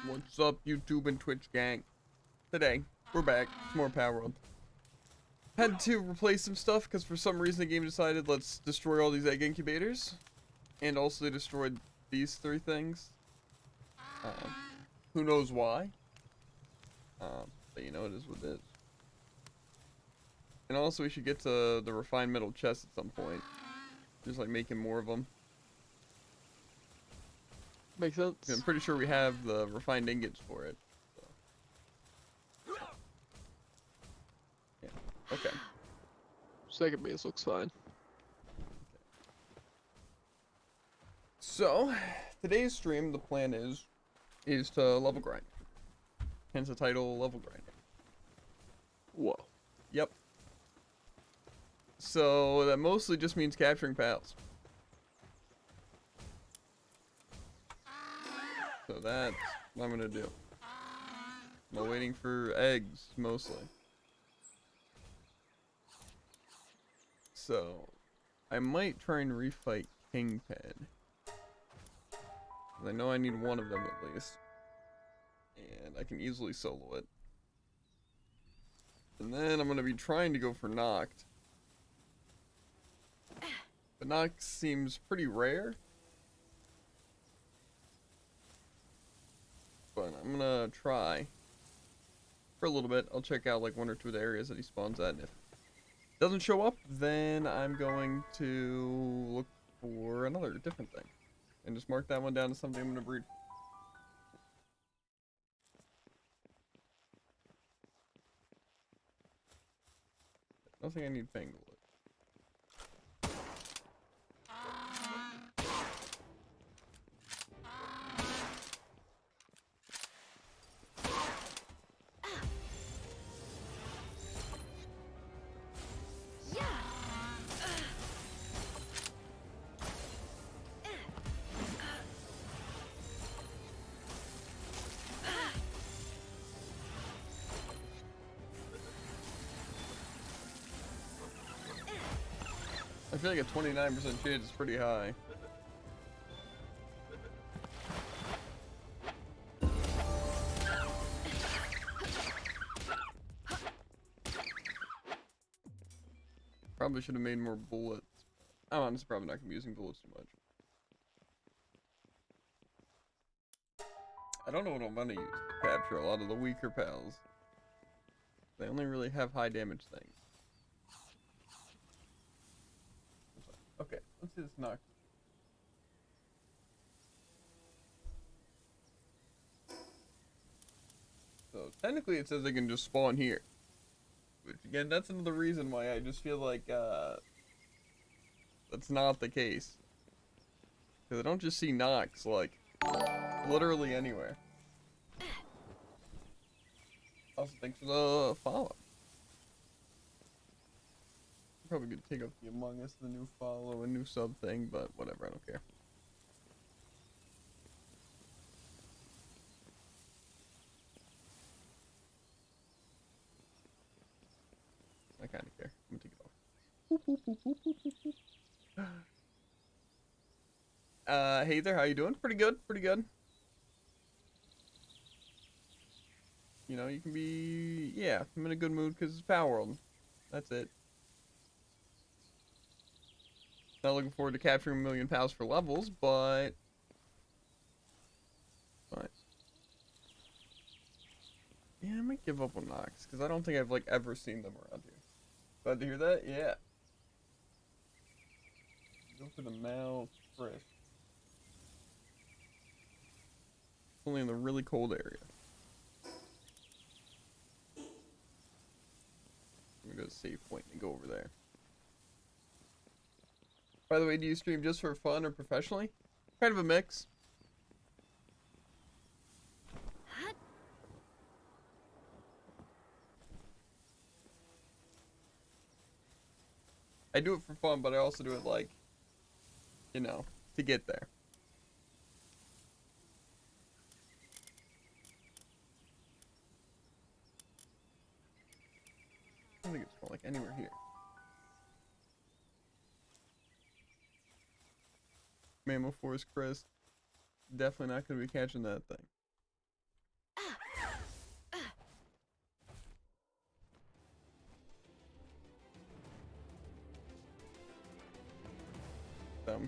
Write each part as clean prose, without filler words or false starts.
What's up, YouTube and Twitch gang? Today, we're back. It's more PalWorld. Had to replace some stuff because for some reason the game decided let's destroy all these egg incubators. And also they destroyed these three things. Who knows why? But you know, it is what it is. And also we should get to the refined metal chest at some point. Just like making more of them. Makes sense. I'm pretty sure we have the refined ingots for it. So. Yeah. Okay. Second base looks fine. So, today's stream, the plan is to level grind. Hence the title, level grinding. Whoa. Yep. So, that mostly just means capturing pals. So that's what I'm gonna do. I'm waiting for eggs, mostly. So, I might try and refight Kingpin. I know I need one of them at least. And I can easily solo it. And then I'm gonna be trying to go for Noct. But Noct seems pretty rare. But I'm gonna try. For a little bit, I'll check out like one or two of the areas that he spawns at. And if it doesn't show up, then I'm going to look for another different thing. And just mark that one down as something I'm gonna breed. I don't think I need Fangle. I feel like a 29% chance is pretty high. Probably should have made more bullets. I'm honestly probably not gonna be using bullets too much. I don't know what I'm gonna use to capture a lot of the weaker pals. They only really have high damage things. Okay, let's see this knock. So technically it says they can just spawn here. Which again, that's another reason why I just feel like that's not the case. Because I don't just see knocks like literally anywhere. Also, thanks for the follow. Probably gonna take up the Among Us, the new follow and new sub thing, but whatever, I don't care. I kinda care. I'm gonna take it off. Hey there, how you doing? Pretty good, pretty good. You know, you can be, yeah, I'm in a good mood because it's PalWorld. That's it. Not looking forward to capturing 1,000,000 pals for levels, but yeah, I might give up on Nox because I don't think I've like ever seen them around here. Glad to hear that. Yeah. Go for the male Chris. Only in the really cold area. I'm gonna go to save point and go over there. By the way, do you stream just for fun or professionally? Kind of a mix. I do it for fun, but I also do it like, you know, to get there. I don't think it's like anywhere here. Mammal Force Crest. Definitely not going to be catching that thing.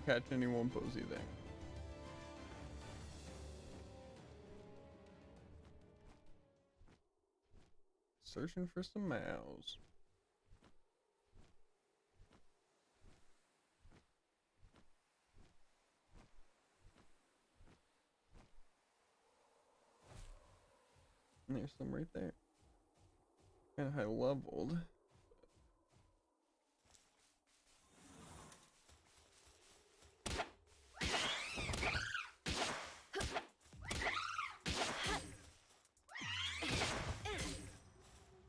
catch any Wumpos either. Searching for some mouse. And there's some right there. Kind of high leveled.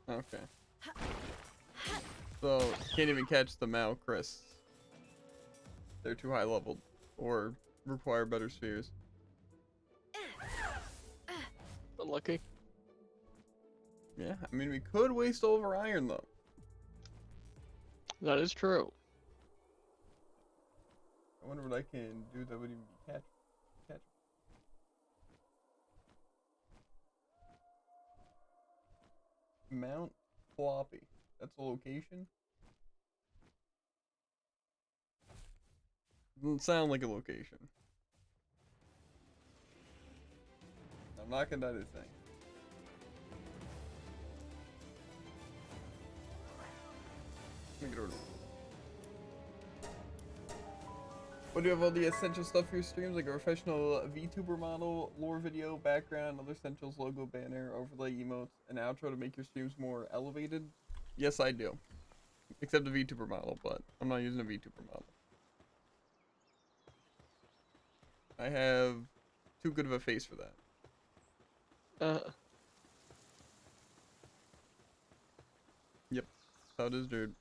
Okay. So, can't even catch the Malchris. They're too high leveled. Or require better spheres. Unlucky. Yeah, I mean, we could waste over iron, though. That is true. I wonder what I can do that would even be catch. Mount Floppy. That's a location? Doesn't sound like a location. I'm not gonna do this thing. Let me get rid of it. What do you have all the essential stuff for your streams, like a professional VTuber model, lore video, background, other essentials, logo, banner, overlay, emotes, an outro to make your streams more elevated? Yes, I do. Except the VTuber model, but I'm not using a VTuber model. I have too good of a face for that. Yep. That's how it is, dude.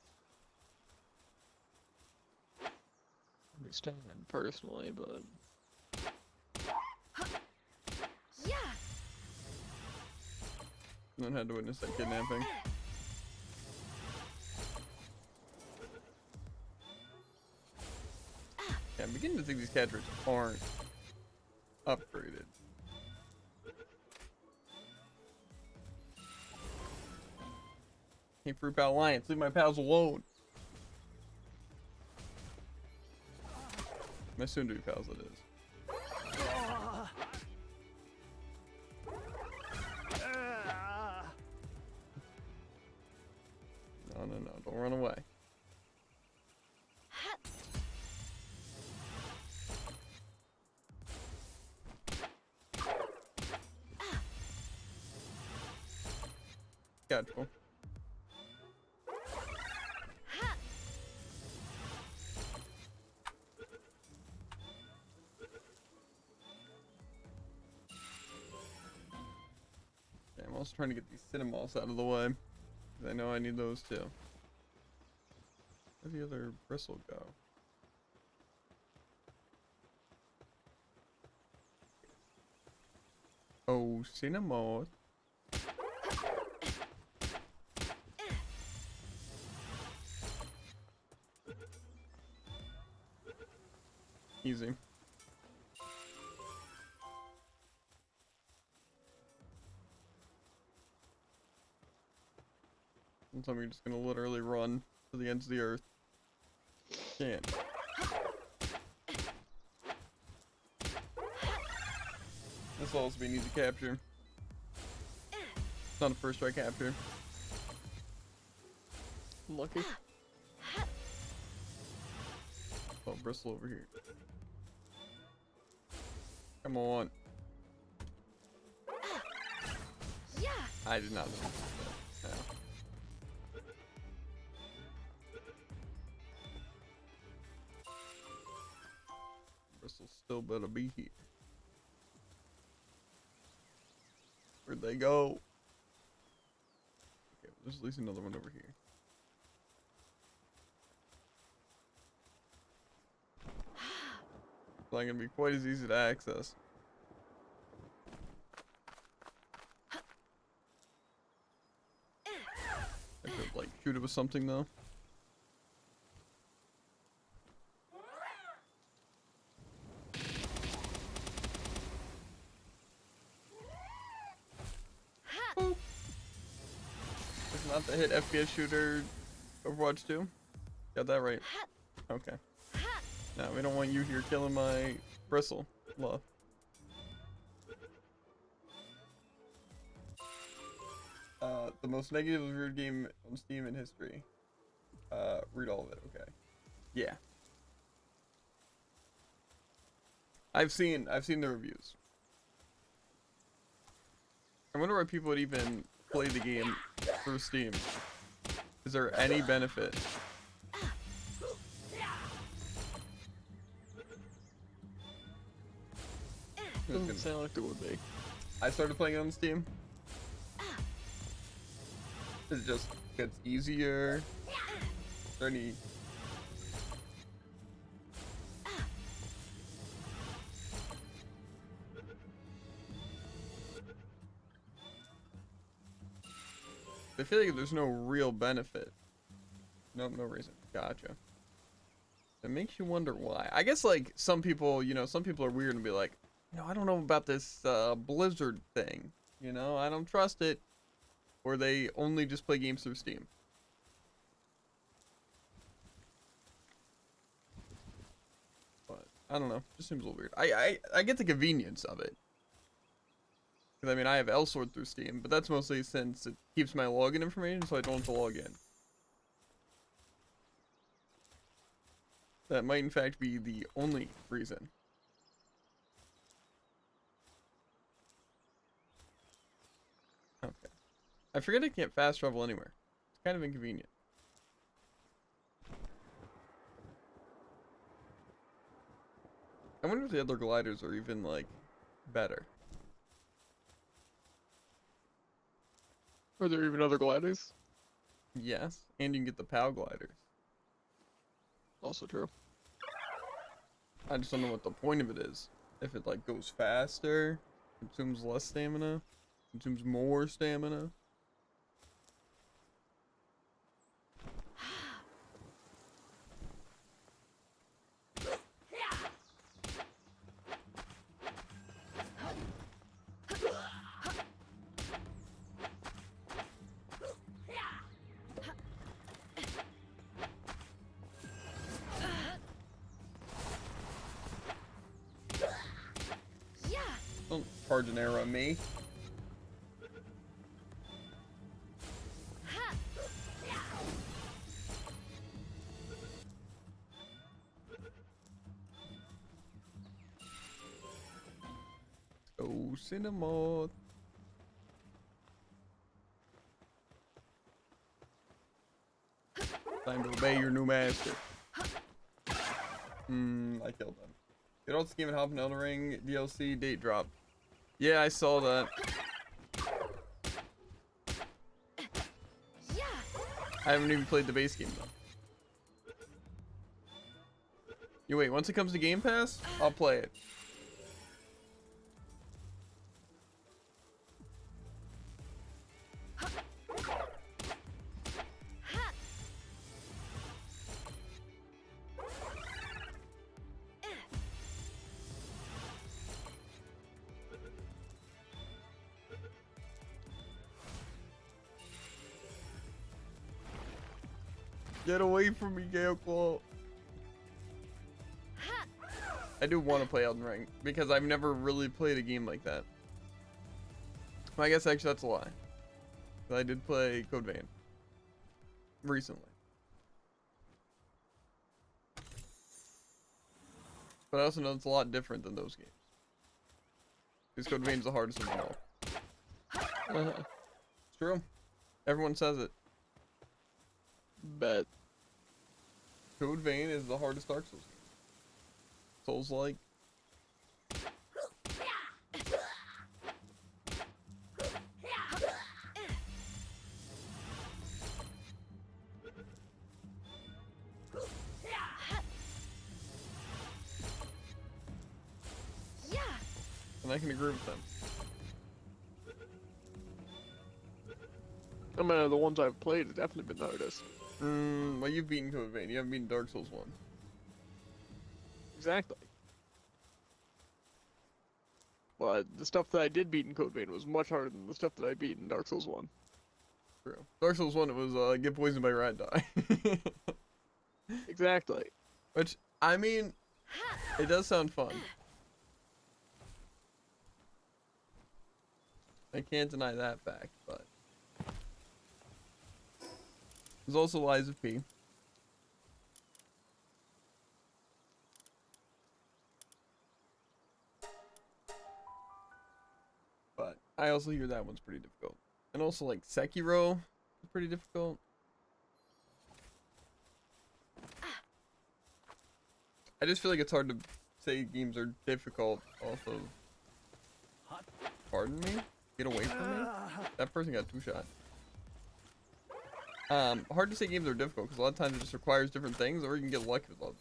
Understand personally, but Yeah. No one had to witness that kidnapping. Yeah, I'm beginning to think these cadres aren't upgraded. Hey, Fruit Pal Alliance, leave my pals alone. My soon-to-be pals, that is. No, don't run away. Casual. Okay, I'm also trying to get these Cinemoss out of the way. 'Cause I know I need those too. Where'd the other bristle go? Oh, Cinemoss. Easy. Sometimes you're just gonna literally run to the ends of the earth. Can't. This will also be an easy capture. It's not a first try capture. lucky. Oh, bristle over here. Come on. Yeah. I did not know that. No. Bristles still better be here. Where'd they go? Okay, there's at least another one over here. It's not gonna be quite as easy to access. I could like shoot it with something though. It's not the hit FPS shooter Overwatch 2? Got that right. Okay. No, we don't want you here killing my bristle. Love. The most negative reviewed game on Steam in history. Read all of it, okay. Yeah. I've seen the reviews. I wonder why people would even play the game through Steam. Is there any benefit? Doesn't sound like there would be. I started playing it on Steam. It just gets easier. Is there any... I feel like there's no real benefit. Nope, no reason. Gotcha. It makes you wonder why. I guess, like, some people, you know, some people are weird and be like, you know, I don't know about this Blizzard thing. You know, I don't trust it. Or they only just play games through Steam. But, I don't know. Just seems a little weird. I get the convenience of it. Because, I mean, I have Elsword through Steam, but that's mostly since it keeps my login information, so I don't have to log in. That might, in fact, be the only reason. Okay. I forget I can't fast travel anywhere. It's kind of inconvenient. I wonder if the other gliders are even, like, better. Are there even other gliders? Yes, and you can get the PAL gliders. Also true. I just don't know what the point of it is. If it, like, goes faster, consumes less stamina, consumes more stamina. Yeah. Don't charge an arrow at me. Ha. Oh, cinema. Time to obey your new master. I killed them. Get out the game and hop in Elden Ring DLC date drop. Yeah, I saw that. Yeah. I haven't even played the base game though. You wait, once it comes to Game Pass, I'll play it. Ha. Get away from me, Gale Claw. Ha. I do want to play Elden Ring because I've never really played a game like that. Well, I guess actually that's a lie. I did play Code Vein recently. But I also know it's a lot different than those games. Because Code Vein's the hardest of them all. It's true. Everyone says it. Bet. Code Vein is the hardest Dark Souls game. Souls-like. Yeah. And I can agree with them. I mean, the ones I've played have definitely been the hardest. Well, you've beaten Code Vein. You haven't beaten Dark Souls 1. Exactly. But the stuff that I did beat in Code Vein was much harder than the stuff that I beat in Dark Souls 1. True. Dark Souls 1, it was get poisoned by rat die. Exactly. Which, I mean, It does sound fun. I can't deny that fact, but there's also Lies of P. But I also hear that one's pretty difficult. And also like Sekiro is pretty difficult. I just feel like it's hard to say games are difficult off of... Pardon me? Get away from me? That person got 2 shot. Hard to say games are difficult because a lot of times it just requires different things, or you can get lucky with others.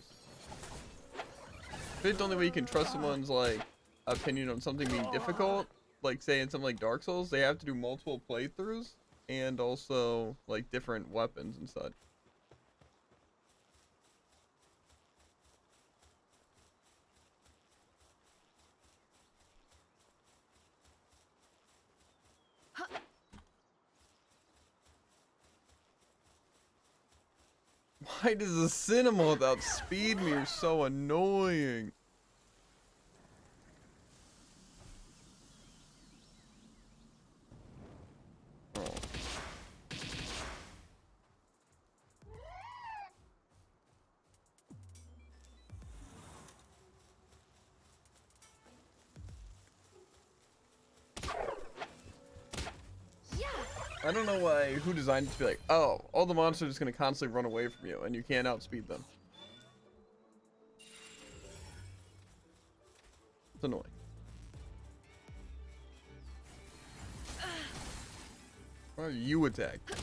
I think the only way you can trust someone's like opinion on something being difficult, like say in something like Dark Souls, they have to do multiple playthroughs and also like different weapons and such. Why does the cinema without speed mirror so annoying? Oh. Yeah. I don't know who designed it to be like, oh, all the monsters are just gonna constantly run away from you and you can't outspeed them. It's annoying. Why are you attacked?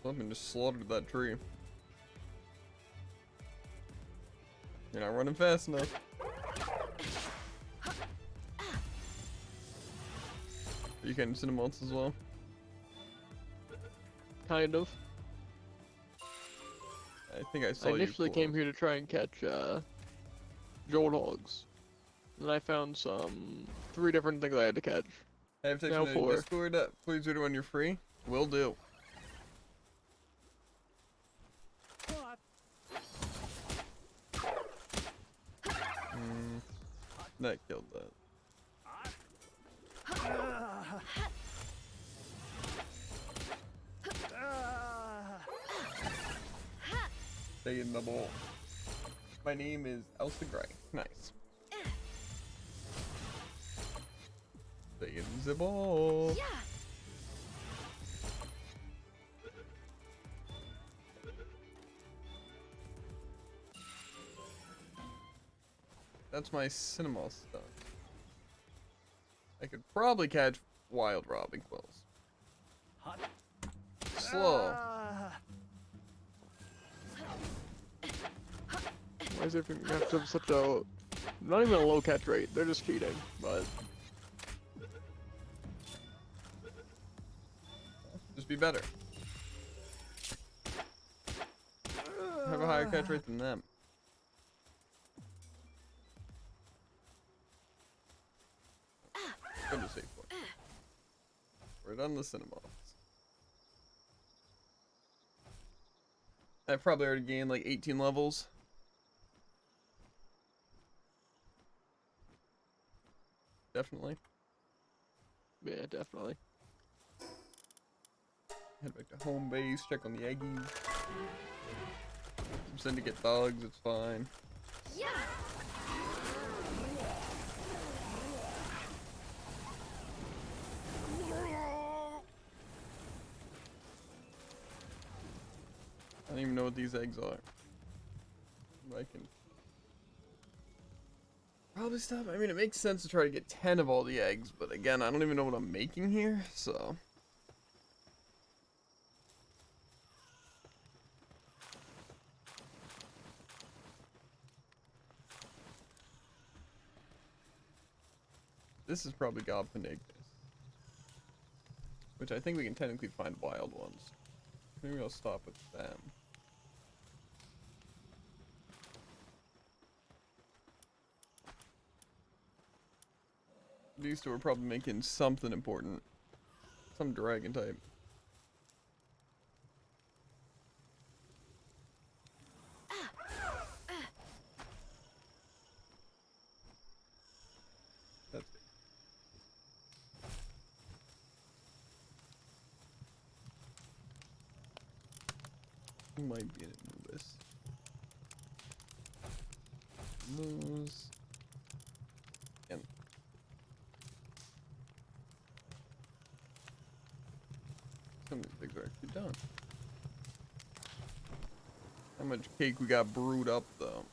Something just slaughtered that tree. You're not running fast enough. Are you getting cinemonts as well? Kind of. I think I saw I you. initially close. came here to try and catch Jolt hogs. And I found 3 different things I had to catch. I have text Now in the 4. Discord. Please do it when you're free. Will do. That killed that. Stay in the ball. My name is Elsa Gray. Nice. Stay in the ball. Yeah. That's my cinema stuff. I could probably catch wild robbing quills. Slow. Why is everything have to have such a... Not even a low catch rate, they're just cheating, but... Just be better. Have a higher catch rate than them. Go to safe point. We're done the cinemas. I've probably already gained like 18 levels. Definitely. Yeah, definitely. Head back to home base, check on the eggies. Some syndicate thugs, it's fine. Yeah. I don't even know what these eggs are. I can probably stop. I mean, it makes sense to try to get 10 of all the eggs, but again, I don't even know what I'm making here, so. This is probably Gob Penignis, which I think we can technically find wild ones. Maybe I'll stop with them. These two are probably making something important. Some dragon type. It might be an Anubis. Moose. And some of these things are actually done. How much cake we got brewed up though?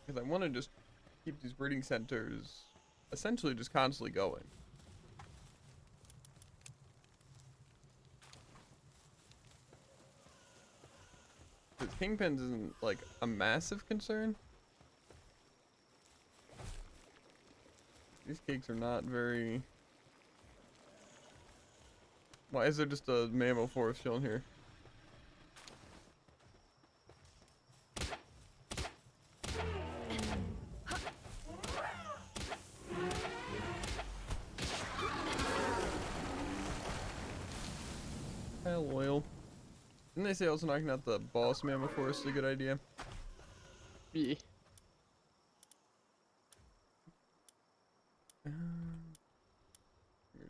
Because I want to just keep these breeding centers essentially just constantly going. Because kingpins isn't like a massive concern. These cakes are not very... Why is there just a mammal forest shown here? Hell oil. Didn't they say also knocking out the boss mammal forest is a good idea? Yeah. You're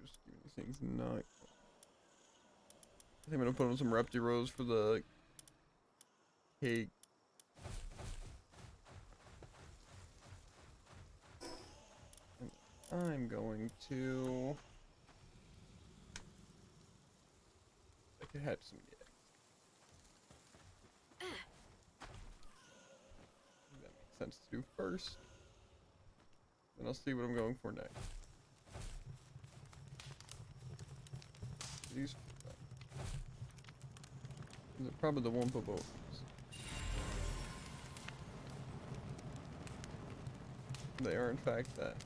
just giving these things not. I think I'm gonna put on some Reptiros for the cake. And I'm going to. I could hatch some eggs. That makes sense to do first. Then I'll see what I'm going for next. These are probably the Wumpa boats. They are in fact that.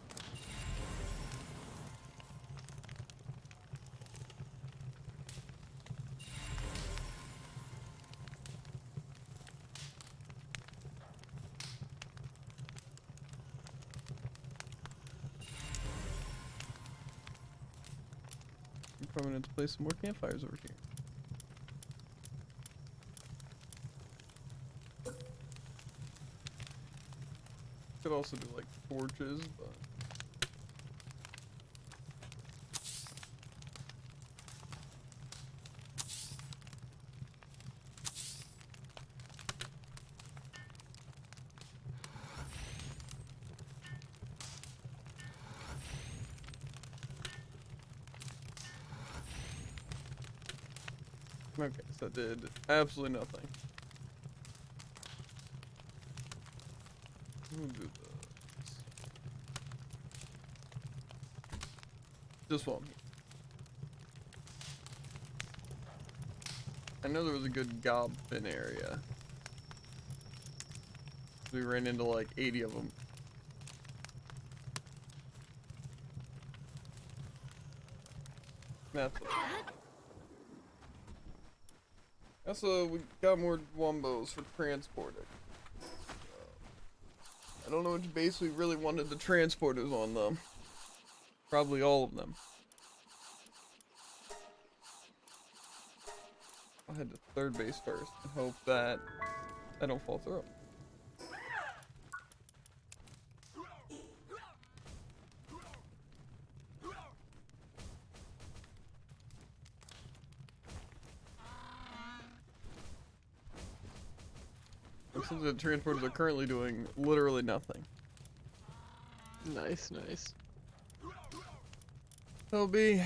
I'm probably gonna have to place some more campfires over here. Could also do like torches, but okay, so that did absolutely nothing. We'll do this. Just one. I know there was a good gobfin area. We ran into like 80 of them. That's what. Also, we got more wombos for transporting. I don't know which base we really wanted the transporters on though. Probably all of them. I'll head to third base first and hope that I don't fall through. Looks like the transporters are currently doing literally nothing. Nice, nice. LB.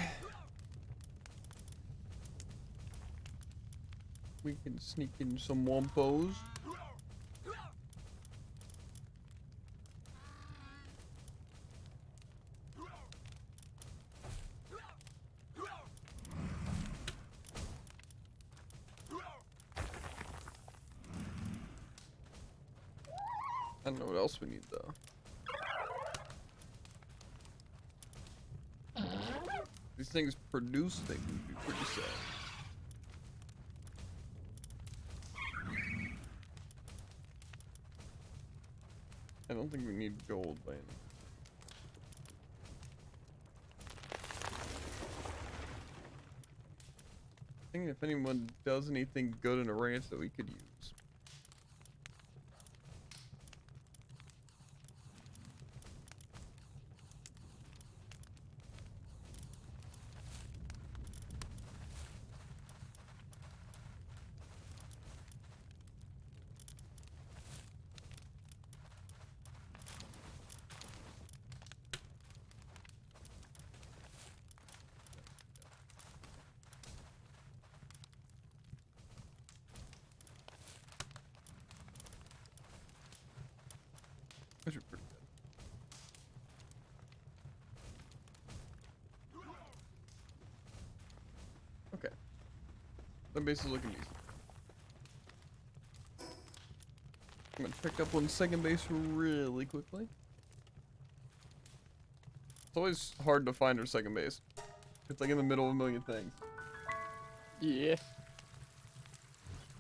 We can sneak in some wompos. I don't know what else we need though. These things produce things would be pretty sad. I don't think we need gold by any. I think if anyone does anything good in a ranch that we could use. My base is looking decent. I'm gonna pick up on second base really quickly. It's always hard to find our second base. It's like in the middle of a million things. Yeah.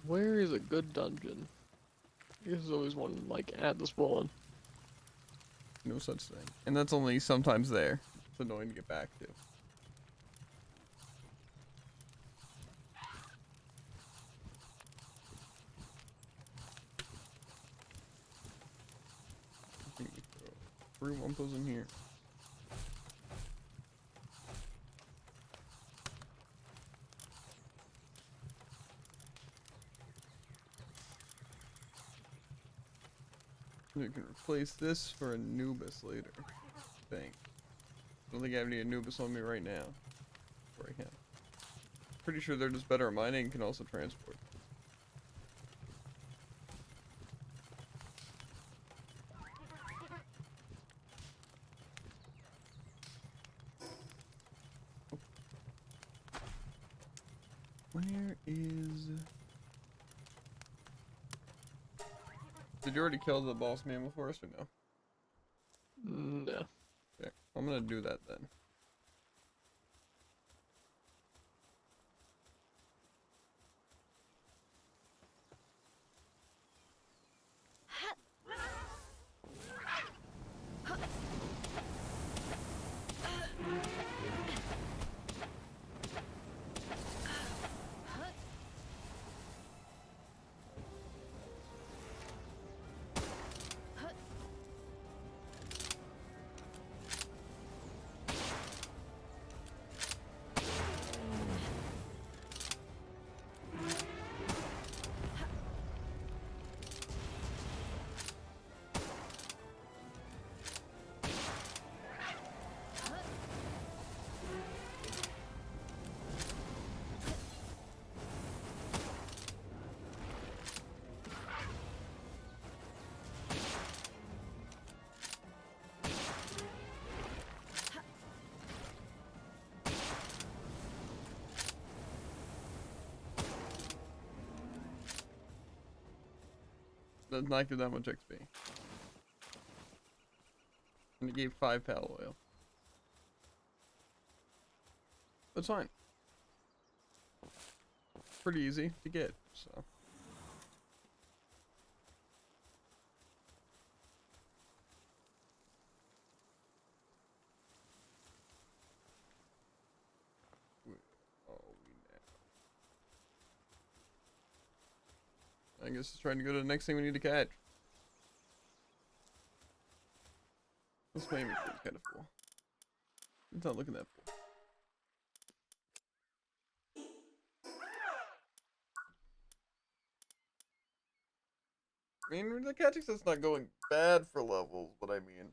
Where is a good dungeon? There's always one, like, at the spawn. No such thing. And that's only sometimes there. It's annoying to get back to. Throw 3 Wumpos in here. You can replace this for Anubis later. I think. I don't think I have any Anubis on me right now. Or I can. Pretty sure they're just better at mining and can also transport. Where is... Did you already kill the boss mammal for us or no? No. Okay, I'm gonna do that then. Does not give that much XP. And it gave 5 pal oil. That's fine. Pretty easy to get, so. I guess it's trying to go to the next thing we need to catch. This my inventory is kind of full. It's not looking that full. I mean, the catching stuff's not going bad for levels, but I mean,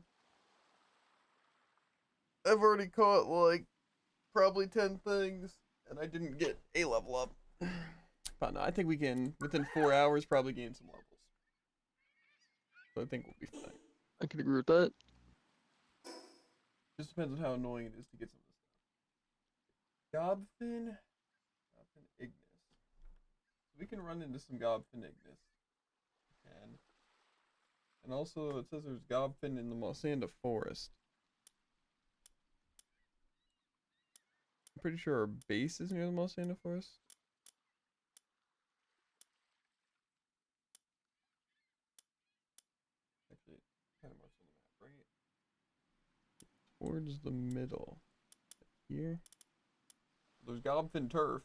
I've already caught like probably 10 things, and I didn't get a level up. But no, I think we can, within 4 hours, probably gain some levels. So I think we'll be fine. I can agree with that. Just depends on how annoying it is to get some of this stuff. Gobfin Ignis. We can run into some Gobfin Ignis. And also, it says there's Gobfin in the Mossanda Forest. I'm pretty sure our base is near the Mossanda Forest. Actually, kind of marks on the map, right? Towards the middle. Here. There's Gobfin Turf.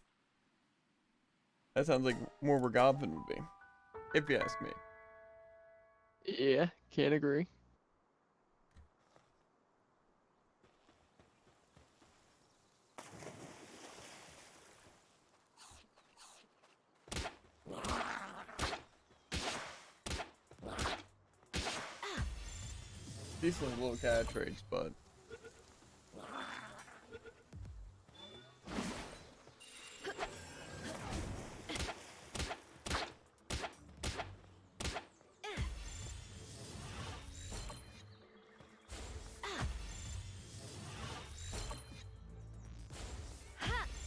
That sounds like more where Gobfin would be. If you ask me. Yeah, can't agree. Decently low catch rates, but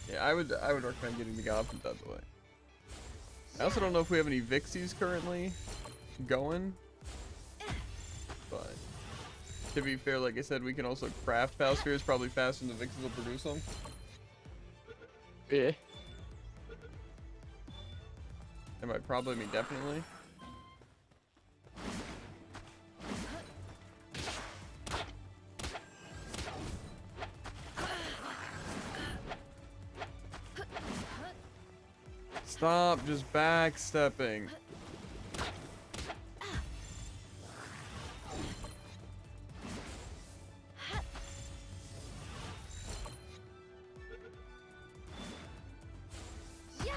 yeah, I would recommend getting the Gobfins out of the way. I also don't know if we have any Vixies currently going, but to be fair, like I said, we can also craft Palspheres probably faster than the Vixies will produce them. Yeah. And by probably, I mean definitely. Stop just backstepping. Yeah.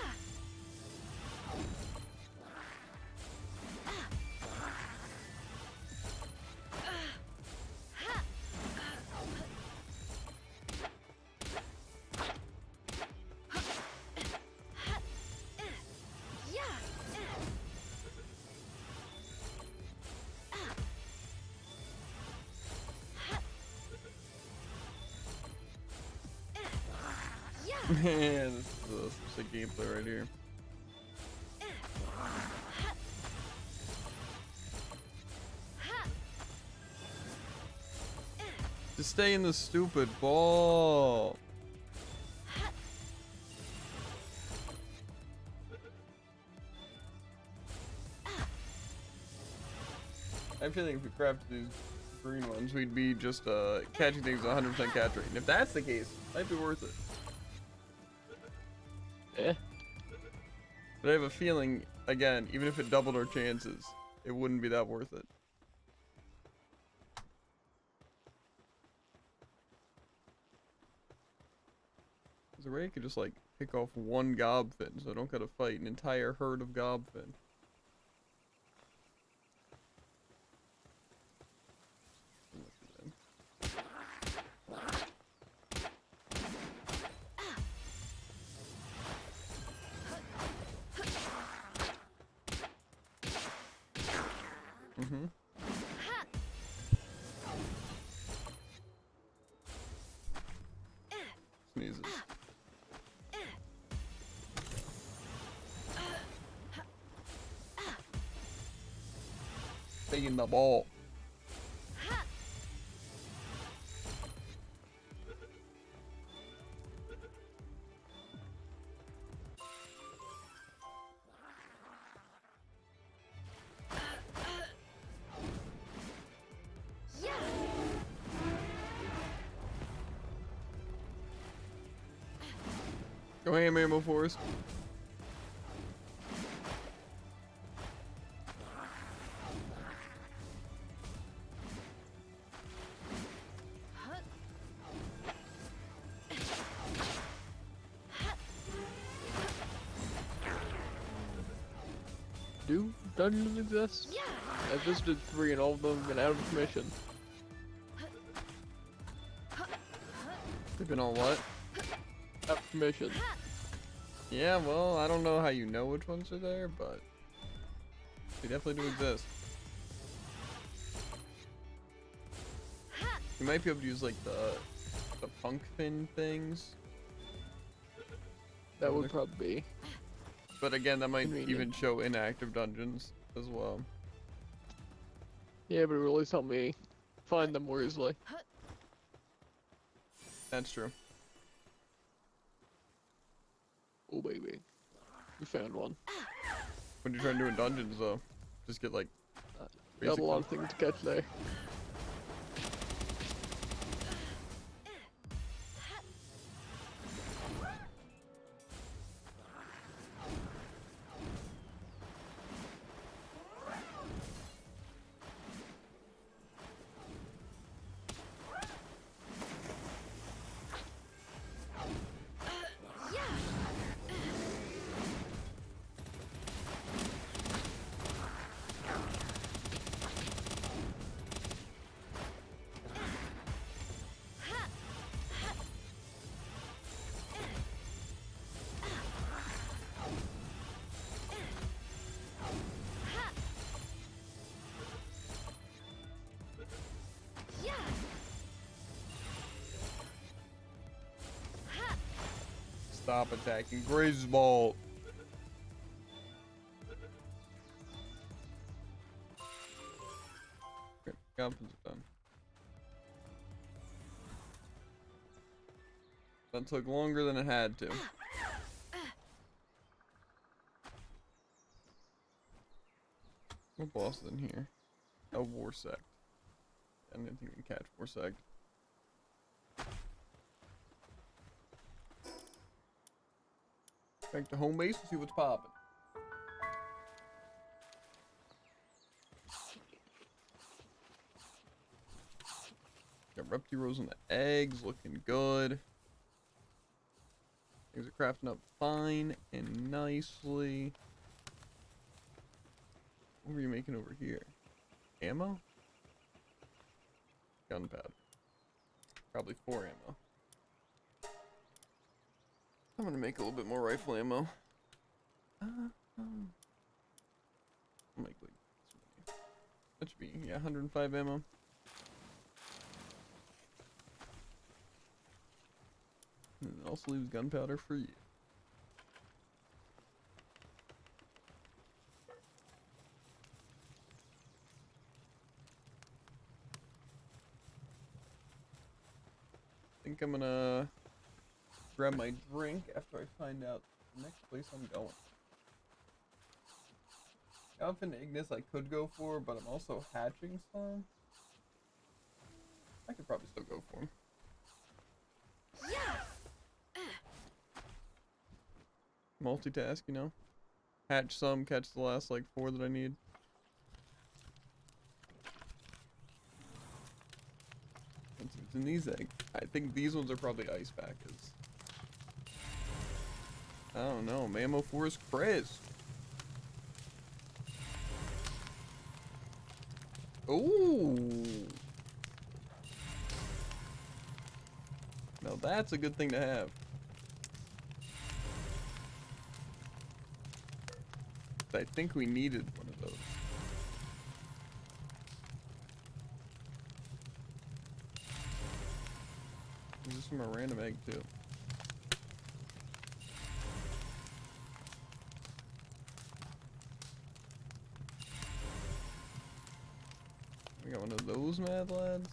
Yeah. Man, this is a sick gameplay right here. Just stay in the stupid ball. I have a feeling if we crafted these green ones, we'd be just catching things with 100% catch rate. And if that's the case, it might be worth it. Yeah. But I have a feeling, again, even if it doubled our chances, it wouldn't be that worth it. There's a way I could just like pick off one gobfin so I don't gotta fight an entire herd of gobfin. Mm-hmm. Sneezes. Taking the ball. Yeah. Go ham, Ammo Forest. Do dungeons exist? Yeah. I visited 3 and all of them have been out of commission. They've been on what? Out of commission. Yeah, well, I don't know how you know which ones are there, but they definitely do exist. You might be able to use like the punk fin things, That would probably be. but again, that might Convenient. even show inactive dungeons as well. Yeah, but it really helped me find them more easily. That's true. Oh baby. We found one. When you're trying to do in dungeons, though, just get like. Got a lot basic- of things to catch there. Yeah. Stop attacking. Graze ball. That took longer than it had to. What boss is in here? A war sect. I didn't think we can catch war sect. Back to home base and see what's popping. Got Reptiros and the eggs looking good. Things are crafting up fine and nicely. What were you making over here? Ammo? Gunpowder. Probably 4 ammo. I'm gonna make a little bit more rifle ammo. I'll make like this many. That should be, yeah, 105 ammo. And it also leaves gunpowder for you. I think I'm gonna grab my drink after I find out the next place I'm going. Alpha Ignis I could go for, but I'm also hatching some. I could probably still go for him. Multitask, you know? Hatch some, catch the last like 4 that I need. Let's see what's in these eggs. I think these ones are probably ice packets. I don't know. Mammo Forest Chris. Ooh. Now that's a good thing to have. I think we needed one of those. This is from a random egg too. We got one of those mad lads.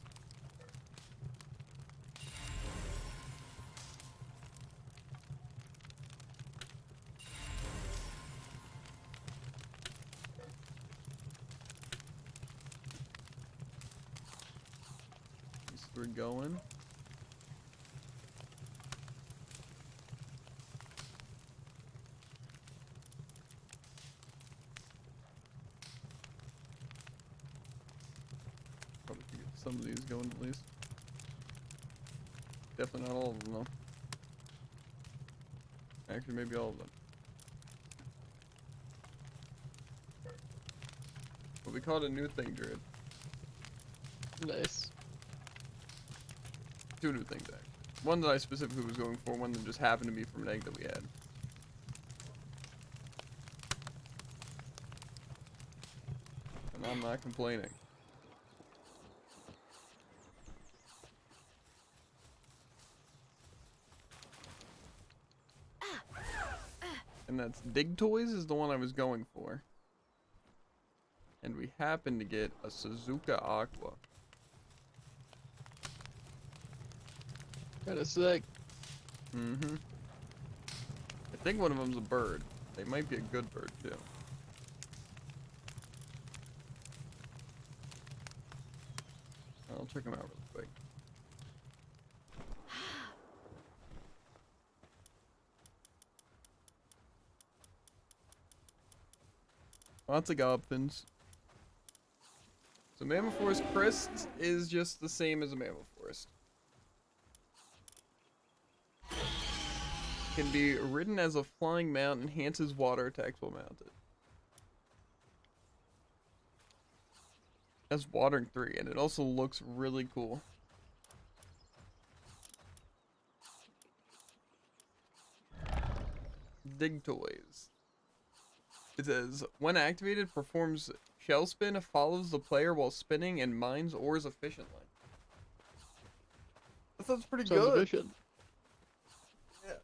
These 3 going. Probably could get some of these going at least. Definitely not all of them though. Actually, maybe all of them. But we caught a new thing, Druid. Nice. 2 new things actually. One that I specifically was going for, one that just happened to be from an egg that we had. And I'm not complaining. And that's Dig Toys is the one I was going for. And we happened to get a Suzuka Aqua. Kinda sick. Mm-hmm. I think one of them's a bird. They might be a good bird too. I'll check them out real quick. Lots of Gobpins. So Mammoth Forest Crest is just the same as a Mammoth Forest. Can be ridden as a flying mount, enhances water attacks while mounted. Has watering 3, and it also looks really cool. Dig Toys. It says, when activated, performs shell spin, follows the player while spinning, and mines ores efficiently. That sounds pretty Sounds good. efficient. Yeah.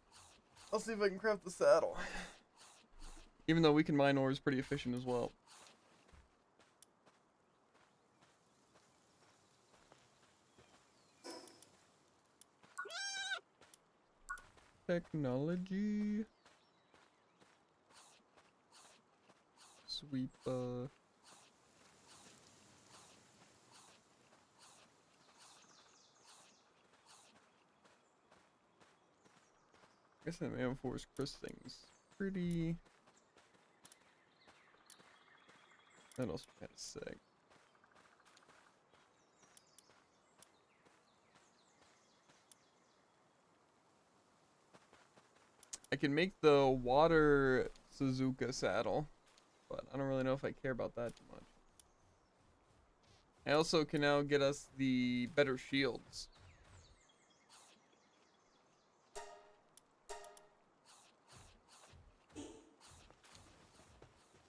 I'll see if I can craft the saddle. Even though we can mine ores pretty efficient as well. technology. Sweep, I guess that Man Force Chris thing's pretty. That also kind of sick. I can make the water Suzuka saddle, but I don't really know if I care about that too much. I also can now get us the better shields.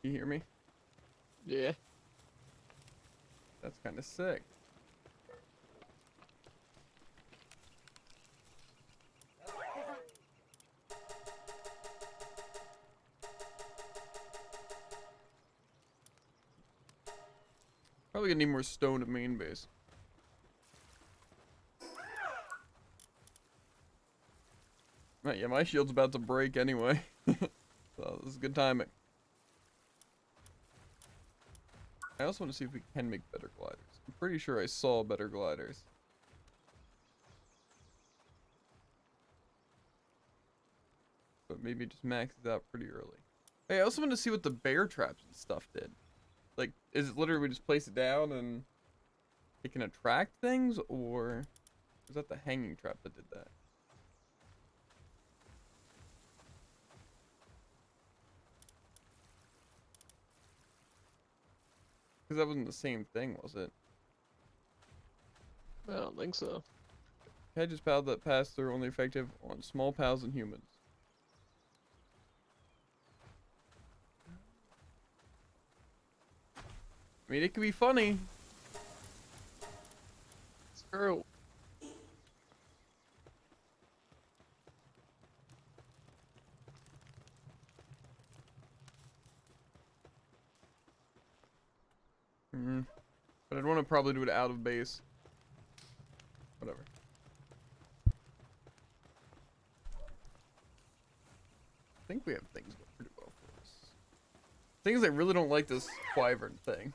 You hear me? Yeah. That's kind of sick. Probably gonna need more stone at main base. Right, yeah, my shield's about to break anyway. So this is good timing. I also want to see if we can make better gliders. I'm pretty sure I saw better gliders. But maybe just max it out pretty early. Hey, I also want to see what the bear traps and stuff did. Like, is it literally we just place it down and it can attract things, or was that the hanging trap that did that? Because that wasn't the same thing, was it? I don't think so. Hedges pal that pass through only effective on small pals and humans. I mean, it could be funny. It's true. But I'd want to probably do it out of base. Whatever. I think we have things going pretty well for us. Things I really don't like this wyvern thing.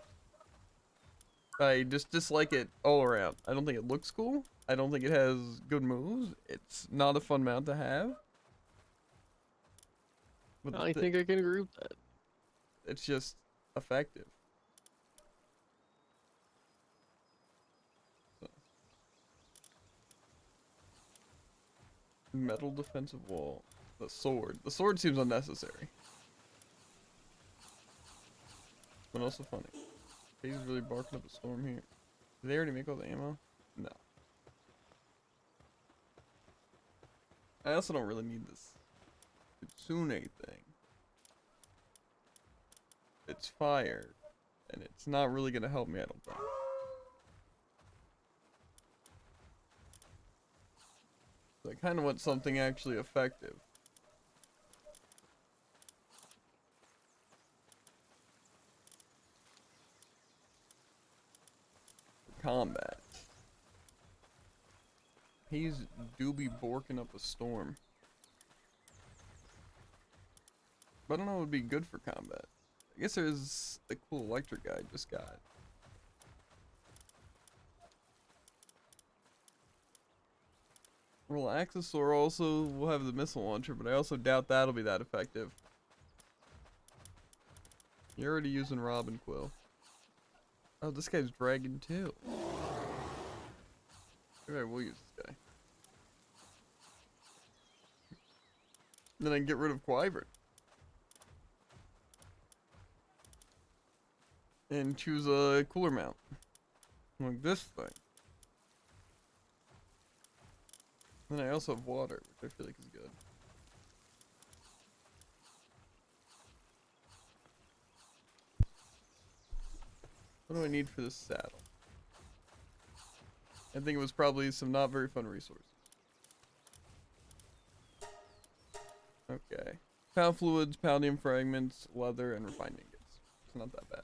I just dislike it all around. I don't think it looks cool. I don't think it has good moves. It's not a fun mount to have. But I think I can agree with that. it's just effective. So. Metal defensive wall. The sword. The sword seems unnecessary. But also funny. He's really barking up a storm here. Did they already make all the ammo? No. I also don't really need this Kitsune thing. It's fire, and it's not really gonna help me, I don't think. So I kind of want something actually effective. Combat. He's doobie borking up a storm. But I don't know what would be good for combat. I guess there's the cool electric guy I just got. Well, Axosaur also will have the missile launcher, but I also doubt that'll be that effective. You're already using Robin Quill. Oh, this guy's dragon too. Maybe I will use this guy. Then I can get rid of Wyvern. And choose a cooler mount. Like this thing. Then I also have water, which I feel like is good. What do I need for this saddle? I think it was probably some not very fun resources. Okay. Pound fluids, poundium fragments, leather, and refined ingots. It's not that bad.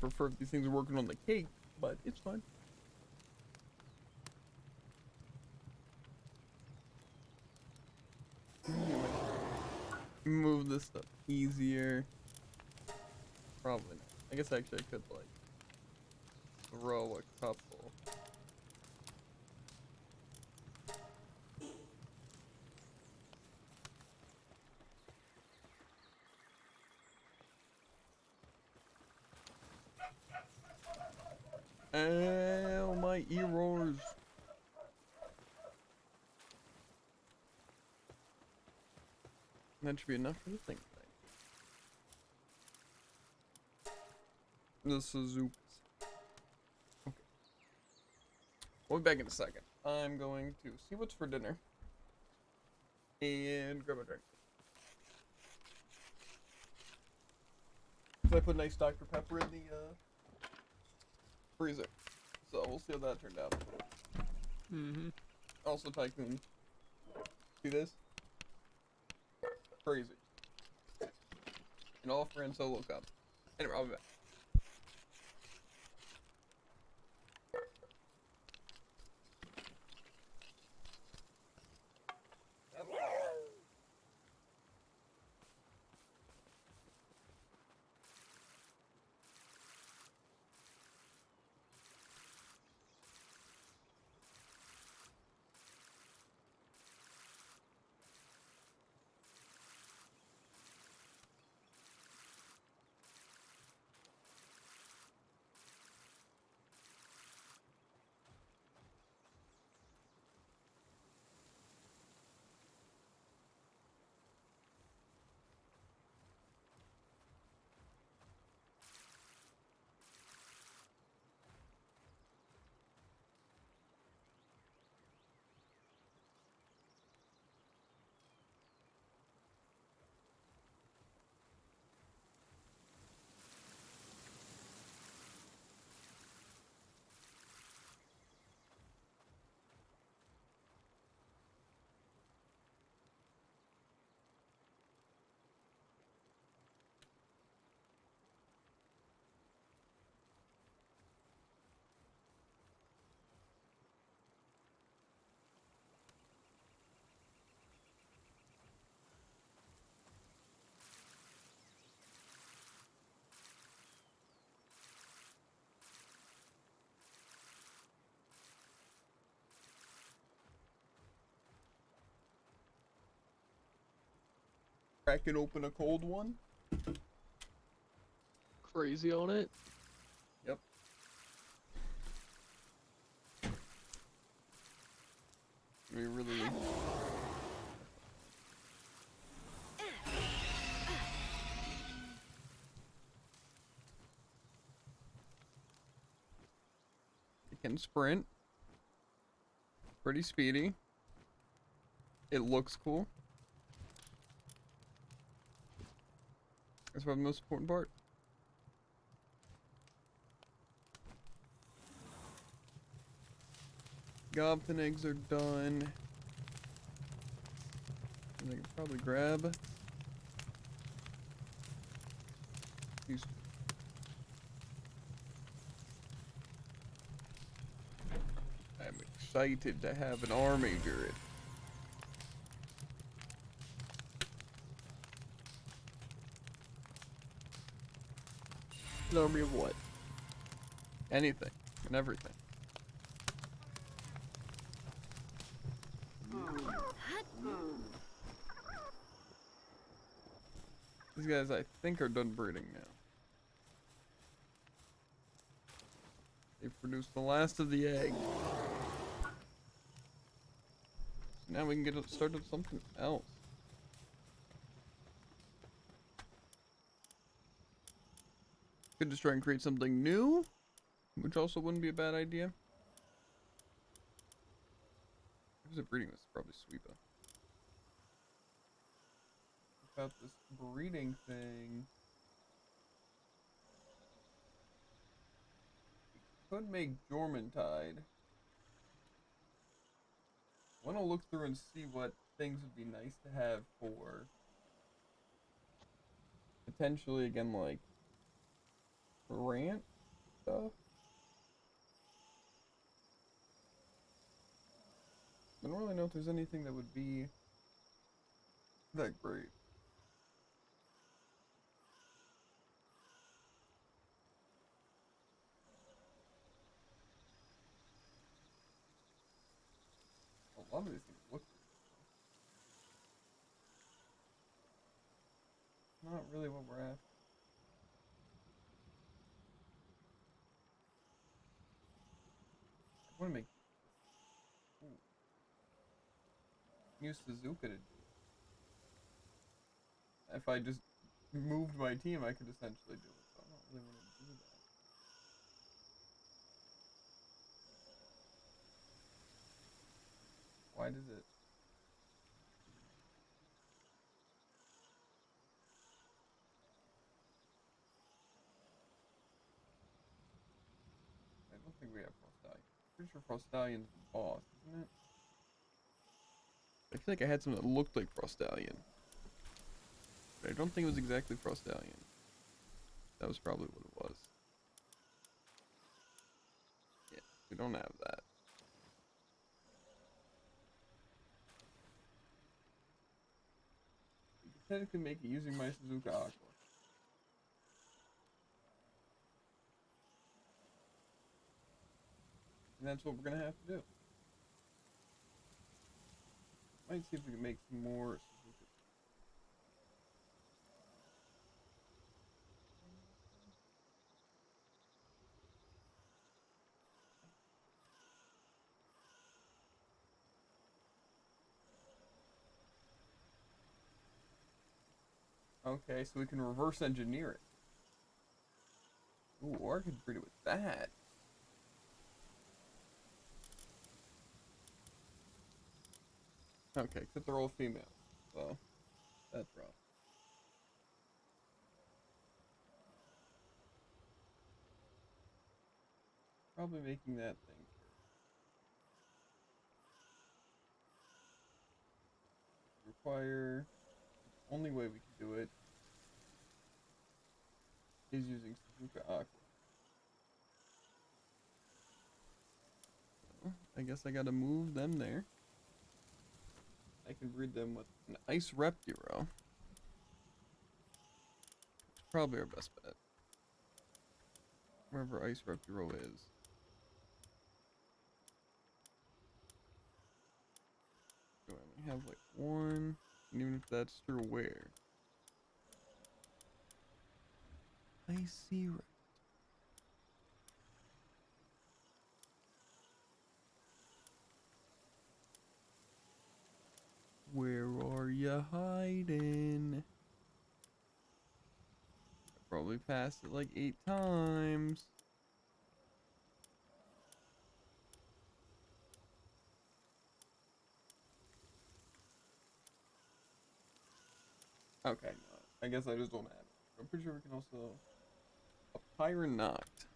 prefer if these things are working on the cake, but it's fine. Move this stuff easier. Probably not. I guess actually I could like throw a couple. Ow, my ears. That should be enough for the thing. This is oops. Okay. We'll be back in a second. I'm going to see what's for dinner. And grab a drink. So I put nice Dr. Pepper in the freezer. So we'll see how that turned out. Mm-hmm. Also, Tycoon. See this? Crazy. An all friend solo cup. Anyway, I'll be back. Cracking open a cold one. Crazy on it. Yep. We really. It can sprint. Pretty speedy. It looks cool. That's probably the most important part. Goblin eggs are done. And I can probably grab these. I'm excited to have an army druid. An army of what? Anything and everything. These guys, I think, are done breeding now. They've produced the last of the egg. So now we can get started something else. Could just try and create something new, which also wouldn't be a bad idea. Who's it breeding this? Probably Sweepa. About this breeding thing. Could make Jormuntide. I want to look through and see what things would be nice to have for potentially again like Rant. stuff. I don't really know if there's anything that would be that great. A lot of these things look pretty cool. Not really what we're after. I want to make use Suzuka to do it. If I just moved my team, I could essentially do it. So I don't really want to do that. Why does it? I don't think we have Frostallion. Pretty sure Frostallion's the boss, isn't it? I feel like I had something that looked like Frostallion. But I don't think it was exactly Frostallion. That was probably what it was. Yeah, we don't have that. We could technically make it using my Suzuka Aqua. And that's what we're gonna have to do. Might see if we can make some more Suzuka. Okay, so we can reverse engineer it. Ooh, or I could breed it with that. Okay, except they're all female. So, that's rough. Probably making that thing first. Require. The only way we can do it is using Suzuka Aqua. So, I guess I gotta move them there. I can breed them with an Ice Reptiro. Probably our best bet. Wherever Ice Reptiro is. So I only have like one, and even if that's through where? Icy Reptiro. Where are you hiding? I probably passed it like 8 times. Okay, no, I guess I just don't have it. I'm pretty sure we can also a Pyronoct.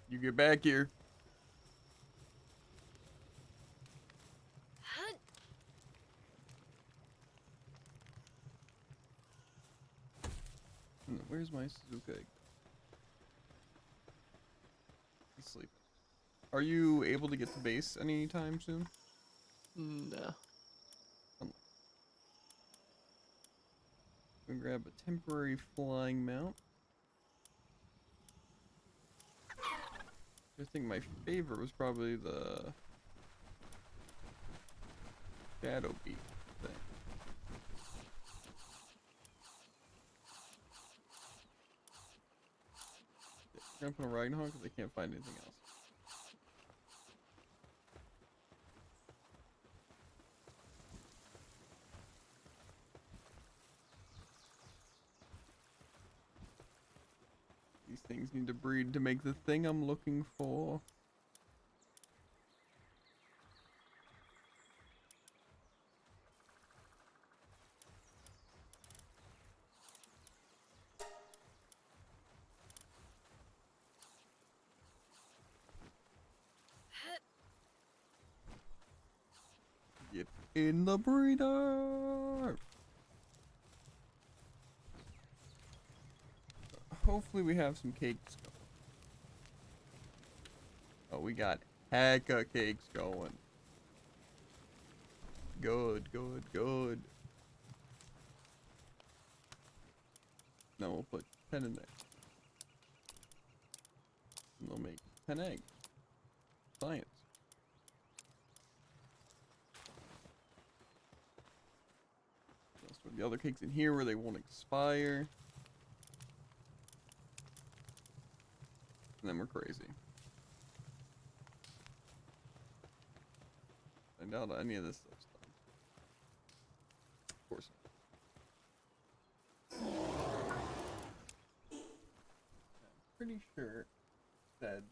You get back here. Hunt. Where's my Suzuka egg? He's sleeping. Are you able to get to base anytime soon? Nah. I'm gonna grab a temporary flying mount. I think my favorite was probably the Shadow Beat thing. Yeah, I'm gonna put a Ragnar because I can't find anything else. These things need to breed to make the thing I'm looking for. in the breeder. Hopefully we have some cakes going. Oh, we got hecka cakes going. Good, good, good. Now we'll put 10 in there. And they'll make 10 eggs. Science. Let's put the other cakes in here where they won't expire. And then we're crazy. I doubt any of this stuff's done. Of course not. I'm pretty sure that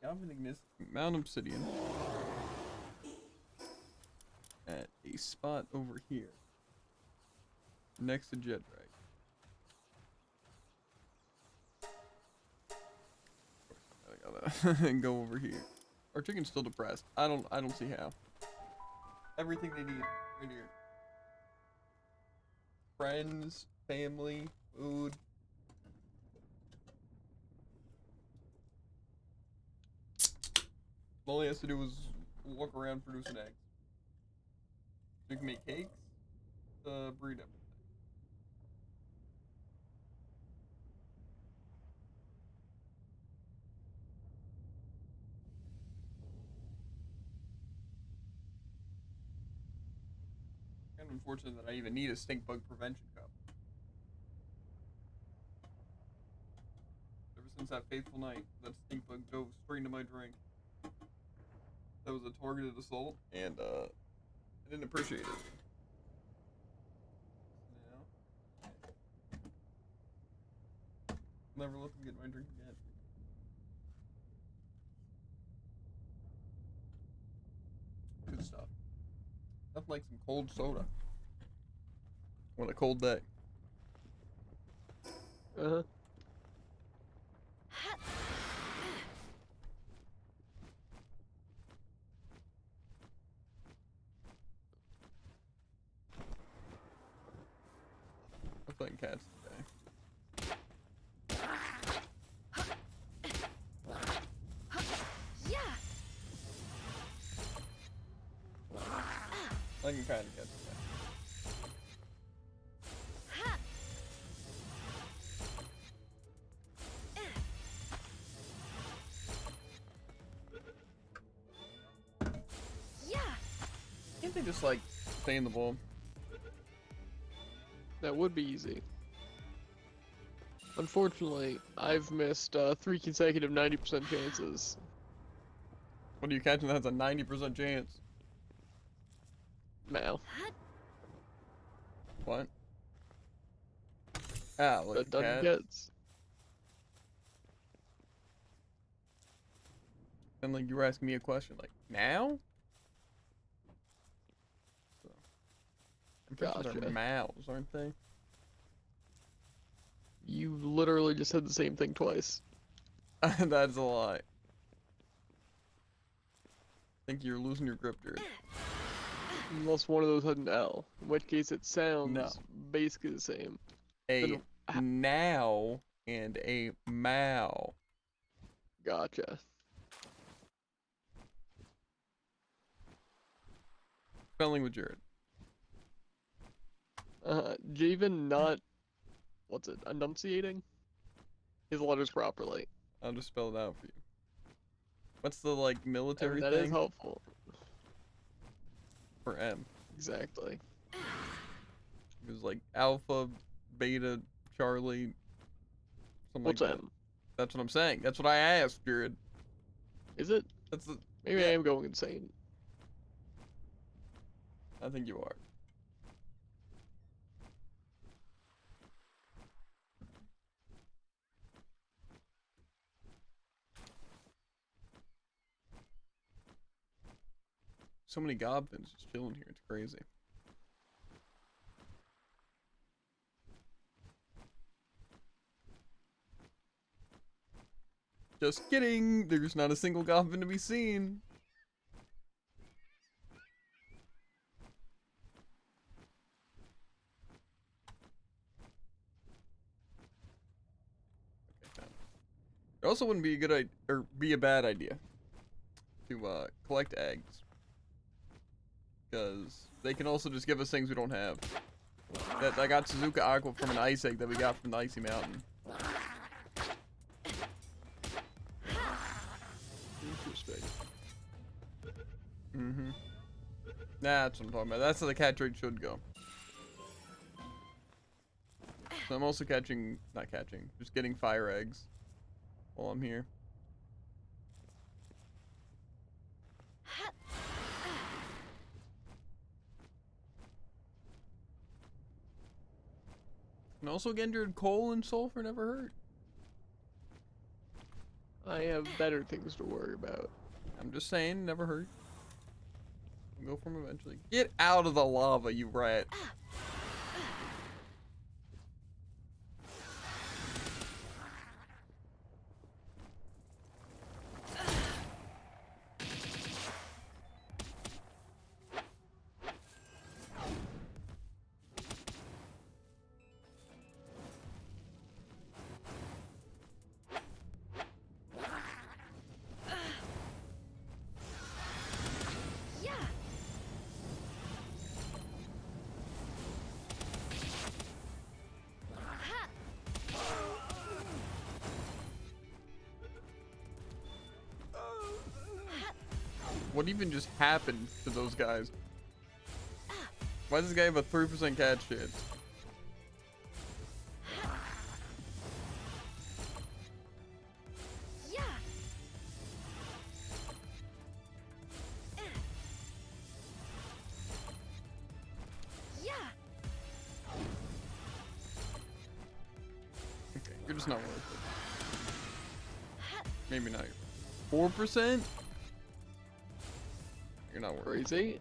galvanized Mount Obsidian at a spot over here next to Jet Drag. I gotta go over here. Our chicken's still depressed. I don't see how. Everything they need right here. Friends, family, food. All he has to do is walk around producing eggs. We can make cakes, breed them. Kind of unfortunate that I even need a stink bug prevention cup. Ever since that fateful night, that stink bug dove straight into my drink. That was a targeted assault, and I didn't appreciate it. Now, never let them get my drink again. Good stuff. Nothing like some cold soda. On a cold day. Uh-huh. I'm playing cats today. Yeah. I can kind of get to that. Ha. Yeah. Can't they just like stay in the bowl? That would be easy. Unfortunately, I've missed 3 consecutive 90% chances. What are you catching that has a 90% chance? Now, What? Ah, like that a done cat? gets. And like you were asking me a question, like now? So, I'm pretty sure they're Gotcha. mouths, aren't they? You literally just said the same thing twice. That's a lie. I think you're losing your grip, Jared. Unless one of those had an L, in which case it sounds No. basically the same. A Then- now and a mow. Gotcha. Spelling with Jared. Javen not, what's it, enunciating his letters properly. I'll just spell it out for you. What's the like I mean, military that thing is helpful. for M? Exactly. It was like Alpha, Beta, Charlie, something What's like that. M? That's what I'm saying. That's what I asked, Jared. Is it? That's the. Maybe Yeah. I am going insane. I think you are. So many gobfins just chilling here. It's crazy. Just kidding. There's not a single goblin to be seen. It also wouldn't be a good idea, or be a bad idea, to collect eggs, because they can also just give us things we don't have. That I got Suzuka Aqua from an ice egg that we got from the Icy Mountain. Interesting. Mm-hmm. That's what I'm talking about. That's how the catch rate should go. So I'm also not catching, just getting fire eggs while I'm here. And also getting your coal and sulfur never hurt. I have better things to worry about. I'm just saying, never hurt. We'll go from eventually. Get out of the lava, you rat. Yeah. Ha. What even just happened to those guys? Why does this guy have a 3% catch chance? Yeah. Yeah. Okay, you're just not worth it. Maybe not. 4%? You're not worth it. Crazy.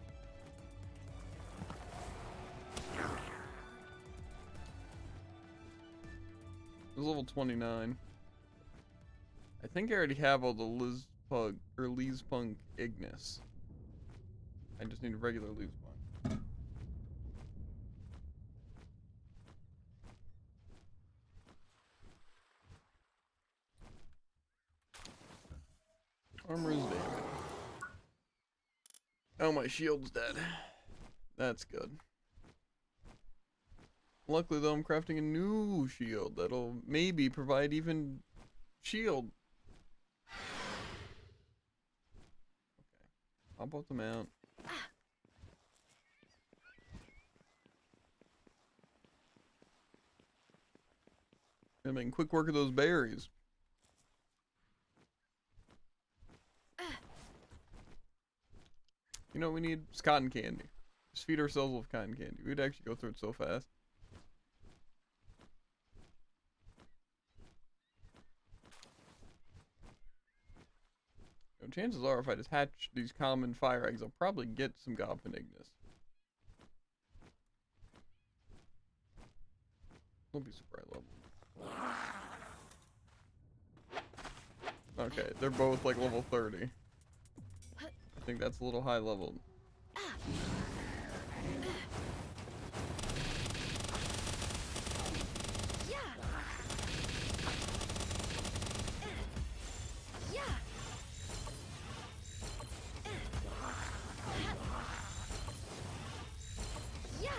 It was level 29. I think I already have all the Liz Punk Ignis. I just need a regular Liz Punk. Armor is damaged. Oh, my shield's dead. That's good. Luckily, though, I'm crafting a new shield that'll maybe provide even shield. Okay. Hop off the mount. I'm making quick work of those berries. You know what we need? It's cotton candy. Just feed ourselves with cotton candy. We'd actually go through it so fast. You know, chances are, if I just hatch these common fire eggs, I'll probably get some Goblin Ignis. Don't be surprised level. Okay, they're both like level 30. I think that's a little high level. Yeah. Yeah. Yeah.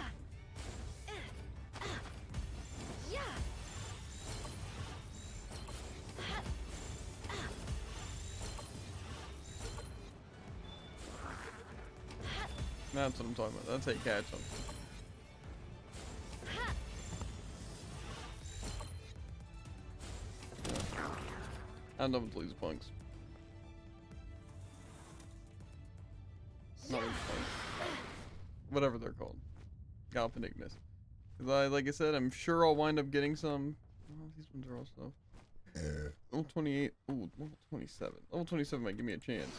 Yeah. That's what I'm talking about. That's how you catch them. I'm done with Laser Punks. Not Laser Punks. Whatever they're called. Goblin Ignis. Because like I said, I'm sure I'll wind up getting some. Oh, these ones are all stuff. Level 28. Ooh, level 27. Level 27 might give me a chance.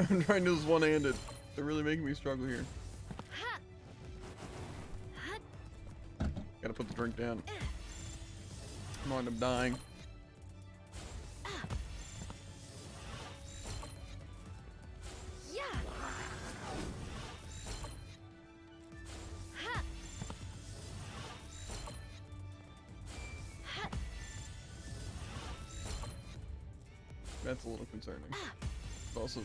I'm trying to do this one-handed. They're really making me struggle here. Ha. Hut. Gotta put the drink down. I'm gonna end up dying. Yeah. Ha. Hut. That's a little concerning. It's also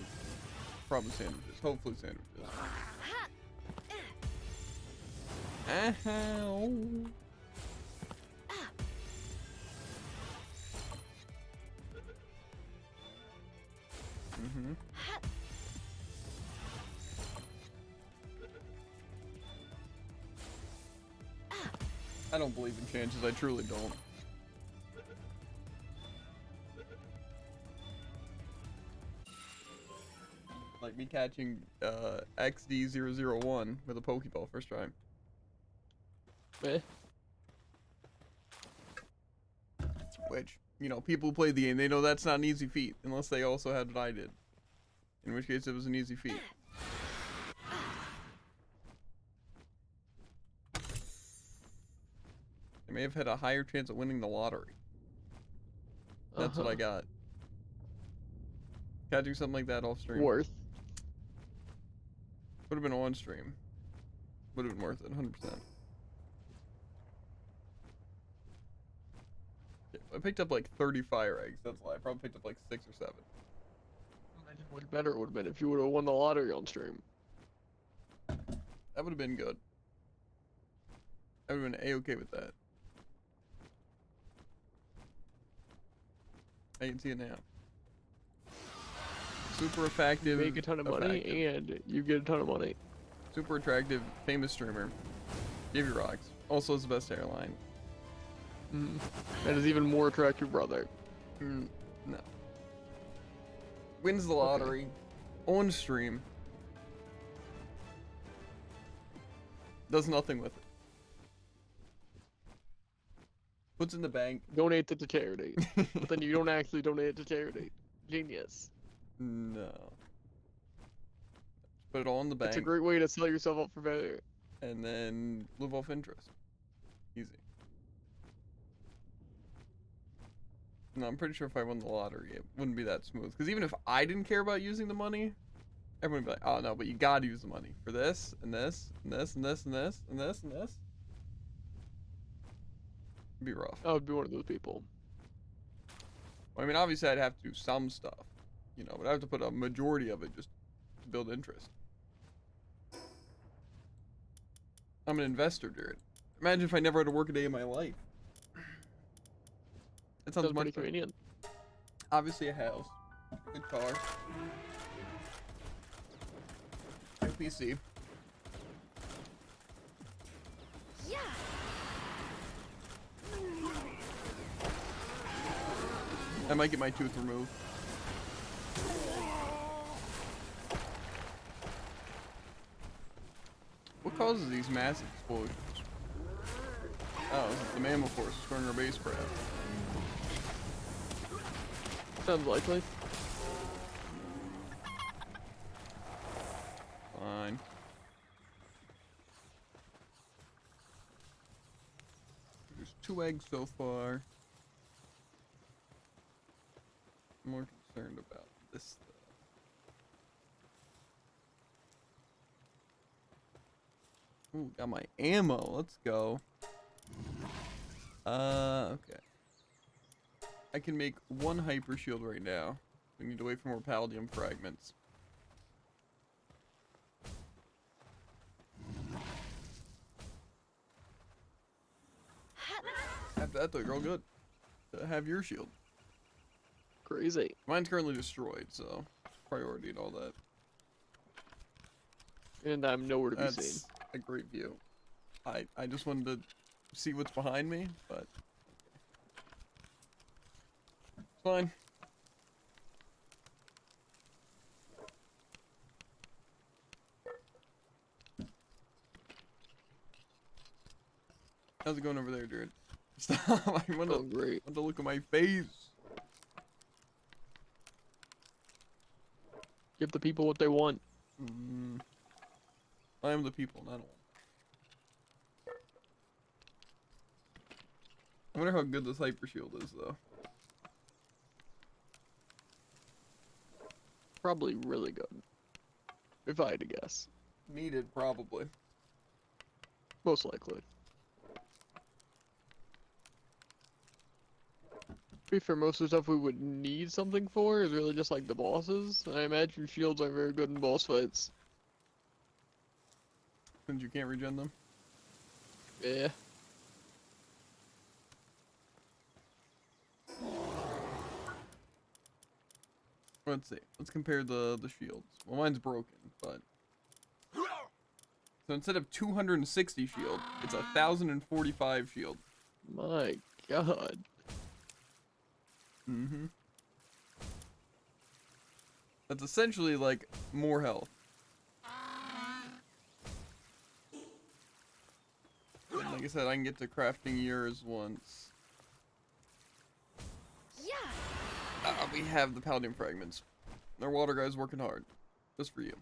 probably sandwiches. Hopefully sandwiches. Ha. Ow. Mm-hmm. Hut. I don't believe in chances. I truly don't. Like me catching XD001 with a Pokeball first try. Eh. Which, you know, people who play the game, they know that's not an easy feat. Unless they also had what I did. In which case it was an easy feat. They may have had a higher chance of winning the lottery. That's what I got. Catching something like that off stream. Worth. Would have been on stream. Would have been worth it, 100%. I picked up like 30 fire eggs. That's a lie. I probably picked up like 6 or 7. What better it would have been if you would have won the lottery on stream. That would have been good. I would have been A-okay with that. I can see it now. Super effective. You make a ton of money and you get a ton of money. Super attractive, famous streamer. Give you rocks. Also has the best hairline. Mm. And his even more attractive brother. No. Wins the lottery. On stream. Does nothing with it. Puts in the bank. Donate it to charity. But then you don't actually donate it to charity. Genius. No. Put it all in the bank. It's a great way to sell yourself up for failure. And then live off interest. Easy. No, I'm pretty sure if I won the lottery, it wouldn't be that smooth. Because even if I didn't care about using the money, everyone would be like, oh no, but you gotta use the money for this, and this, and this, and this, and this, and this, and this. It'd be rough. I would be one of those people. Well, I mean, obviously I'd have to do some stuff, you know, but I have to put a majority of it just to build interest. I'm an investor, Jared. Imagine if I never had to work a day in my life. That sounds Pretty much better. convenient. Obviously a house, good car, a PC. Yeah. I might get my tooth removed. What causes these massive explosions? Oh, this is the mammal force destroying our spacecraft. Sounds likely. Fine. There's 2 eggs so far. I'm more concerned about this stuff. Ooh, got my ammo. Let's go. Okay. I can make 1 hyper shield right now. We need to wait for more palladium fragments. After that, though, you're all good. Have your shield. Crazy. Mine's currently destroyed, so priority and all that. And I'm nowhere to be seen. That's a great view. I just wanted to see what's behind me, but it's fine. How's it going over there, Jared? Stop! I want Oh, great. to look at my face. Give the people what they want. Mm. I am the people, not all. I wonder how good this hyper shield is, though. Probably really good. If I had to guess. Needed, probably. Most likely. To be fair, most of the stuff we would need something for is really just like the bosses. I imagine shields are very good in boss fights. Since you can't regen them. Yeah. Let's see. Let's compare the shields. Well, mine's broken, but so instead of 260 shield, it's 1,045 shield. My god. Mm-hmm. That's essentially like more health. And like I said, I can get to crafting yours once. Yeah. We have the Paladin fragments. Our water guy's working hard. Just for you.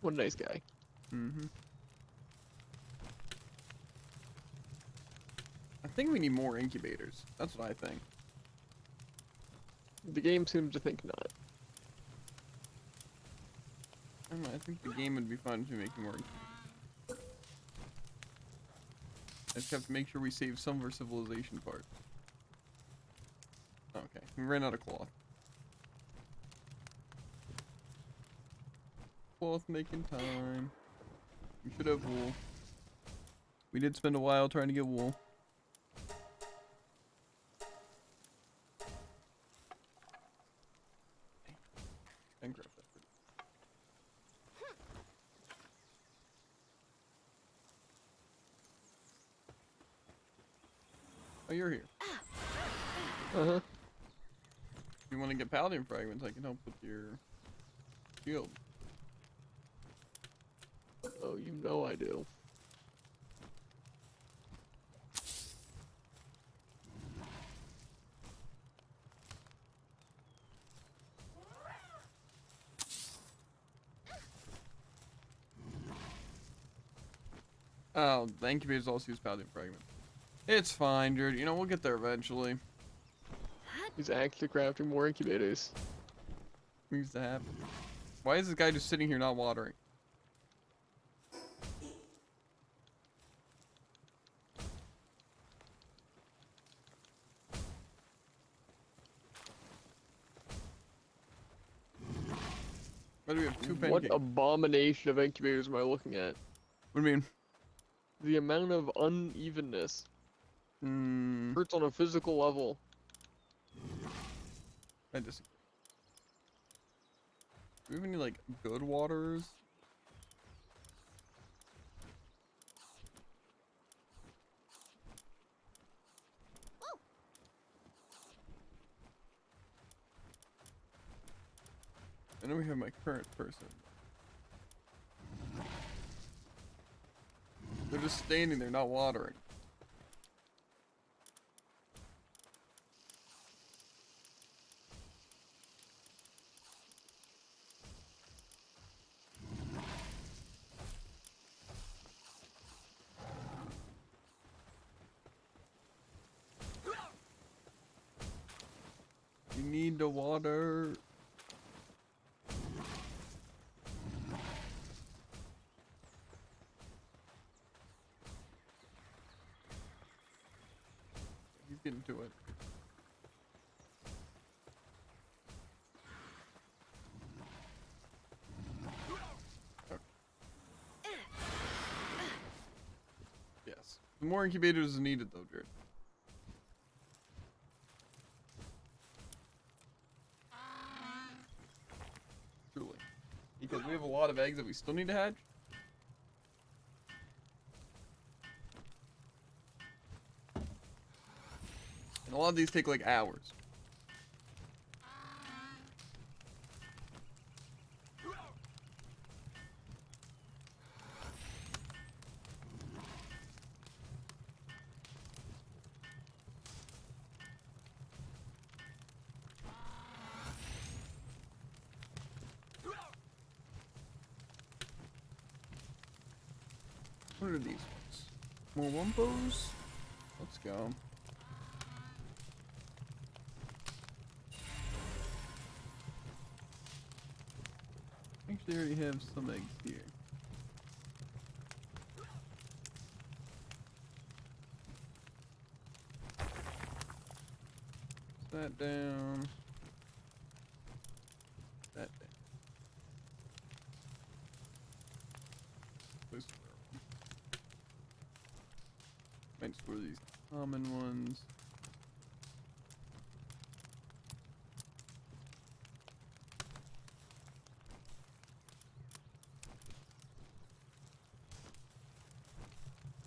What a nice guy. Mm-hmm. I think we need more incubators. That's what I think. The game seems to think not. I don't know, I think the game would be fun to make more incubators. I just have to make sure we save some of our civilization part. Okay, we ran out of cloth. Cloth making time. We should have wool. We did spend a while trying to get wool. And grab that. Oh, you're here. Uh-huh. If you want to get Paladin fragments, I can help with your shield. Oh, you know I do. Oh, the incubators also use Paladin fragments. It's fine, dude. You know, we'll get there eventually. He's actually crafting more incubators. Needs to happen. Why is this guy just sitting here not watering? Why do we have two What pancakes? abomination of incubators am I looking at? What do you mean? The amount of unevenness Hmm. hurts on a physical level. I disagree. Do we have any, like, good waters? I know we have my current person. They're just standing there, not watering. You need the water. He's getting to it. Okay. Yes. The more incubators is needed though, Jared. Truly. Because we have a lot of eggs that we still need to hatch. And a lot of these take like hours. What are these ones? More Wumpos? Let's go. Actually, I already have some eggs here. That down. That down. Place the rare one. Might store these common ones.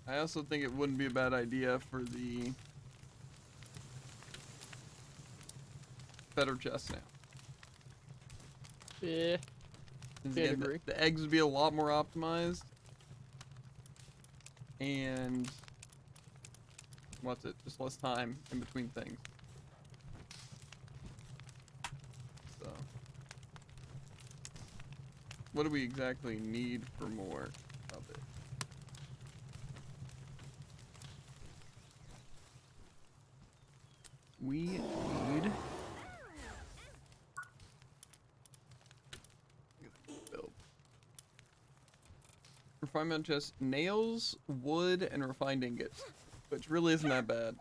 I also think it wouldn't be a bad idea for the better chest now. Yeah. Since Can't again, agree. the eggs would be a lot more optimized. And what's it? Just less time in between things. So, what do we exactly need for more of it? We need build refinement chest, nails, wood, and refined ingots, which really isn't that bad.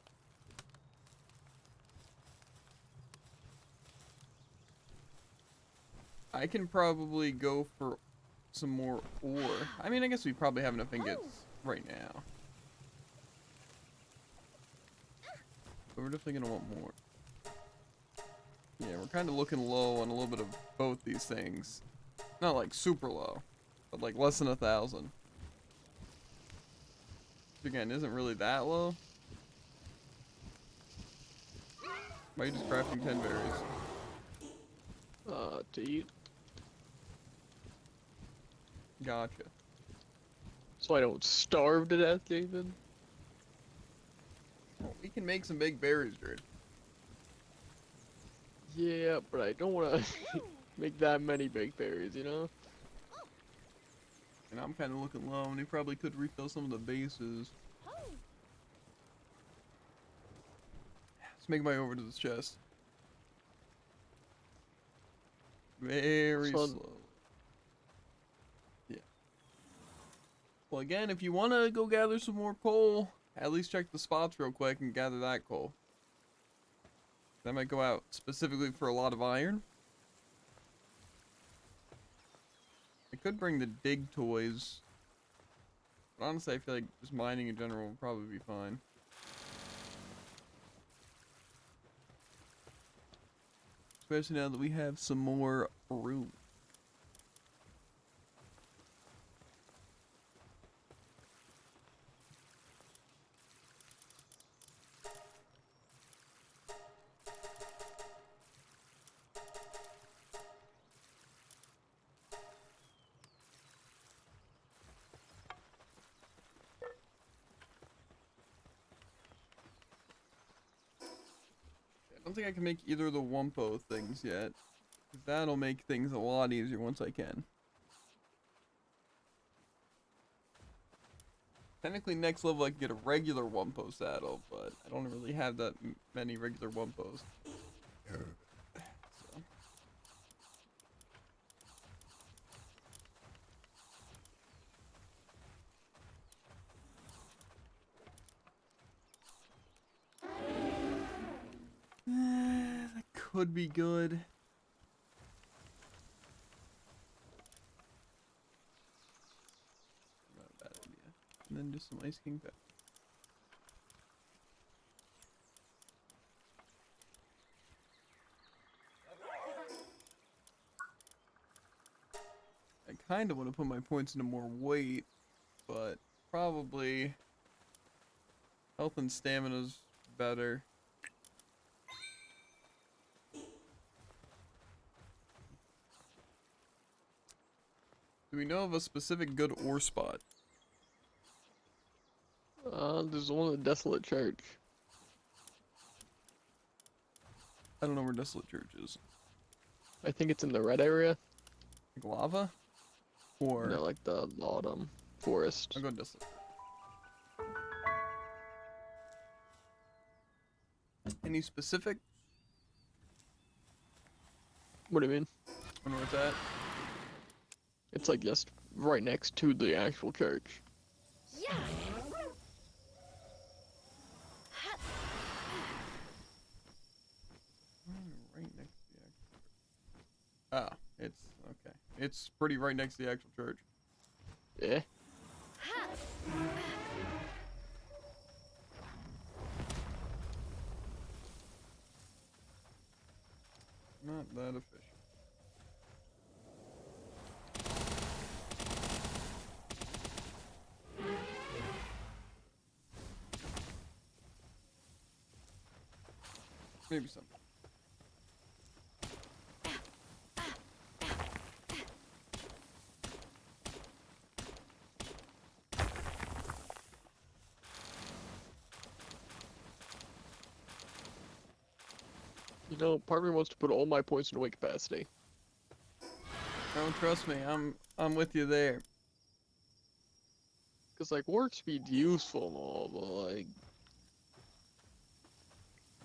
I can probably go for some more ore. I mean, I guess we probably have enough ingots right now. But we're definitely gonna want more. Yeah, we're kind of looking low on a little bit of both these things. Not like super low, but like less than 1,000. Which again, isn't really that low. Why are you just crafting 10 berries? To eat. Gotcha. So I don't starve to death, David. Well, we can make some big berries, dude. Yeah, but I don't want to make that many big berries, you know? And I'm kind of looking low, and he probably could refill some of the bases. Let's make my way over to this chest. Very So- slow. Yeah. Well, again, if you want to go gather some more coal, at least check the spots real quick and gather that coal. That might go out specifically for a lot of iron. I could bring the dig toys. But honestly, I feel like just mining in general would probably be fine. Especially now that we have some more room. I don't think I can make either of the Wumpo things yet. 'Cause that'll make things a lot easier once I can. Technically, next level I can get a regular Wumpo saddle, but I don't really have that many regular Wumpos. So. That could be good. Not a bad idea. And then just some Ice King pepper. I kind of want to put my points into more weight, but probably health and stamina's better. Do we know of a specific good ore spot? There's one at the Desolate Church. I don't know where Desolate Church is. I think it's in the red area. Like lava? Or No, like the autumn forest. I'll go Desolate. Any specific? What do you mean? Wonder what's that? It's like just right next to the actual church. Yeah. Ha. Right next to the actual church. Ah, it's okay. It's pretty right next to the actual church. Yeah. Ha. Not that efficient. Maybe something. You know, part of me wants to put all my points into weight capacity. Oh, trust me, I'm with you there. Cause like warp speed's useful and all, but like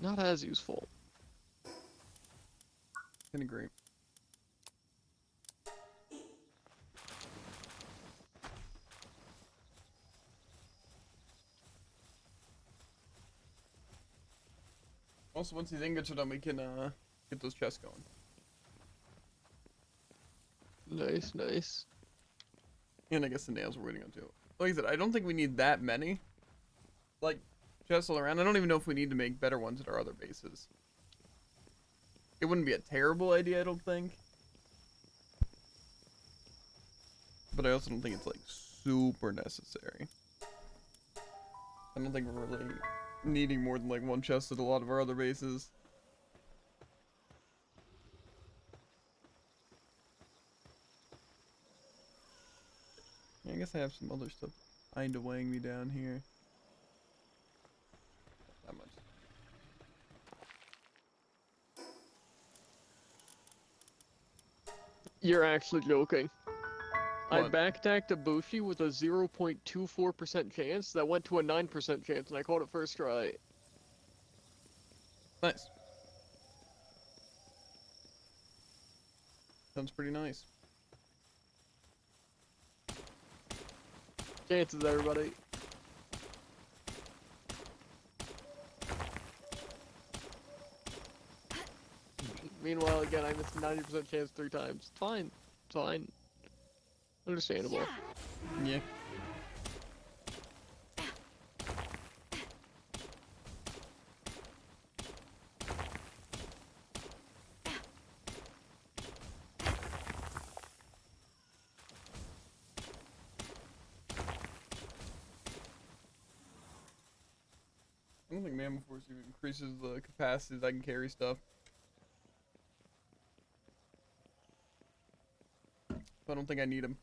not as useful. Can agree. Also, once these ingots are done, we can get those chests going. Nice, nice. And I guess the nails we're waiting on too. Like I said, I don't think we need that many. Like, chests all around. I don't even know if we need to make better ones at our other bases. It wouldn't be a terrible idea, I don't think. But I also don't think it's like super necessary. I don't think we're really needing more than like one chest at a lot of our other bases. Yeah, I guess I have some other stuff kind of weighing me down here. Not that much. You're actually joking. I What? backtacked a Bushi with a 0.24% chance that went to a 9% chance, and I called it first try. Nice. Sounds pretty nice. Chances, everybody. Meanwhile, again, I missed a 90% chance 3 times. It's fine. It's fine. Understandable. Yeah. Yeah. I don't think Mammoth Force even increases the capacity that I can carry stuff. So I don't think I need them.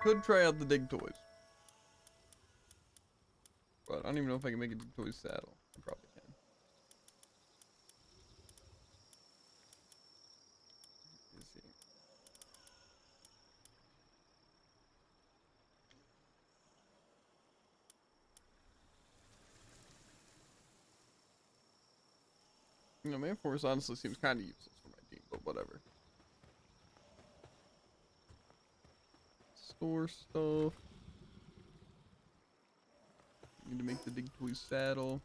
Could try out the Dig Toys. But I don't even know if I can make a Dig Toys saddle. I probably can. Let's see. You know, Mammoth Force honestly seems kind of useless for my team, but whatever. Store stuff. Need to make the Dig Toys saddle.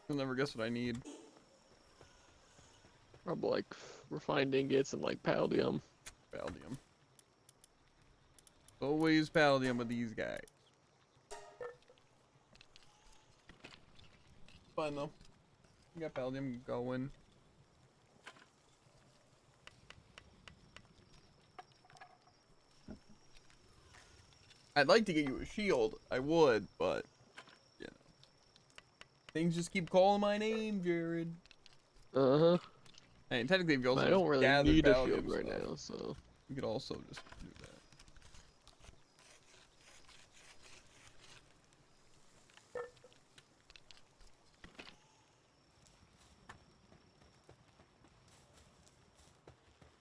You'll never guess what I need. Probably like refined ingots and like palladium. Palladium. Always Palladium with these guys. Fine though. We got Palladium going. I'd like to get you a shield. I would, but you know. Things just keep calling my name, Jared. Uh-huh. And technically if you also I just don't really gathered need a Palladium shield right stuff, now, so. you could also just do that.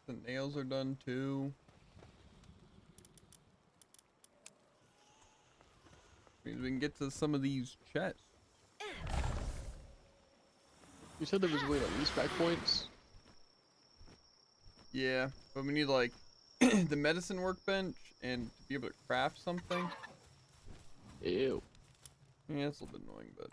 The nails are done too. Means we can get to some of these chests. You said there was a way to respec points. Yeah, but we need like the medicine workbench and to be able to craft something. Ew. Yeah, it's a little bit annoying, but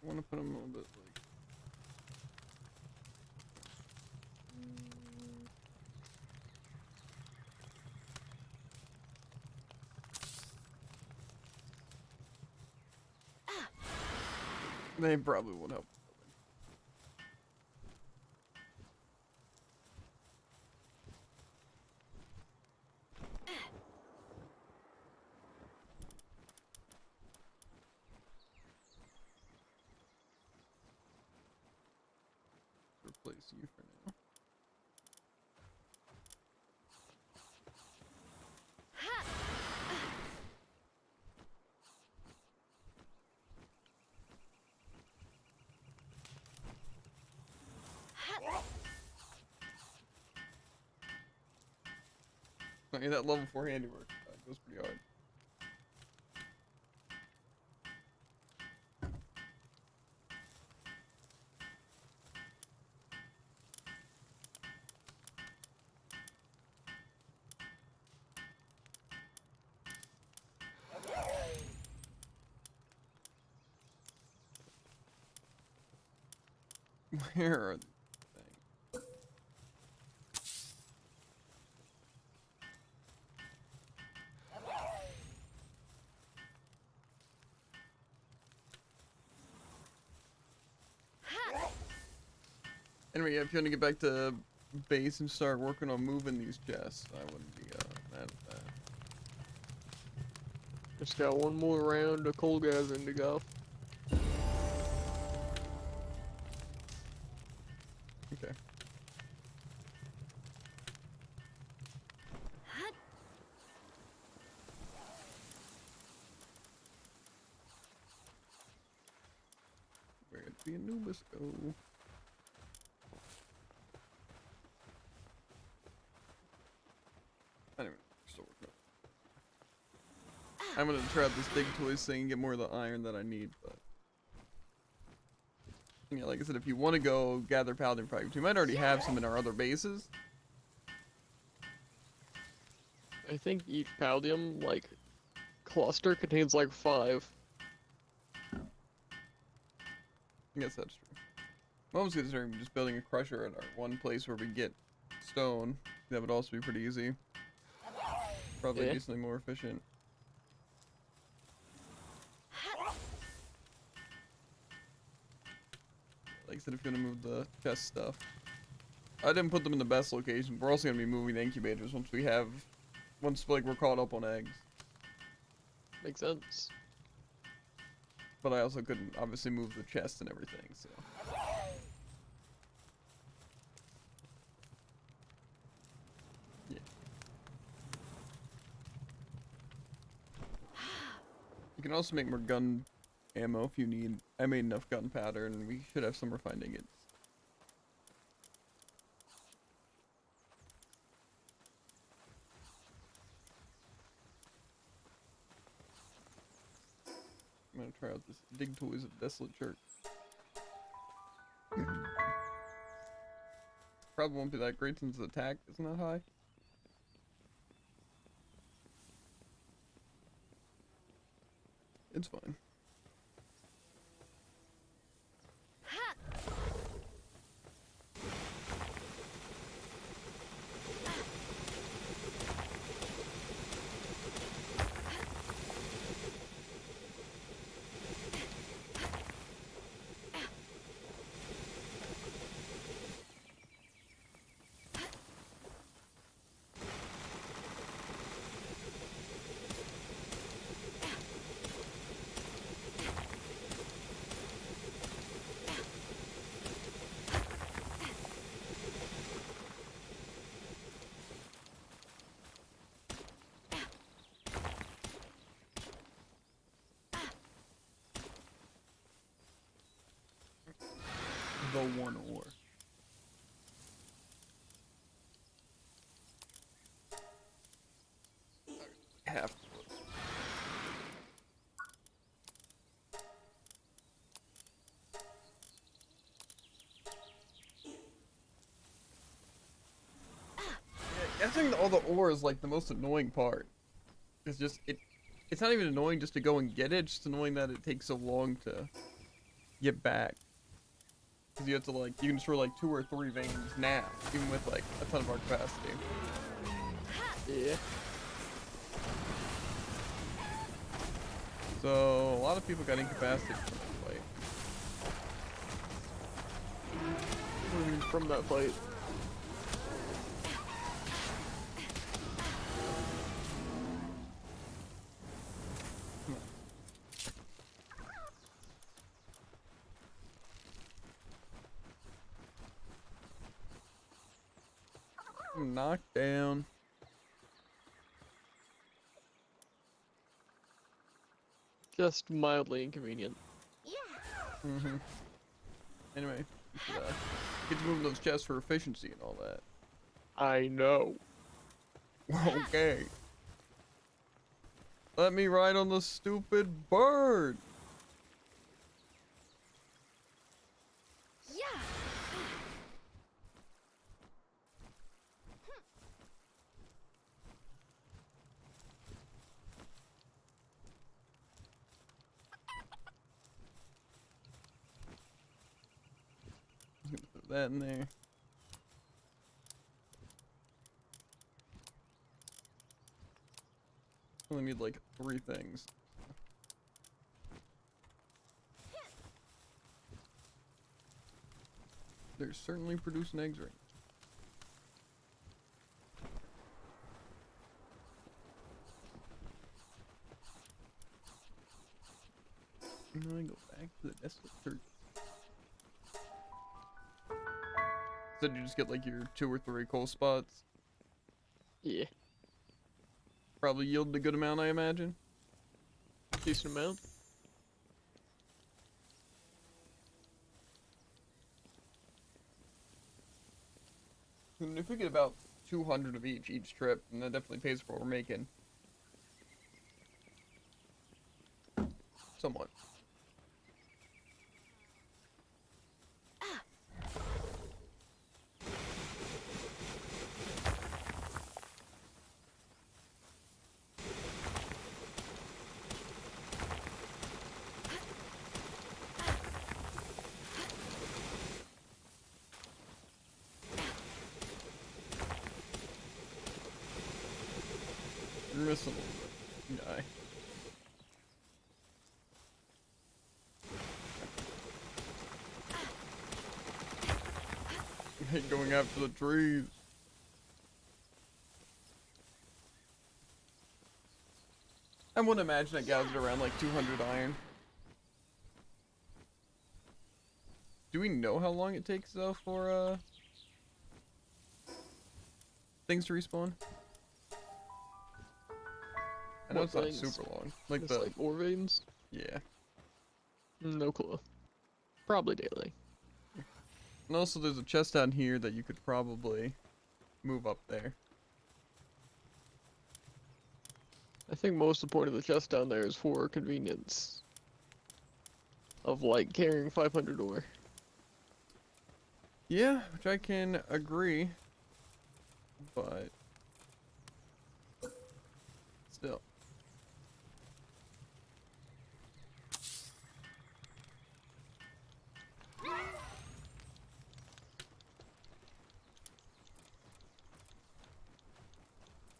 I want to put them a little bit like. They probably would help. Replace you for now. I mean, that level 4 handiwork goes pretty hard. Where are the things? Anyway, yeah, if you want to get back to base and start working on moving these chests, I wouldn't be mad at that. Just got one more round of coal gathering to go. Okay. Where'd the Anubis go? Anyway, still working on it. I'm gonna try out this dig toys thing and get more of the iron that I need, but yeah, like I said, if you want to go gather paladin fragments, we might already have some in our other bases. I think each paldium, like, cluster contains like 5. I guess that's true. I'm almost considering just building a crusher at our one place where we get stone. That would also be pretty easy. Probably Yeah. decently more efficient. Like I said, if you want to move the chest stuff. I didn't put them in the best location. We're also going to be moving the incubators once like we're caught up on eggs. Makes sense. But I also couldn't obviously move the chest and everything, so. Yeah. You can also make more gun ammo if you need. I made enough gunpowder and we should have some refined ingots. I'm gonna try out this Dig Toys of Desolate Church. Probably won't be that great since the attack isn't that high. It's fine. the one ore. Half. Yeah, getting all the ore is like the most annoying part. It's just it's not even annoying just to go and get it, it's just annoying that it takes so long to get back. Cause you have to like you can destroy like 2 or 3 veins now, even with like a ton of our capacity. Yeah. So a lot of people got incapacitated from that fight. From that fight. Knocked down. Just mildly inconvenient. Yeah. Anyway, you should, get to moving those chests for efficiency and all that. I know. Okay. Let me ride on the stupid bird. Yeah. Put that in there. Only need like 3 things. They're certainly producing eggs right now. Now I go back to the desolate church. So you just get like your 2 or 3 coal spots. Yeah. Probably yield a good amount, I imagine. Decent amount. And if we get about 200 of each trip, then that definitely pays for what we're making. Somewhat. You're missing a little bit. Die. I hate going after the trees. I wouldn't imagine I gathered around like 200 iron. Do we know how long it takes though for things to respawn? I know What it's not things? super long. Like It's like ore veins? yeah. No clue. Probably daily. And also there's a chest down here that you could probably move up there. I think most of the point of the chest down there is for convenience. Of like carrying 500 ore. Yeah, which I can agree. But still.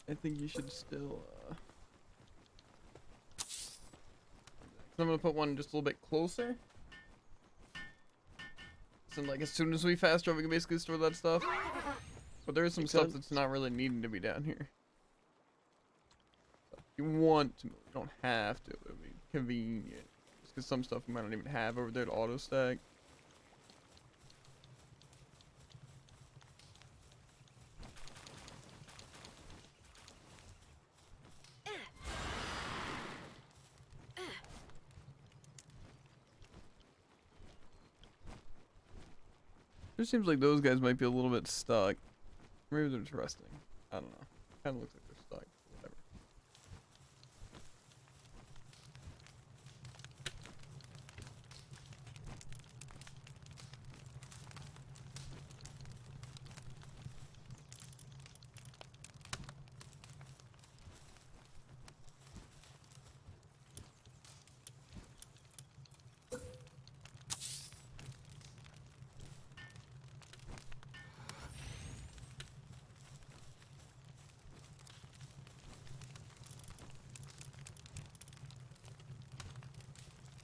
I think you should still I'm gonna put one just a little bit closer. So like as soon as we fast travel we can basically store that stuff. But there is some Makes stuff sense. that's not really needing to be down here. If you want to move, you don't have to, but it'd be convenient. Just because some stuff we might not even have over there to auto stack. It seems like those guys might be a little bit stuck. Maybe they're just resting. I don't know. Kind of looks like they're stuck. Whatever.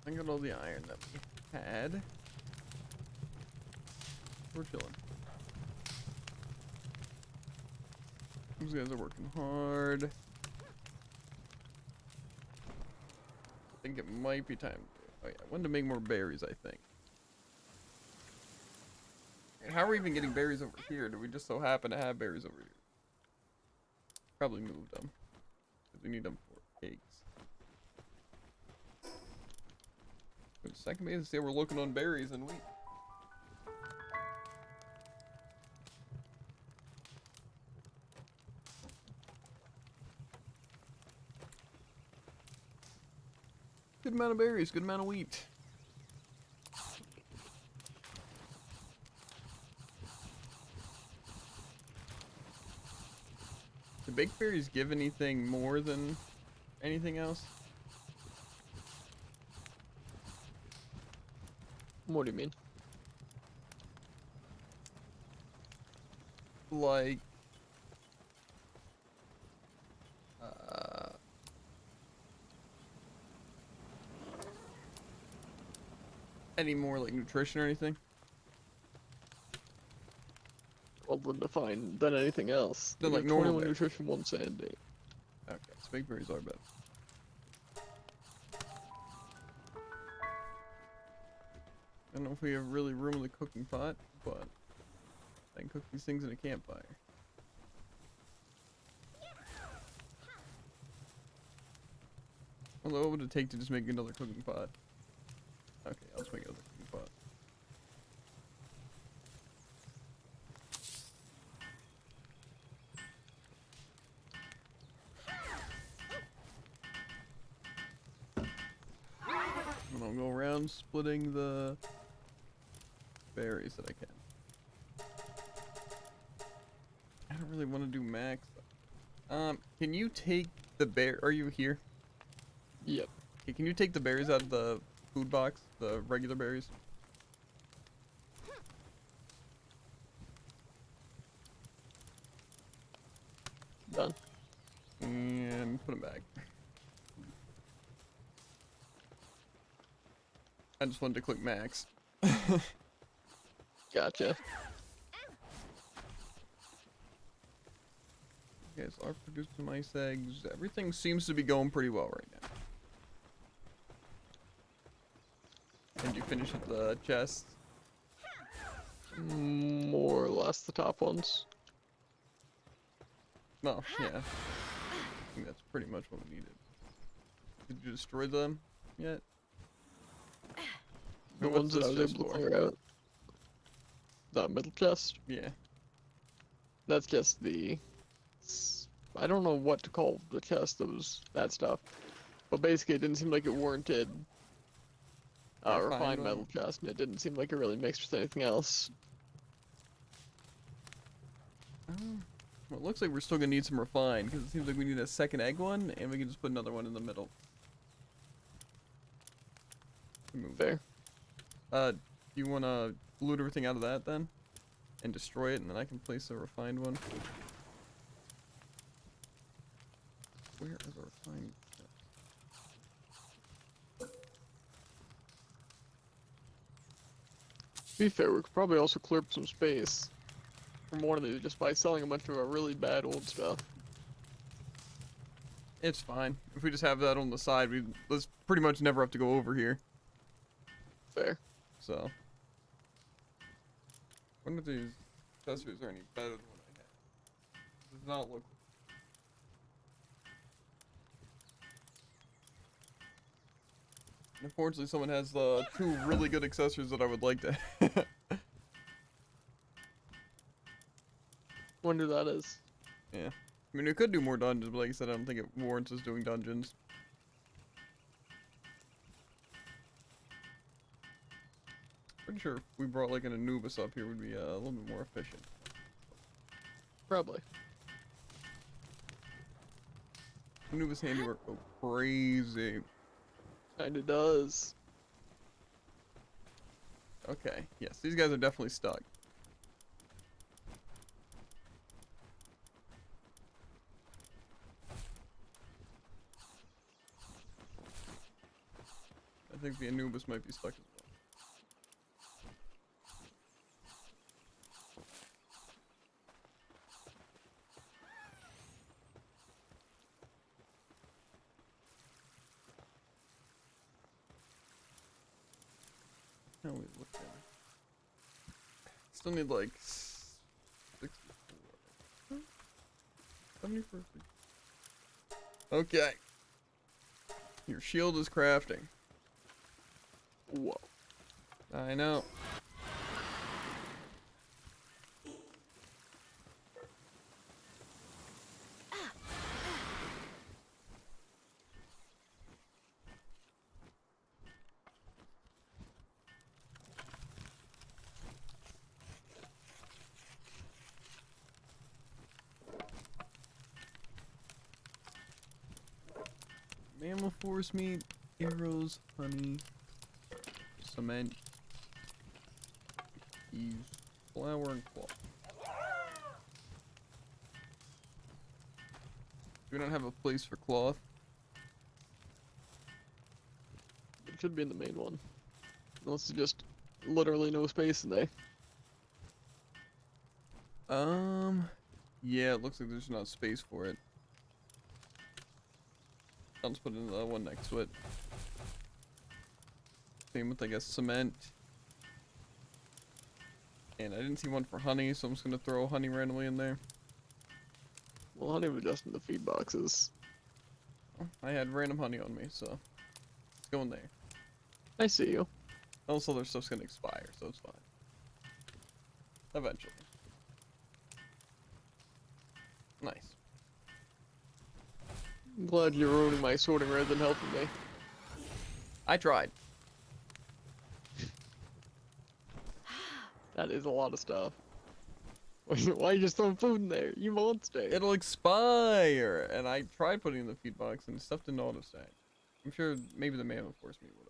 I got all the iron that we had. We're chilling. These guys are working hard. I think it might be time. Oh yeah, I wanted to make more berries, I think. And how are we even getting berries over here? Do we just so happen to have berries over here? Probably moved them. Because we need them for cakes. Go to second base and see how we're looking on berries and wheat. Good amount of berries, good amount of wheat. Do baked berries give anything more than anything else? What do you mean? Like, any more like nutrition or anything? Well, than defined than anything else. Than They like give normal 21 berries. nutrition, 1 sanity. Okay, so baked berries are better. I don't know if we have really room in the cooking pot, but I can cook these things in a campfire. Although, what would it take to just make another cooking pot? Okay, I'll just make another cooking pot. And I'll go around splitting the berries that I can. I don't really want to do max. Can you take the bear? Are you here? Yep. Okay, can you take the berries out of the food box? The regular berries? Done. And put them back. I just wanted to click max. Gotcha. You guys are producing ice eggs. Everything seems to be going pretty well right now. And you finish at the chest? More or less the top ones. No, yeah. I think that's pretty much what we needed. Did you destroy them yet? The And what's ones that I this was chest able to for? clear out. The middle chest. Yeah. That's just the. I don't know what to call the chest. That stuff. But basically, it didn't seem like it warranted refined one? metal chest, and it didn't seem like it really mixed with anything else. Well, it looks like we're still gonna need some refined because it seems like we need a second egg one, and we can just put another one in the middle. Move. Fair. Do you wanna loot everything out of that then, and destroy it, and then I can place a refined one? Where is our refined? To be fair, we could probably also clear up some space from one of these just by selling a bunch of our really bad old stuff. It's fine. If we just have that on the side, let's pretty much never have to go over here. Fair. So. I wonder if these accessories are any better than what I had. Does not look. Unfortunately, someone has two really good accessories that I would like to. Wonder that is. Yeah. I mean, we could do more dungeons, but like I said, I don't think it warrants us doing dungeons. Pretty sure if we brought like an Anubis up here, would be a little bit more efficient. Probably. Anubis handiwork go crazy. Kinda does. Okay, yes, these guys are definitely stuck. I think the Anubis might be stuck as well. How we looking? Still need like 64. 74. Okay. Your shield is crafting. Whoa. I know. Mammal force meat, arrows, honey, cement, keys, flour, and cloth. We don't have a place for cloth. It should be in the main one. Unless it's just literally no space in there. Yeah, it looks like there's not space for it. I'll just put in the one next to it. Same with, I guess, cement. And I didn't see one for honey, so I'm just gonna throw honey randomly in there. Well, honey was just in the feed boxes. I had random honey on me, so it's going there. I see you. Also, their stuff's gonna expire, so it's fine. Eventually. Nice. I'm glad you're ruining my sorting rather than helping me. I tried. That is a lot of stuff. Why are you just throwing food in there? You monster. It'll expire! And I tried putting it in the feed box, and stuff didn't auto-stack. I'm sure maybe the mammal force me would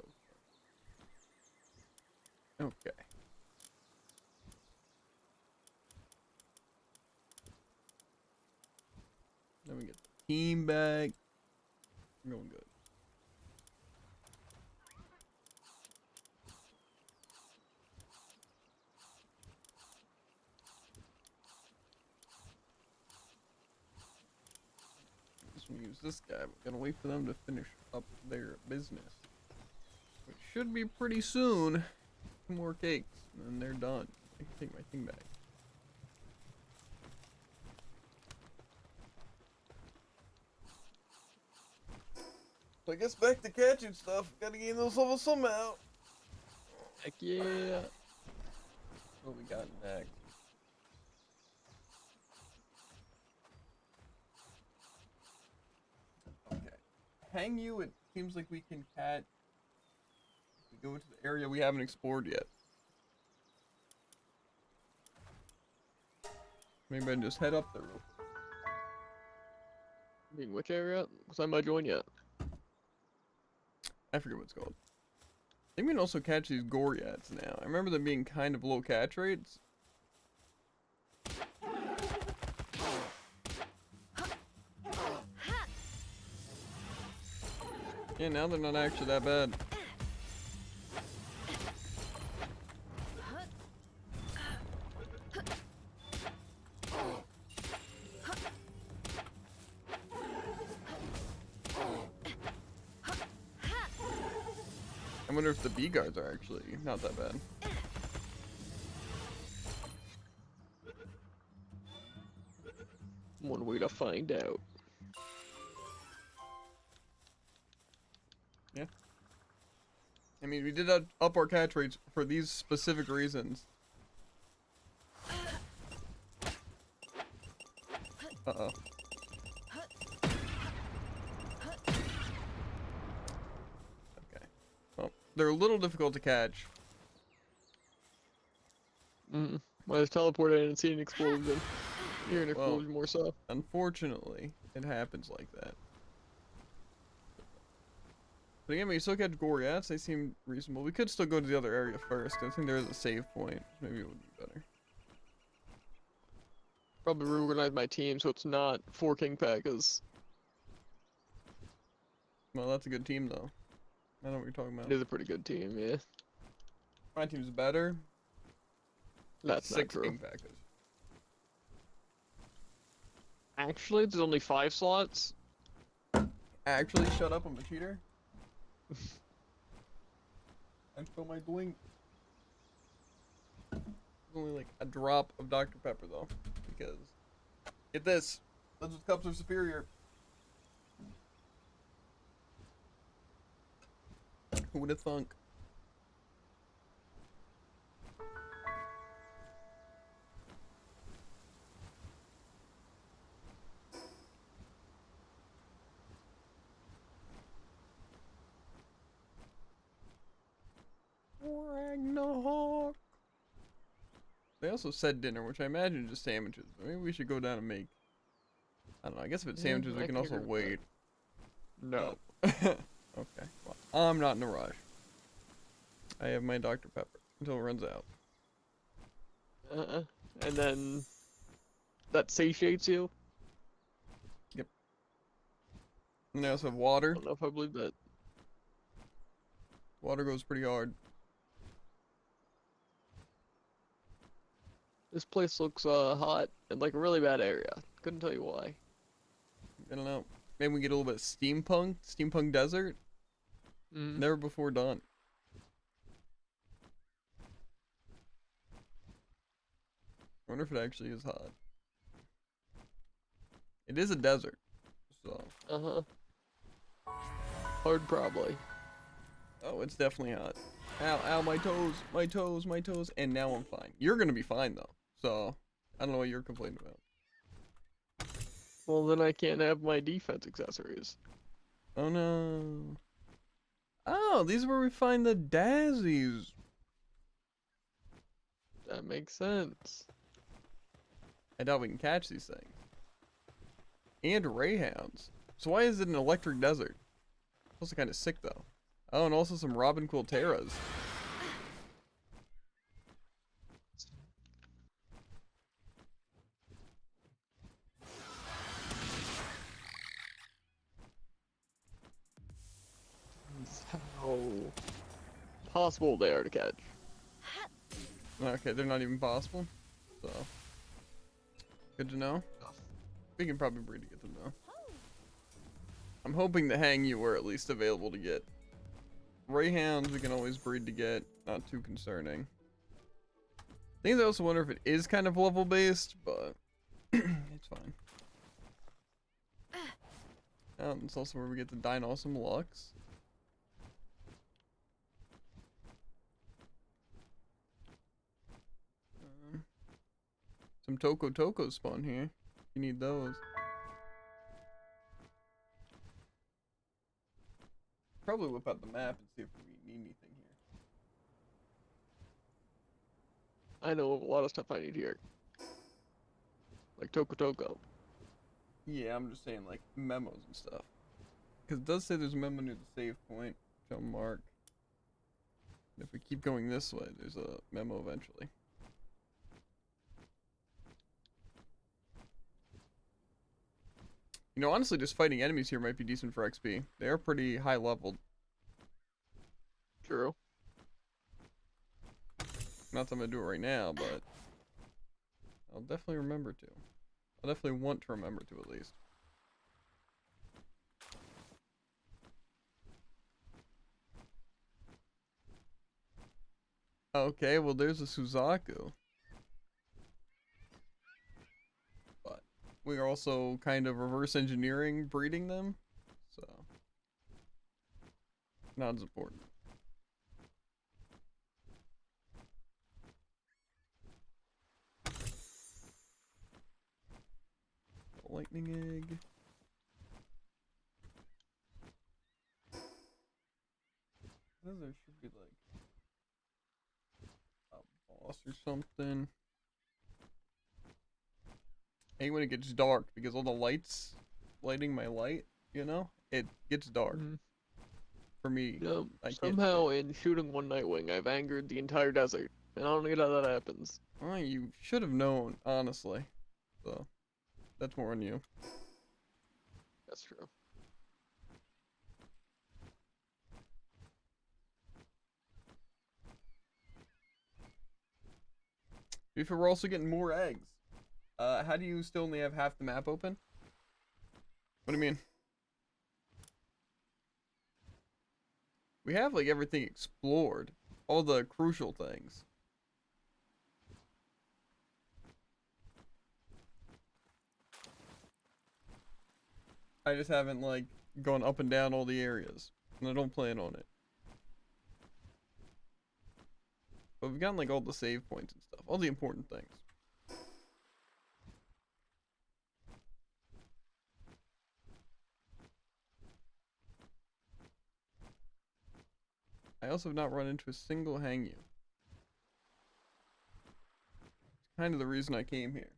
have. Okay. Then we get the team back. We're going good. Just gonna use this guy. We're gonna wait for them to finish up their business, which should be pretty soon. 2 more cakes, and then they're done. I can take my thing back. So I guess back to catching stuff. Gotta gain those levels somehow. Heck yeah. What we got next? Okay. Hang you, it seems like we can catch. We go into the area we haven't explored yet. Maybe I can just head up there real quick. I mean, which area? Because I might join yet. I forget what it's called. I think we can also catch these Goryats now. I remember them being kind of low catch rates. Yeah, now they're not actually that bad. I wonder if the bee guards are actually not that bad. One way to find out. Yeah. I mean, we did up our catch rates for these specific reasons. Uh-oh. Okay. Well, they're a little difficult to catch. Mm. When I was teleported in and see an explosion. Hear an Well, explosion more so. unfortunately, it happens like that. But again, we still catch Goriats. They seem reasonable. We could still go to the other area first. I think there is a save point. Maybe it would be better. Probably reorganize my team so it's not 4 king packers. Well, that's a good team, though. I know what you're talking It about. is a pretty good team, yeah. My team's better. That's not 6 true. king packers. Actually, there's only 5 slots. Actually, shut up, I'm a cheater. And fill my blink. Only like a drop of Dr. Pepper, though. Because, get this. Those cups are superior. Who would have thunk? Ragnarok. They also said dinner, which I imagine is just sandwiches. But maybe we should go down and make. I don't know. I guess if it's Yeah, sandwiches, we I can can also agree with wait. No. Okay. Well, I'm not in a rush. I have my Dr. Pepper until it runs out. And then that satiates you. And I also have I water. don't know if I believe that. Water goes pretty hard. This place looks hot and like a really bad area. Couldn't tell you why. I don't know. Maybe we get a little bit of steampunk desert. Mm. Never before done. I wonder if it actually is hot. It is a desert, so. Uh-huh. Hard probably. Oh, it's definitely hot. Ow, ow, my toes, my toes, my toes. And now I'm fine. You're gonna be fine though. So, I don't know what you're complaining about. Well, then I can't have my defense accessories. Oh no. Oh, these are where we find the daisies. That makes sense. I doubt we can catch these things. And rayhounds. So why is it an electric desert? Also kind of sick though. Oh, and also some Robin Quilteras. How possible they are to catch. Okay, they're not even possible. So, good to know. We can probably breed to get them though. I'm hoping to hang you were at least available to get. Rayhounds we can always breed to get. Not too concerning. Things I also wonder if it is kind of level based, but it's fine. It's also where we get the Dynawesome Lux. Some Tokos spawn here. You need those. Probably whip out the map and see if we need anything here. I know a lot of stuff I need here. Like Toko. Yeah, I'm just saying like memos and stuff. Because it does say there's a memo near the save point, which I'll mark. And if we keep going this way, there's a memo eventually. You know, honestly, just fighting enemies here might be decent for XP. They are pretty high leveled. True. Not that I'm gonna do it right now, but I'll definitely remember to. I'll definitely want to remember to at least. Okay, well there's a Suzaku. But we are also kind of reverse engineering breeding them, so not as important. lightning egg. There should be like a boss or something. Hate when it gets dark because all the lights lighting my light, you know, it gets dark. Mhm. For me, Yeah, I can't. somehow in shooting one Nightwing, I've angered the entire desert, and I don't get how that happens. Well, you should have known, honestly. So that's more on you. That's true. If we're also getting more eggs, how do you still only have half the map open? What do you mean? We have like everything explored, all the crucial things. I just haven't like gone up and down all the areas, and I don't plan on it. But we've gotten like all the save points and stuff, all the important things. I also have not run into a single hang you. It's kind of the reason I came here.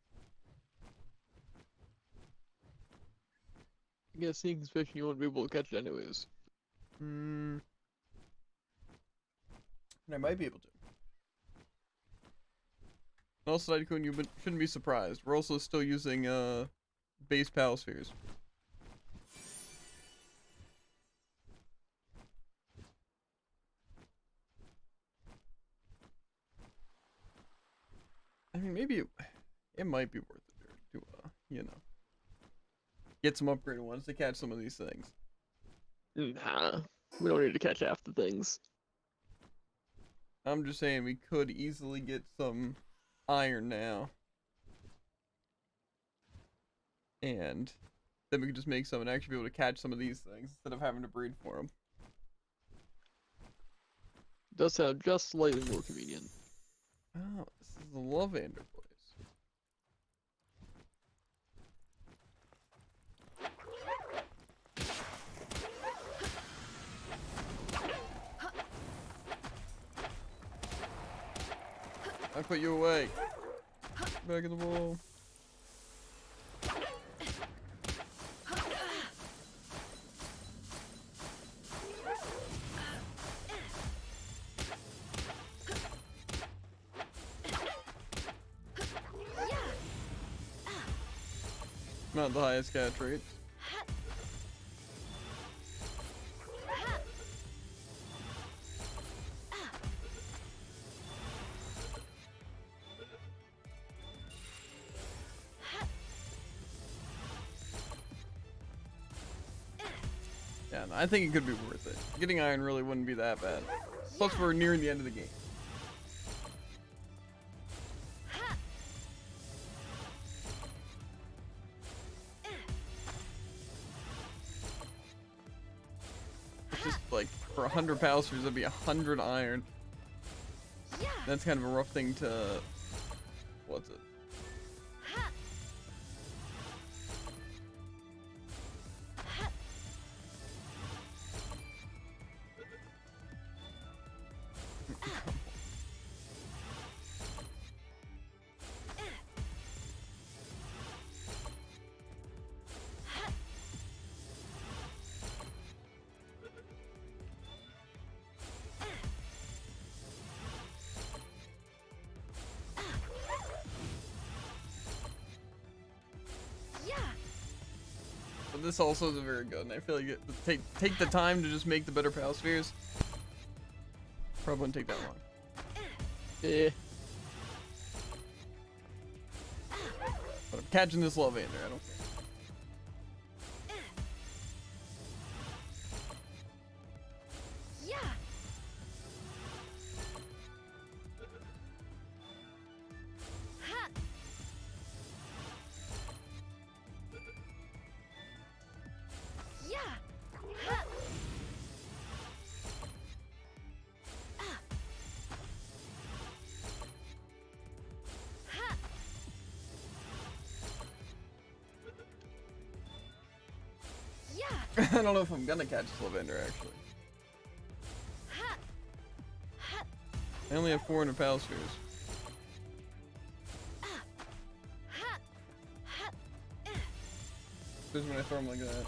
I guess seeing suspicion you won't be able to catch it anyways. And I might be able to. And also, Daikun, you shouldn't be surprised. We're also still using base PalSpheres. I mean, maybe it might be worth it to you know, get some upgraded ones to catch some of these things. Nah, we don't need to catch half the things. I'm just saying we could easily get some iron now. And then we could just make some and actually be able to catch some of these things instead of having to breed for them. Does sound just slightly more convenient. Oh, this is the Lavander place. I put you away. Back in the wall. Not the highest catch rate. Yeah, no, I think it could be worth it. Getting iron really wouldn't be that bad. Plus, we're nearing the end of the game. It's just like for 100 PalSpheres, that'd be 100 iron. That's kind of a rough thing to. What's it? But this also isn't very good, and I feel like take the time to just make the better PalSpheres. Probably wouldn't take that long. Eh. But I'm catching this Lavander, I don't care. I don't know if I'm gonna catch Sylvander actually. I only have 400 PAL spheres. Especially when I throw them like that.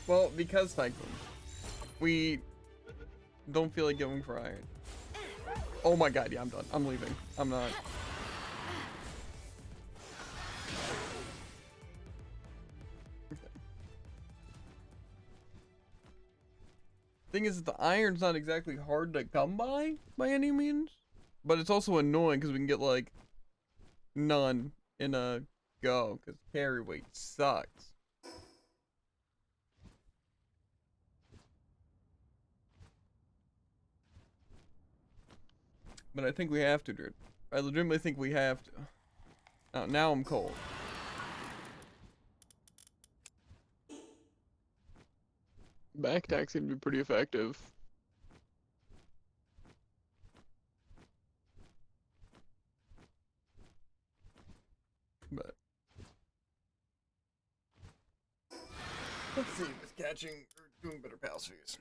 Well, because Tycoon, we don't feel like going for iron. Oh my god, yeah, I'm done. I'm leaving. I'm not. Okay. Thing is, the iron's not exactly hard to come by any means, but it's also annoying because we can get like none in a go because carry weight sucks. But I think we have to, dude. I legitimately think we have to. Now I'm cold. Back attack seemed to be pretty effective. But let's see if it's catching or doing better PAL spheres.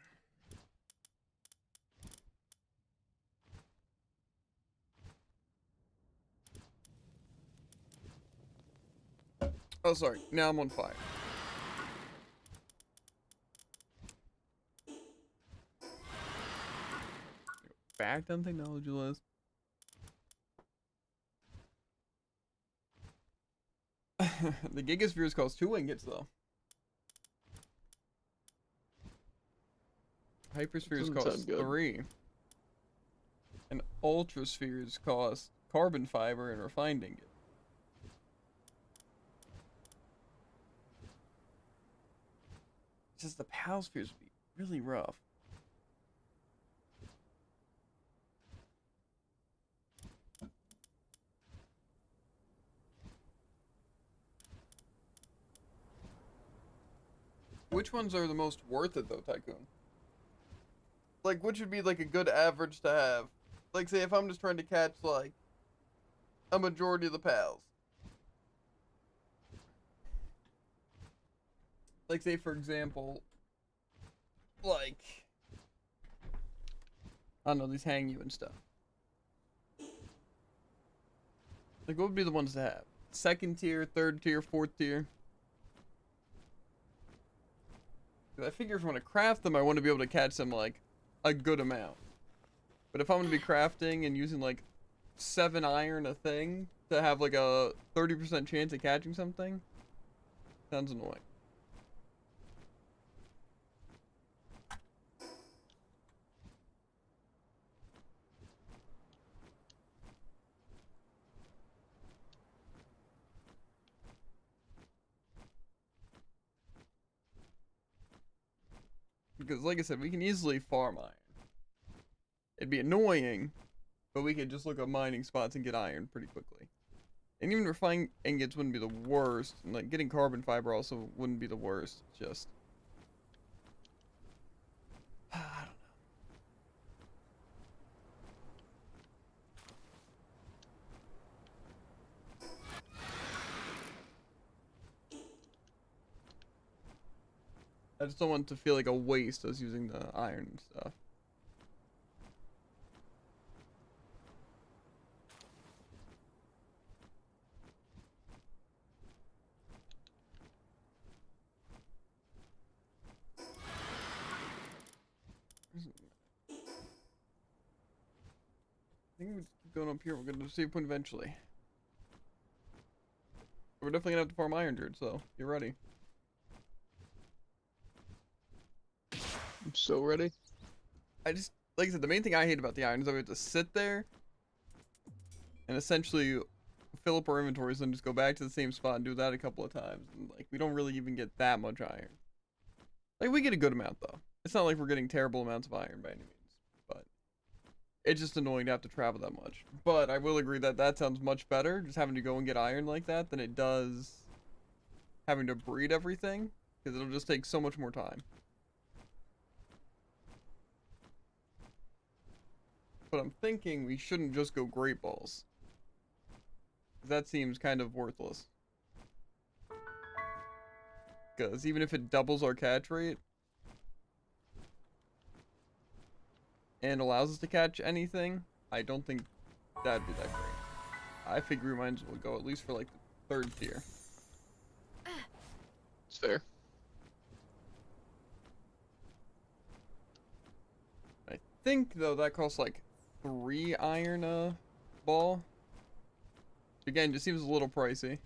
Oh, sorry. Now I'm on fire. Back on technology list. The Gigaspheres cost 2 ingots though. Hyperspheres Doesn't cost sound good. 3. And Ultraspheres cost carbon fiber and refined ingot. It's just the PAL spheres would be really rough. Which ones are the most worth it though, Tycoon? Like, which would be like a good average to have? Like, say if I'm just trying to catch like a majority of the PALs. Like, say for example, like, I don't know, these hang you and stuff. Like, what would be the ones to have? Second tier, third tier, fourth tier? 'Cause I figure if I'm gonna craft them, I want to be able to catch them like a good amount. But if I'm gonna be crafting and using like 7 iron a thing to have like a 30% chance of catching something, sounds annoying. Because like I said, we can easily farm iron. It'd be annoying, but we could just look up mining spots and get iron pretty quickly. And even refining ingots wouldn't be the worst. And like getting carbon fiber also wouldn't be the worst. It's just I don't know. I just don't want it to feel like a waste us using the iron and stuff. I think we just keep going up here. We're gonna save point eventually. We're definitely gonna have to farm iron, dude. So get ready. I'm so ready. I just, like I said, the main thing I hate about the iron is that we have to sit there and essentially fill up our inventories and just go back to the same spot and do that a couple of times. And, like, we don't really even get that much iron. Like, we get a good amount, though. It's not like we're getting terrible amounts of iron by any means. But it's just annoying to have to travel that much. But I will agree that that sounds much better, just having to go and get iron like that, than it does having to breed everything. Because it'll just take so much more time. But I'm thinking we shouldn't just go Great Balls. That seems kind of worthless. Because even if it doubles our catch rate and allows us to catch anything, I don't think that'd be that great. I figure we might as well go at least for like the 3rd tier. It's fair. I think though that costs like 3 iron a ball. Again, just seems a little pricey.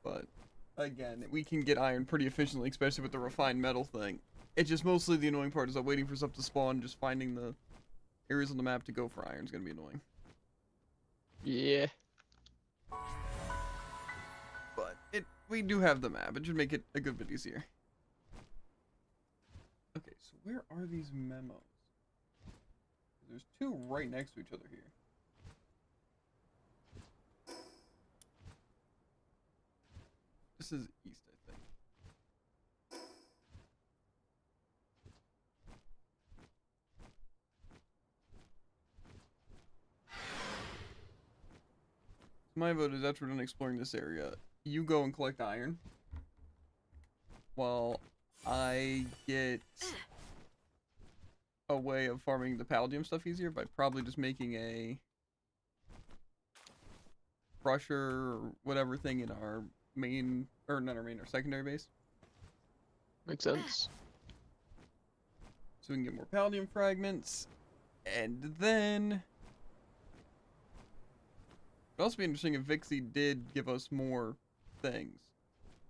But again, we can get iron pretty efficiently, especially with the refined metal thing. It's just mostly the annoying part is that waiting for stuff to spawn, just finding the areas on the map to go for iron is gonna be annoying. Yeah. But we do have the map. It should make it a good bit easier. Okay, so where are these memos? There's 2 right next to each other here. This is east, I think. My vote is after we're done exploring this area, you go and collect iron. While I get a way of farming the palladium stuff easier by probably just making a crusher or whatever thing in our main, or not our main, our secondary base. Makes sense. So we can get more palladium fragments. And then it'd also be interesting if Vixie did give us more things.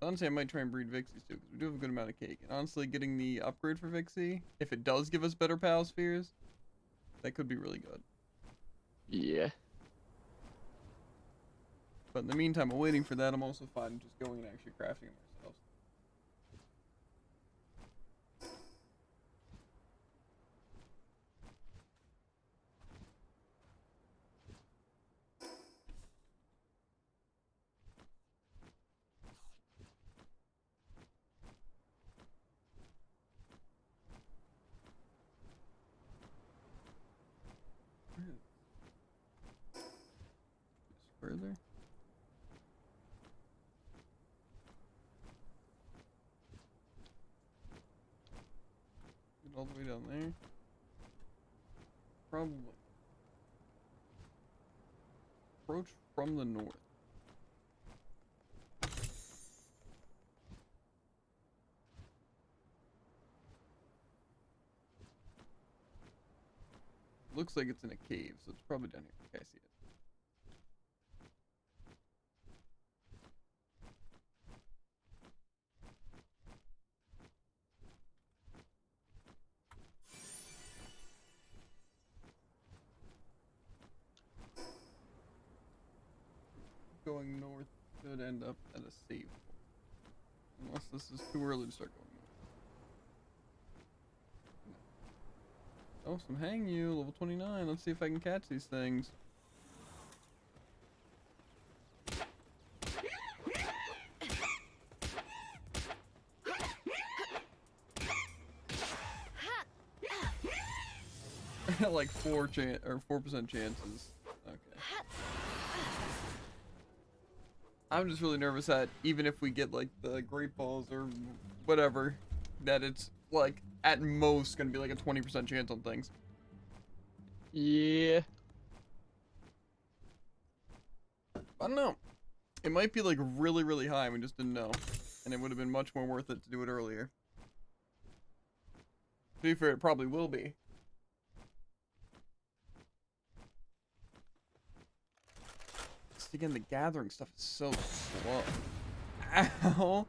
Honestly, I might try and breed Vixies too, because we do have a good amount of cake. And honestly, getting the upgrade for Vixie, if it does give us better Pal Spheres, that could be really good. Yeah. But in the meantime, while waiting for that, I'm also fine just going and actually crafting them ourselves. Further. Get all the way down there. Probably. Approach from the north. Looks like it's in a cave, so it's probably down here. Okay, I see it. Going north should end up at a safe. Unless this is too early to start going north. Oh, some hang you, level 29. Let's see if I can catch these things. Like 4% chances. Okay. I'm just really nervous that even if we get like the great balls or whatever, that it's like at most gonna be like a 20% chance on things. Yeah. I don't know. It might be like really, really high. We just didn't know, and it would have been much more worth it to do it earlier. To be fair, it probably will be. Just again, the gathering stuff is so slow. Ow!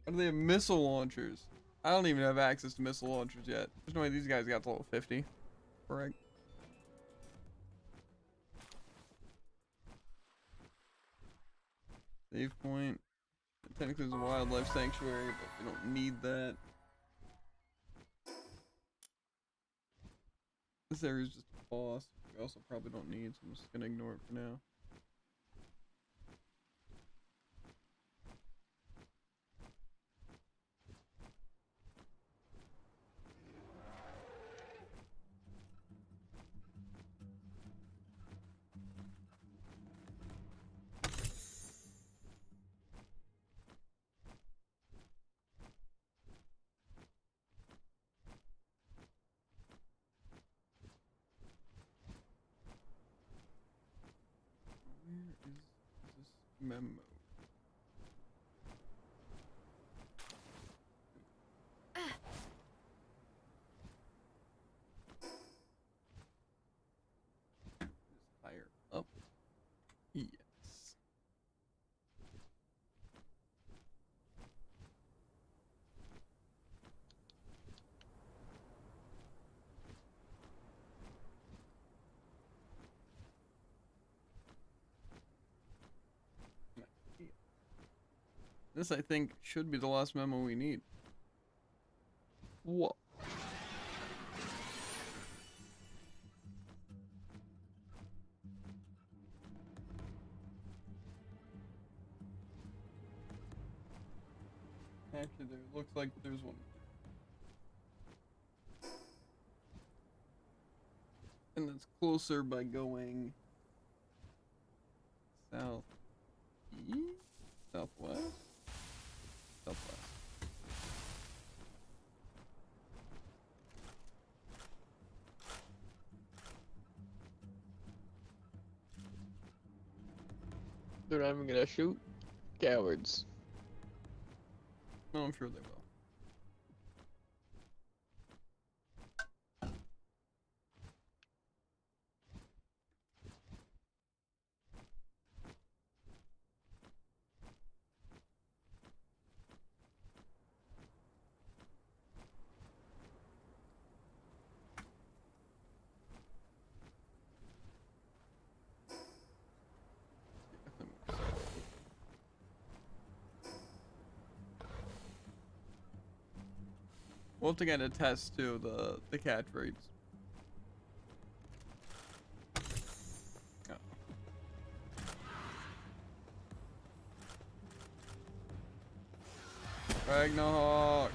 I Why do they have missile launchers? I don't even have access to missile launchers yet. There's no way these guys got to level 50. Correct. Save point. Technically it's a wildlife sanctuary, but we don't need that. This area is just a boss. We also probably don't need, so I'm just gonna ignore it for now. Where is this memo? Is higher up? Yes. This, I think, should be the last memo we need. What? Actually, there looks like there's one. And that's closer by going south east? Southwest? Southwest. They're not even gonna shoot? Cowards. No, I'm sure they will. We'll have to get a test to the catch rates. Oh. Ragnarok!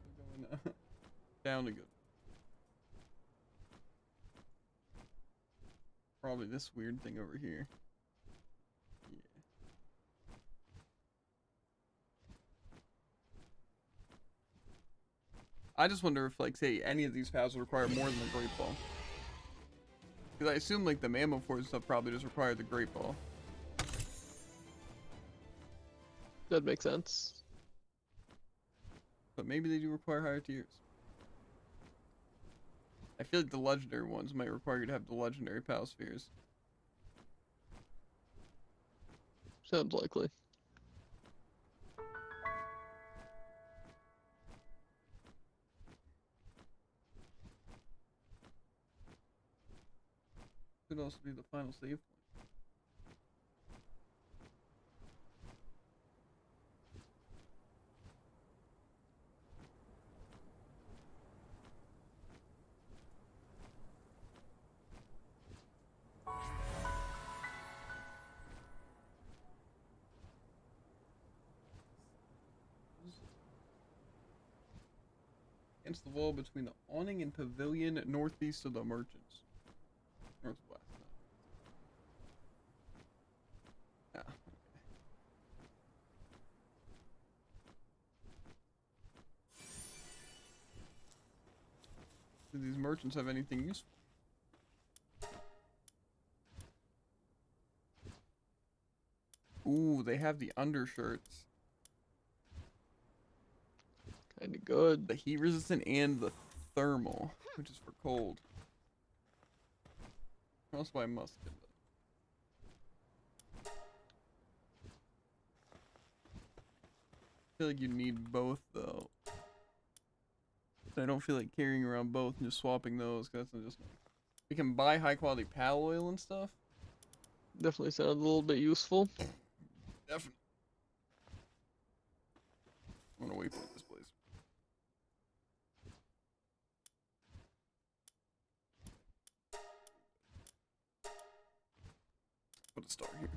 We're going down to good. Probably this weird thing over here. Yeah. I just wonder if, like, say, any of these paths would require more than the Great Ball. Because I assume, like, the Mammo Force stuff probably just require the Great Ball. That makes sense. But maybe they do require higher tiers. I feel like the legendary ones might require you to have the legendary Pal Spheres. Sounds likely. Could also be the final save point. Against the wall between the awning and pavilion northeast of the merchants. Northwest. No. Yeah. Do these merchants have anything useful? Ooh, they have the undershirts. Kinda good. The heat resistant and the thermal, which is for cold. That's why I must give it. I feel like you need both though. I don't feel like carrying around both and just swapping those, cause that's just. We can buy high quality pal oil and stuff. Definitely sounded a little bit useful. Definitely. I'm gonna waypoint this place. Put a star here.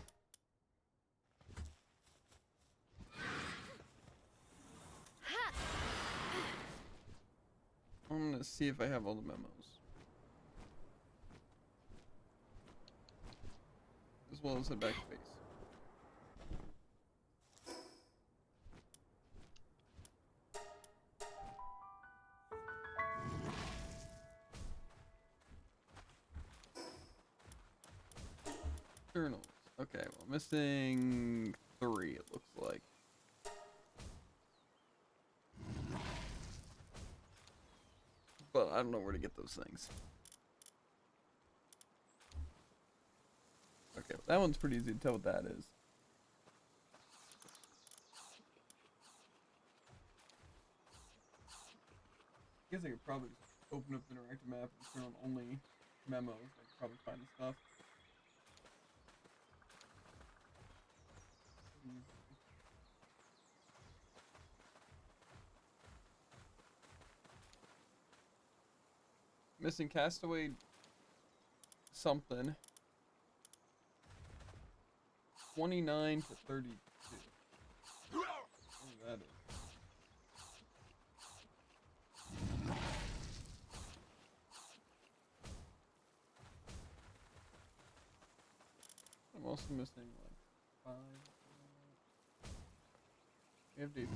I'm gonna see if I have all the memos. As well as head back to base. Journals. Okay, well, missing 3, it looks like. But I don't know where to get those things. Okay, well, that one's pretty easy to tell what that is. I guess I could probably just open up the interactive map and turn on only memos. I could probably find the stuff. Missing castaway something. 29 to 32. What that is. I'm also missing like 5. We have these.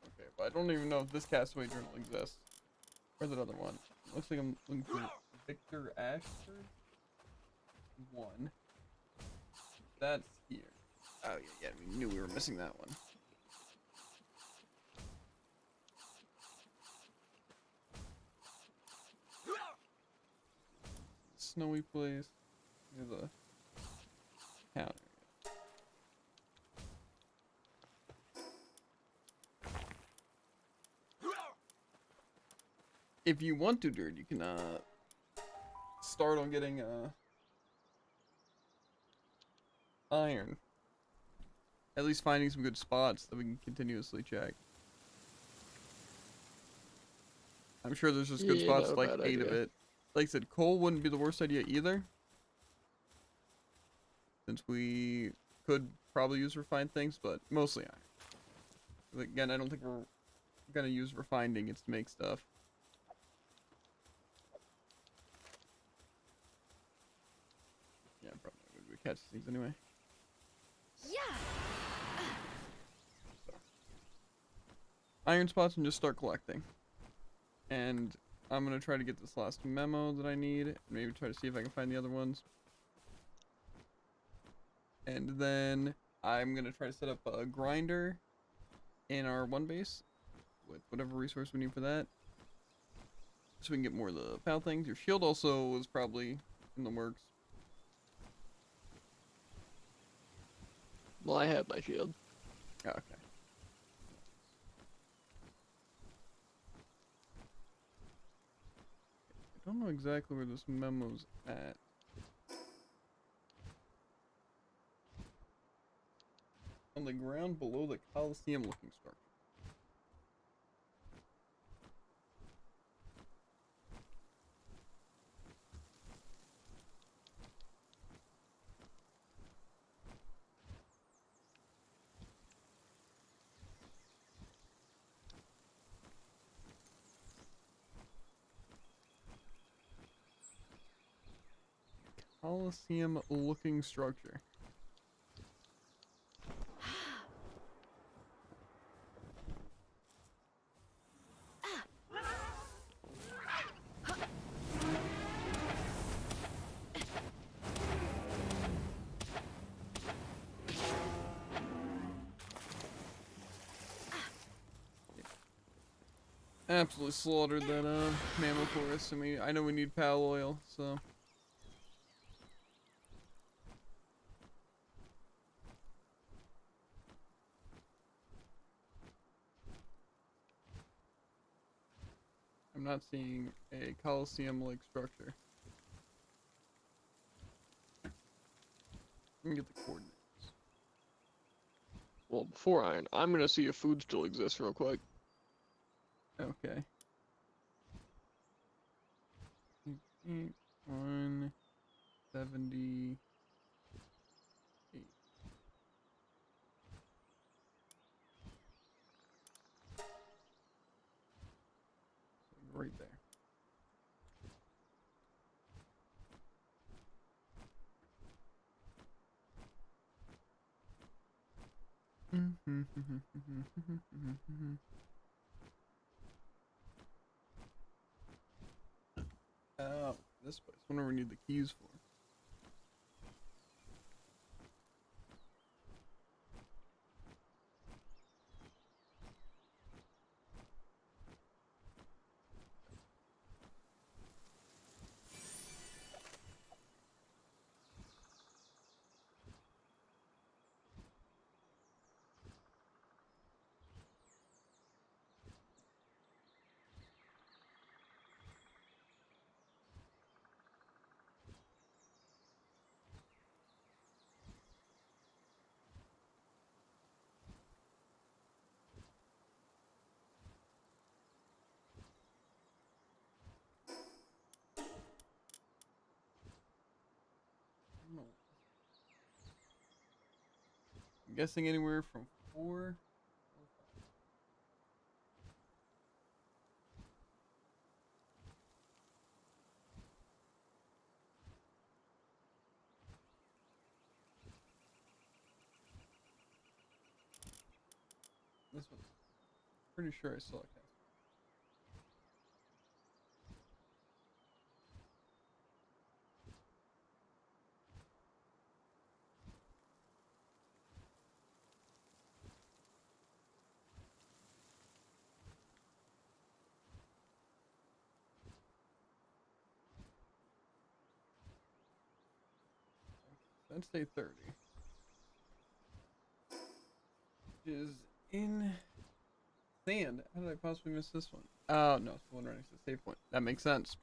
Okay, but I don't even know if this castaway journal exists. Where's that other one? Looks like I'm looking for Victor Ashford. 1. That's here. Oh yeah, we knew we were missing that one. Snowy place. Near the counter. If you want to, Dirt, you can start on getting iron. At least finding some good spots that we can continuously check. I'm sure there's just good Yeah, spots, not a like bad 8 of idea. it. Like I said, coal wouldn't be the worst idea either. Since we could probably use refined things, but mostly iron. Again, I don't think we're gonna use refined ingots to make stuff. Yeah, I'm probably not gonna catch these anyway. Yeah. So. Iron spots and just start collecting. And I'm gonna try to get this last memo that I need, and maybe try to see if I can find the other ones. And then I'm gonna try to set up a grinder in our one base with whatever resource we need for that, so we can get more of the PAL things. Your shield also was probably in the works. Well, I had my shield. Oh, okay. I don't know exactly where this memo's at. On the ground below the Coliseum looking structure. Coliseum looking structure. Absolutely slaughtered that mammal forest. I mean, I know we need pal oil, so. I'm not seeing a Coliseum-like structure. Let me get the coordinates. Well, before I'm gonna see if food still exists real quick. Okay. 178. Right there. Oh, this place. Wonder what we need the keys for. I don't know. I'm guessing anywhere from 4 or 5. This one's pretty sure I saw a cast. Wednesday 30. Which is in sand. How did I possibly miss this one? Oh, no, it's the one right next to the save point. That makes sense.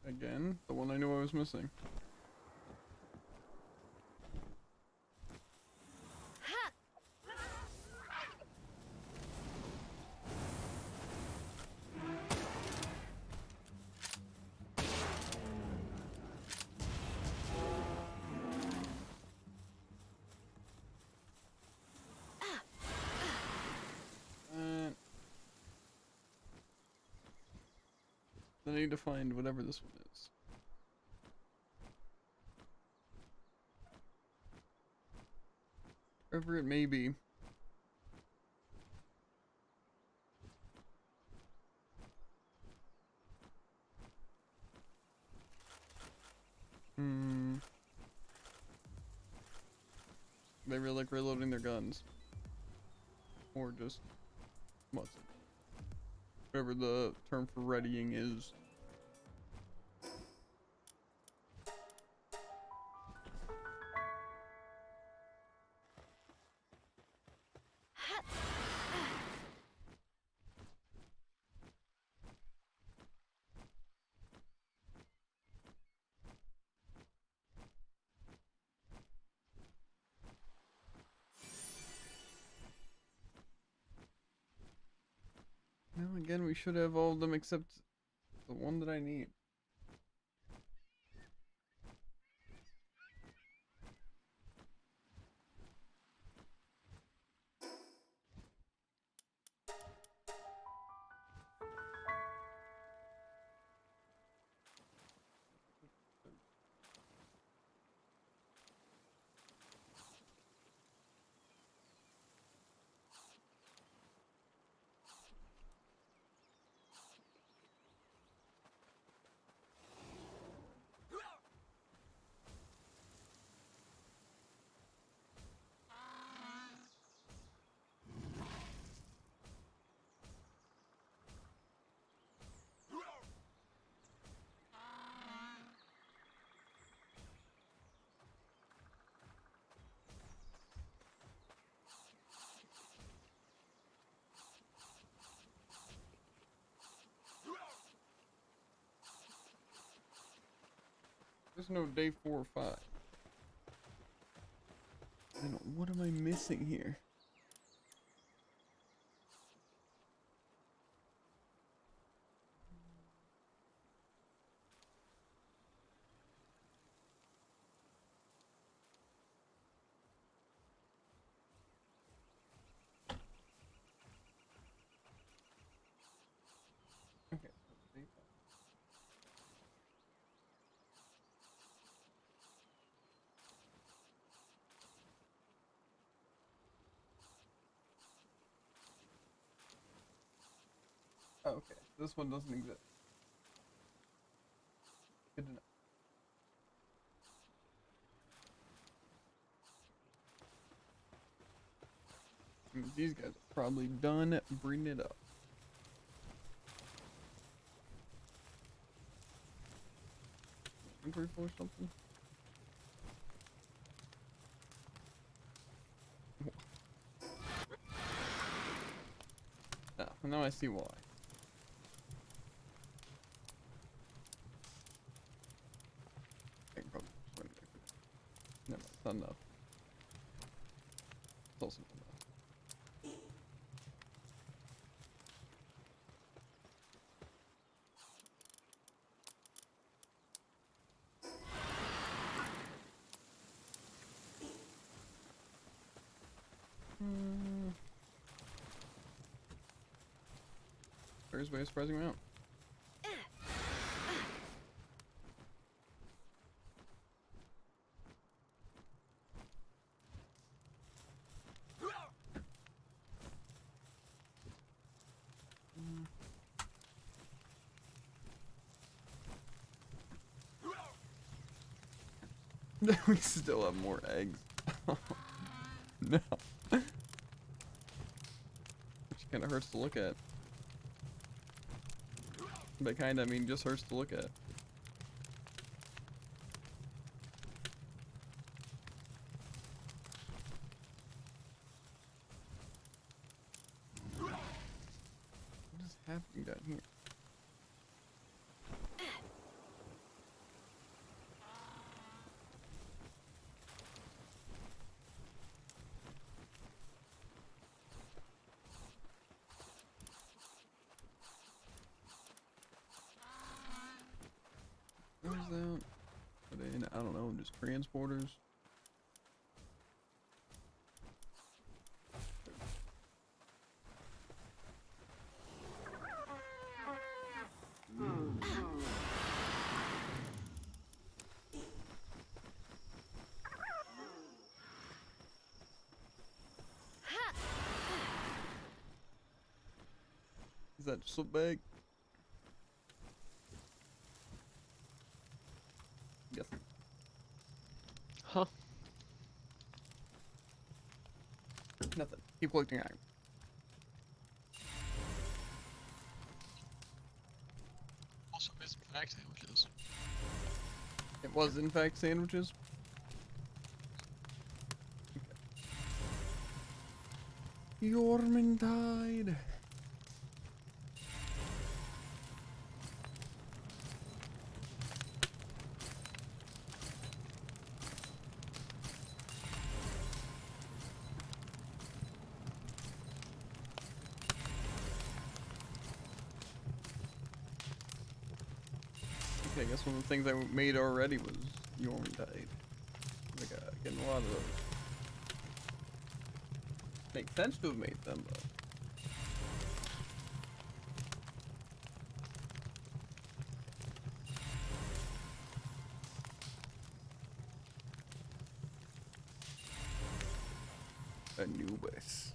Again, the one I knew I was missing. Ha! I need to find whatever this one is. Wherever it may be. They really like reloading their guns. Or just what's it? Whatever the term for readying is. Ha! Well, again, we should have all of them except the one that I need. There's no day 4 or 5. Then what am I missing here? Okay. Day 5. Oh, okay. This one doesn't exist. Good to know. These guys are probably done breeding it up. Inventory full or something? No, now I see why. I can probably just run it back. Never mind, it's not enough. It's also not enough. There's way of surprising amount. We still have more eggs. No. Which kind of hurts to look at. By kind of, I mean just hurts to look at. What is happening down here? What is that? Put in, I don't know, just transporters. Is that just a bag? Yes. Huh? Nothing. Keep collecting iron. Also, it's fact sandwiches. It was in fact sandwiches. Okay. Yormintide. Okay, I guess one of the things I made already was Yormintide. Like, getting a lot of those. Makes sense to have made them, but. Anubis.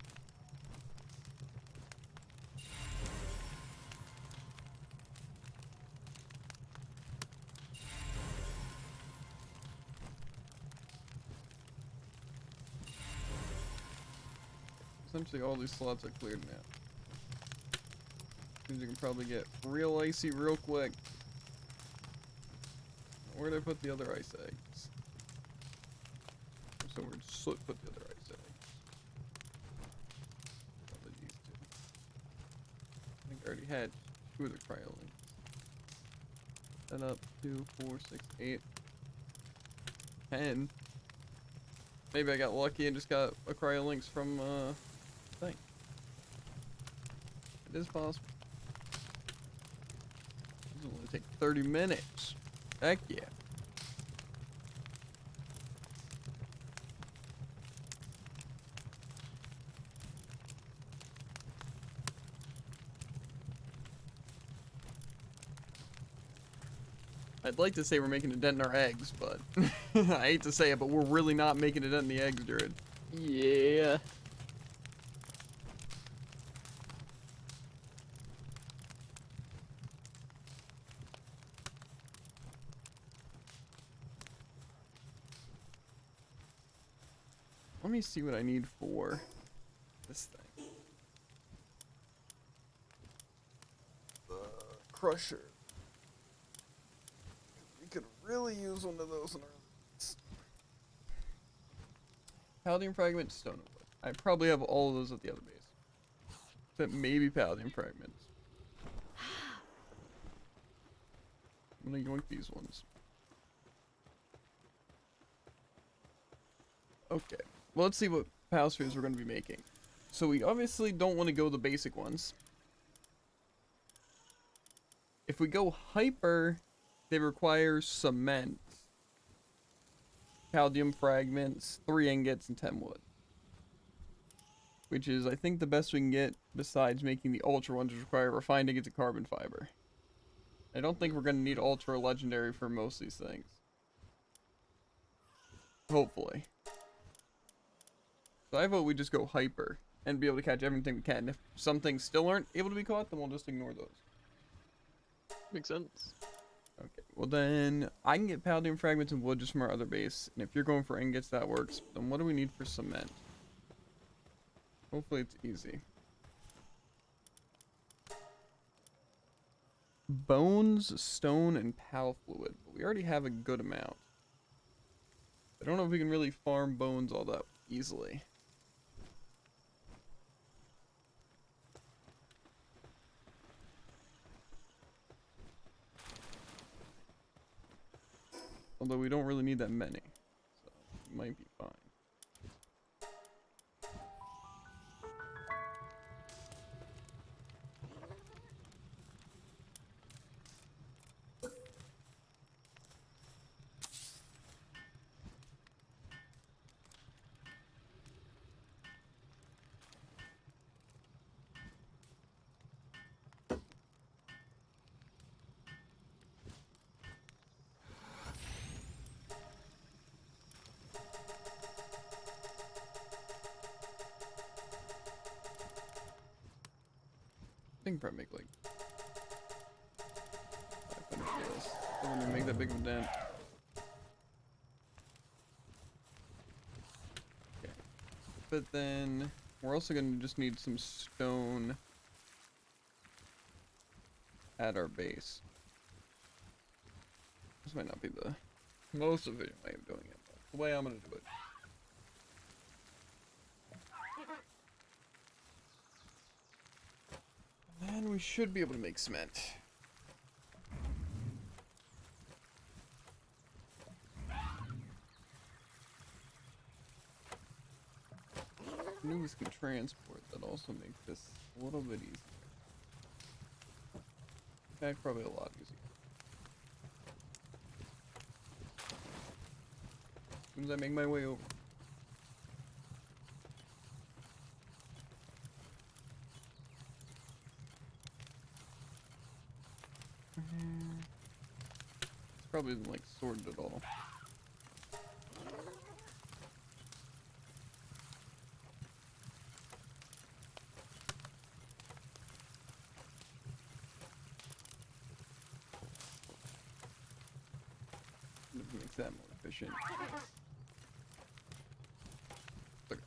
Essentially all these slots are cleared now. Means you can probably get real icy real quick. Where'd I put the other ice eggs? Somewhere just put the other ice eggs. Probably these two. I think I already had 2 of the cryolinks. Set up 2, 4, 6, 8. 10. Maybe I got lucky and just got a cryolinks from, thing. It is possible. This will only take 30 minutes. Heck yeah. I'd like to say we're making a dent in our eggs, but I hate to say it, but we're really not making a dent in the eggs, Jared. Yeah. Let me see what I need for this thing. The crusher. We could really use one of those in our lives. Palladium fragment, stone and wood. I probably have all of those at the other base. Except maybe palladium fragments. I'm gonna yoink these ones. Okay. Well, let's see what pal spheres we're going to be making. So we obviously don't want to go the basic ones. If we go hyper, they require cement, palladium fragments, 3 ingots, and 10 wood. Which is, I think, the best we can get besides making the ultra ones, which require refined ingots of carbon fiber. I don't think we're going to need ultra legendary for most of these things. Hopefully. So I vote we just go hyper and be able to catch everything we can. If some things still aren't able to be caught, then we'll just ignore those. Makes sense. Okay, well then, I can get palladium fragments and wood just from our other base. And if you're going for ingots, that works. Then what do we need for cement? Hopefully it's easy. Bones, stone, and pal fluid. But we already have a good amount. I don't know if we can really farm bones all that easily. Although we don't really need that many. So it might be fine. I think probably make like 500 for this. I don't want to make that big of a dent. Okay. But then we're also going to just need some stone at our base. This might not be the most efficient way of doing it, but the way I'm going to do it. And we should be able to make cement. News can transport, that also makes this a little bit easier. In fact, probably a lot easier. As soon as I make my way over. It's probably isn't like sorted at all. It makes that more efficient. Look.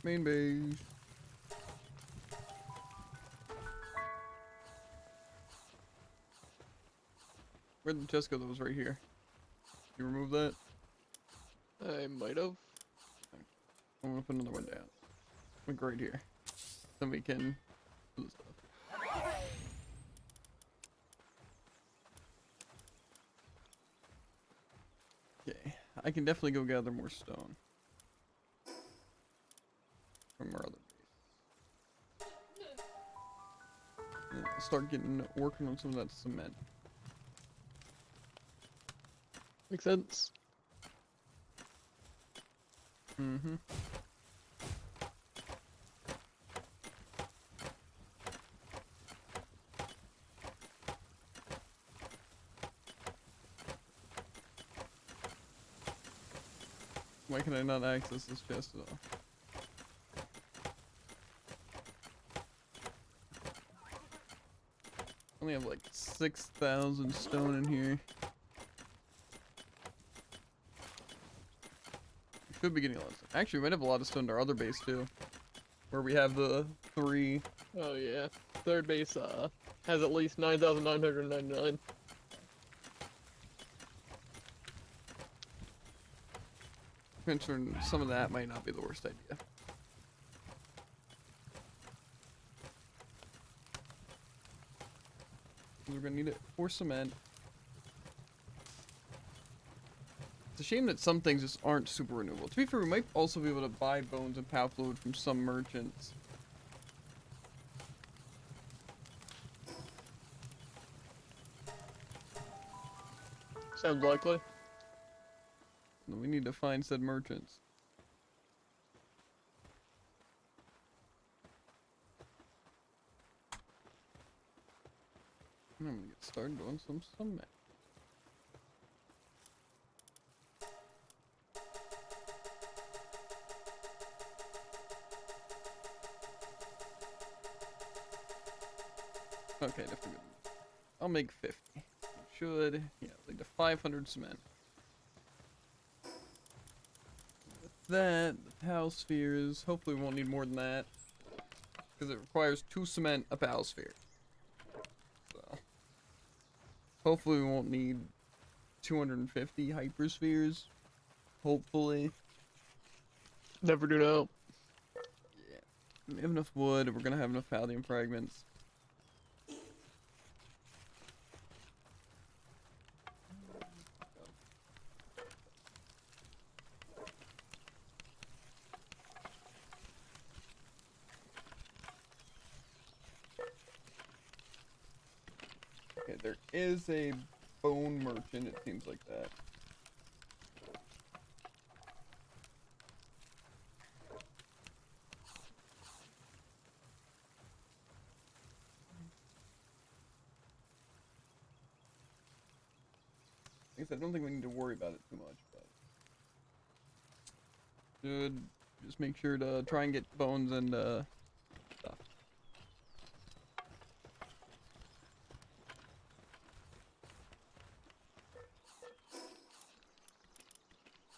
Main base. Where'd the chest go that was right here? You remove that? I might have. I'm gonna put another one down. Like right here. Then we can do the stuff. I can definitely go gather more stone from our other base. And start working on some of that cement. Makes sense. Mm-hmm. Why can I not access this chest at all? Only have like 6,000 stone in here. Should be getting a lot of stone. Actually, we might have a lot of stone in our other base too. Where we have the 3. Oh yeah. Third base has at least 9,999. Concerned some of that might not be the worst idea. We're gonna need it for cement. It's a shame that some things just aren't super renewable. To be fair, we might also be able to buy bones and PalWorld from some merchants. Sounds likely. We need to find said merchants. I'm gonna get started doing some cement. Okay, definitely good. I'll make 50. Should, yeah, lead to 500 cement. With that, the PAL spheres, hopefully we won't need more than that. Because it requires 2 cement a PAL sphere. So, hopefully we won't need 250 hyperspheres. Hopefully. Never do know. Yeah. We have enough wood, we're gonna have enough pallium fragments. Okay, there is a bone merchant, it seems like that. I guess I don't think we need to worry about it too much, but should just make sure to try and get bones and stuff.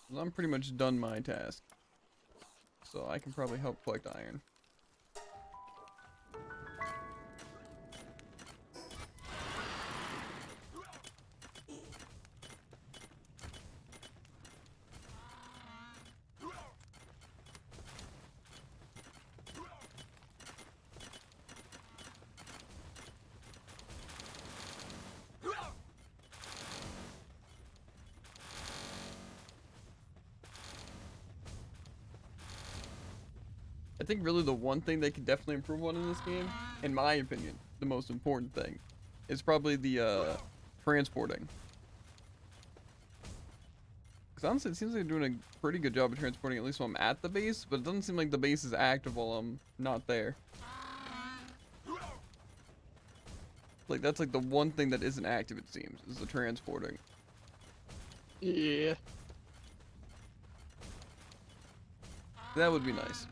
Well, I'm pretty much done my task, so I can probably help collect iron. I think really the one thing they could definitely improve on in this game, in my opinion, the most important thing, is probably the transporting. Because honestly, it seems like they're doing a pretty good job of transporting, at least when I'm at the base, but it doesn't seem like the base is active while I'm not there. Like, that's like the one thing that isn't active, it seems, is the transporting. Yeah. That would be nice.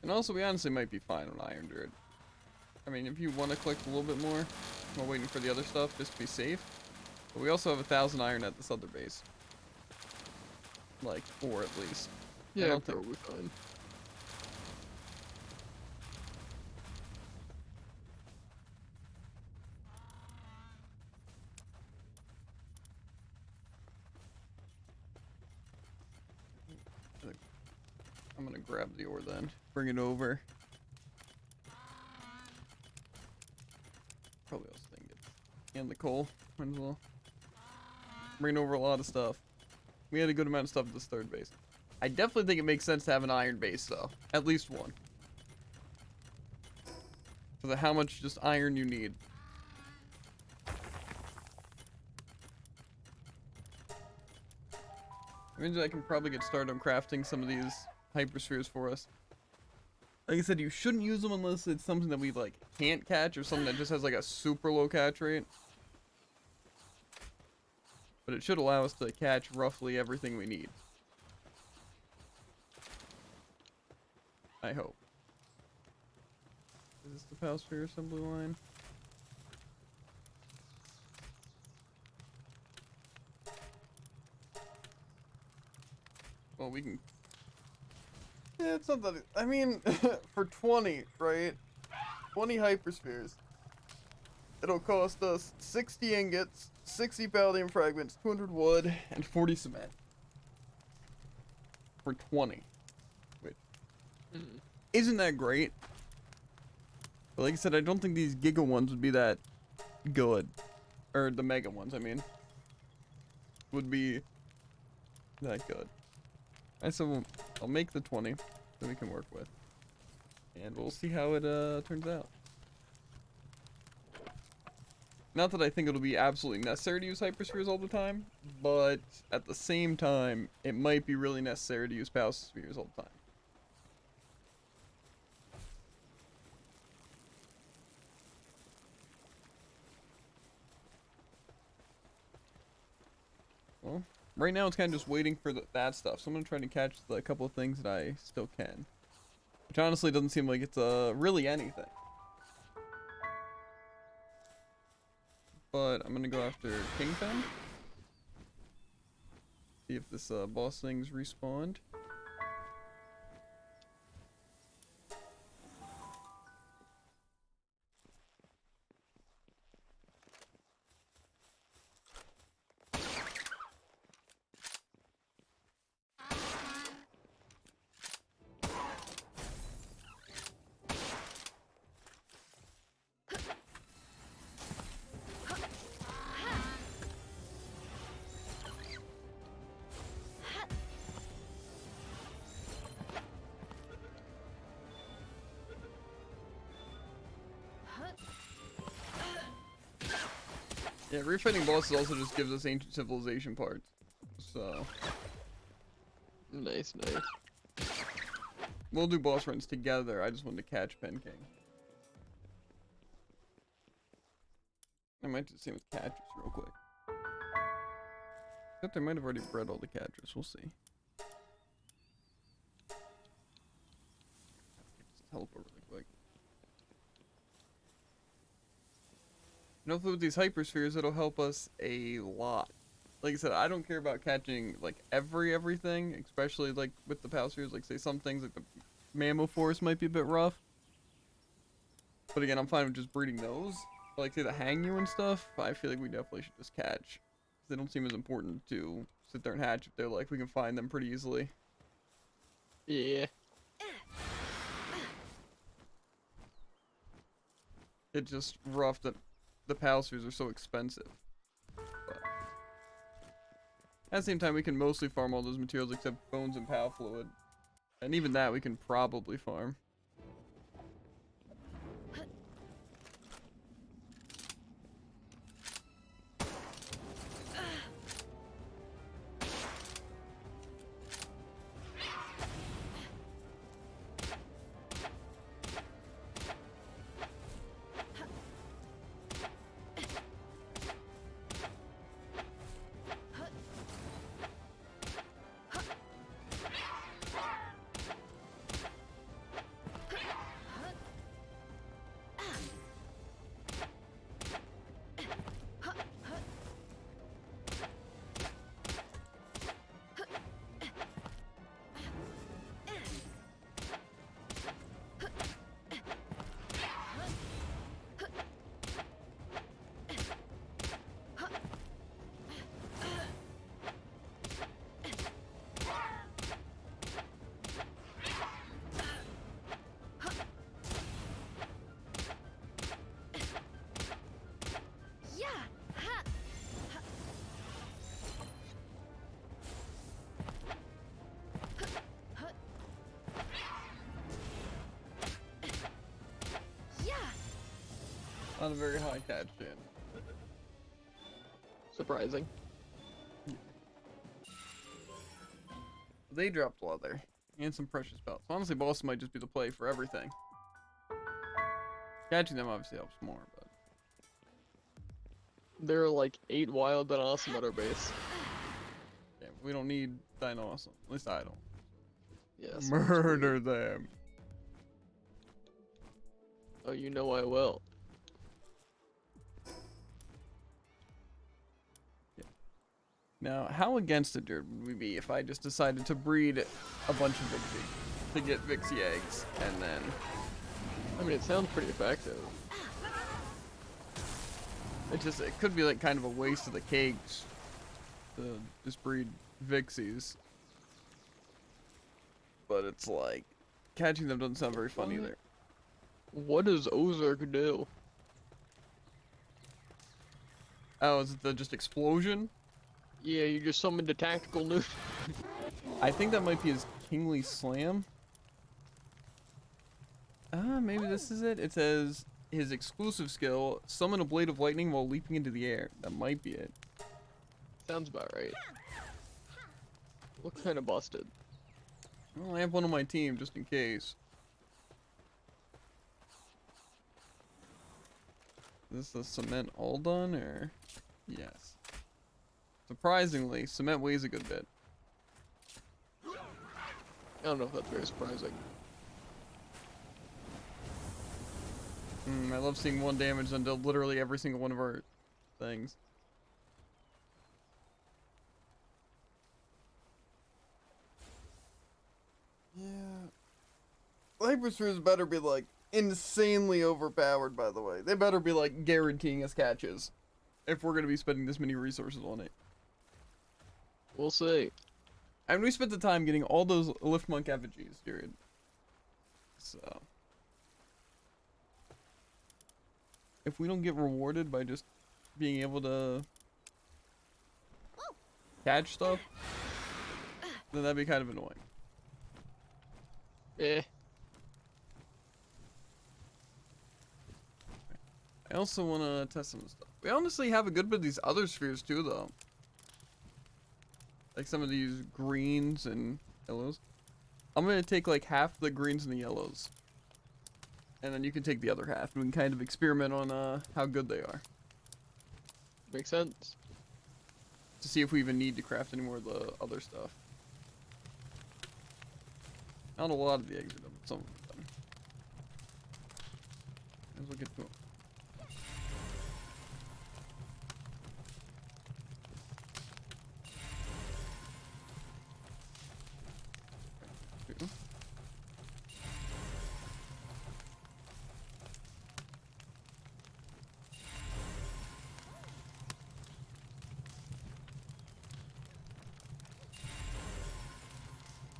And also, we honestly might be fine on Iron Druid. I mean, if you want to collect a little bit more while waiting for the other stuff, just to be safe. But we also have 1,000 iron at this other base. Like, 4 at least. I Yeah, don't think- probably fine. I'm gonna gonna grab the ore then. Bring it over. Probably also ingots. And the coal. Might as well. Bring over a lot of stuff. We had a good amount of stuff at this third base. I definitely think it makes sense to have an iron base though. At least one. Because of how much just iron you need. That means I can probably get started on crafting some of these hyperspheres for us. Like I said, you shouldn't use them unless it's something that we like can't catch or something that just has like a super low catch rate. But it should allow us to catch roughly everything we need. I hope. Is this the PalSphere assembly line? Well, we can... Yeah, it's not that... I mean, for 20, right? 20 hyperspheres. It'll cost us 60 ingots, 60 palladium fragments, 200 wood, and 40 cement. For 20. Which isn't that great. But like I said, I don't think these giga ones would be that good. Or the mega ones, I mean. Would be that good. And so I'll make the 20 that we can work with. And we'll see how it turns out. Not that I think it'll be absolutely necessary to use hyperspheres all the time, but at the same time, it might be really necessary to use PalSpheres all the time. Well, right now it's kind of just waiting for that stuff, so I'm going to try to catch the couple of things that I still can. Which honestly doesn't seem like it's really anything. But I'm going to go after Kingfen. See if this boss thing's respawned. Yeah, refighting bosses also just gives us ancient civilization parts. So Nice. we'll do boss runs together. I just wanted to catch Pen King. I might do the same with Catrus real quick. Except I might have already bred all the Catrus. We'll see. Just teleport really quick. And hopefully with these hyperspheres, it'll help us a lot. Like I said, I don't care about catching like everything, especially like with the PalSpheres. Like say some things like the Mammo Forest might be a bit rough. But again, I'm fine with just breeding those. But like say the Hangyu and stuff, I feel like we definitely should just catch. They don't seem as important to sit there and hatch if they're like we can find them pretty easily. Yeah. It's just rough that the PalSpheres are so expensive. But at the same time, we can mostly farm all those materials except bones and pal fluid. And even that we can probably farm. Not a very high catch chance. Surprising. They dropped a lot there. And some precious pelts. Honestly, boss might just be the play for everything. Catching them obviously helps more, but... There are like 8 wild and awesome at our base. Yeah, we don't need Dino Awesome. At least I don't. Yes. Murder them. Oh, you know I will. Now, how against it would we be if I just decided to breed a bunch of Vixie to get Vixie eggs, and then... I mean, it sounds pretty effective. It could be like kind of a waste of the cakes to just breed Vixies. But it's like, catching them doesn't sound very fun either. What does Ozark do? Oh, is it the just explosion? Yeah, you just summoned a tactical nuke. I think that might be his Kingly Slam. Maybe this is it. It says his exclusive skill, summon a blade of lightning while leaping into the air. That might be it. Sounds about right. What kind of busted? Well, I have one on my team just in case. Is this the cement all done, or? Yes. Surprisingly, cement weighs a good bit. I don't know if that's very surprising. I love seeing 1 damage on literally every single one of our things. Yeah. Hyperspheres better be like insanely overpowered, by the way. They better be like guaranteeing us catches if we're gonna be spending this many resources on it. We'll see. I mean, we spent the time getting all those Lift Monk effigies, dude. So, if we don't get rewarded by just being able to catch stuff, then that'd be kind of annoying. Eh. I also want to test some of the stuff. We honestly have a good bit of these other spheres too, though. Like some of these greens and yellows. I'm going to take like half the greens and the yellows. And then you can take the other half, and we can kind of experiment on how good they are. Makes sense. To see if we even need to craft any more of the other stuff. Not a lot of the eggs are done, but some of them are done. As we get to them.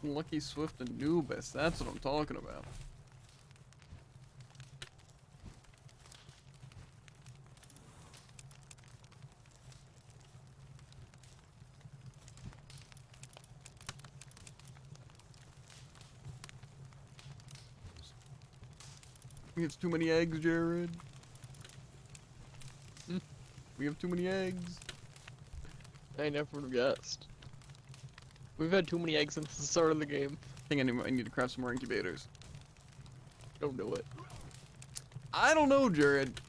Lucky Swift and Nubis, that's what I'm talking about. We have too many eggs, Jared. We have too many eggs. I never guessed. We've had too many eggs since the start of the game. I think I need to craft some more incubators. Don't do it. I don't know, Jared.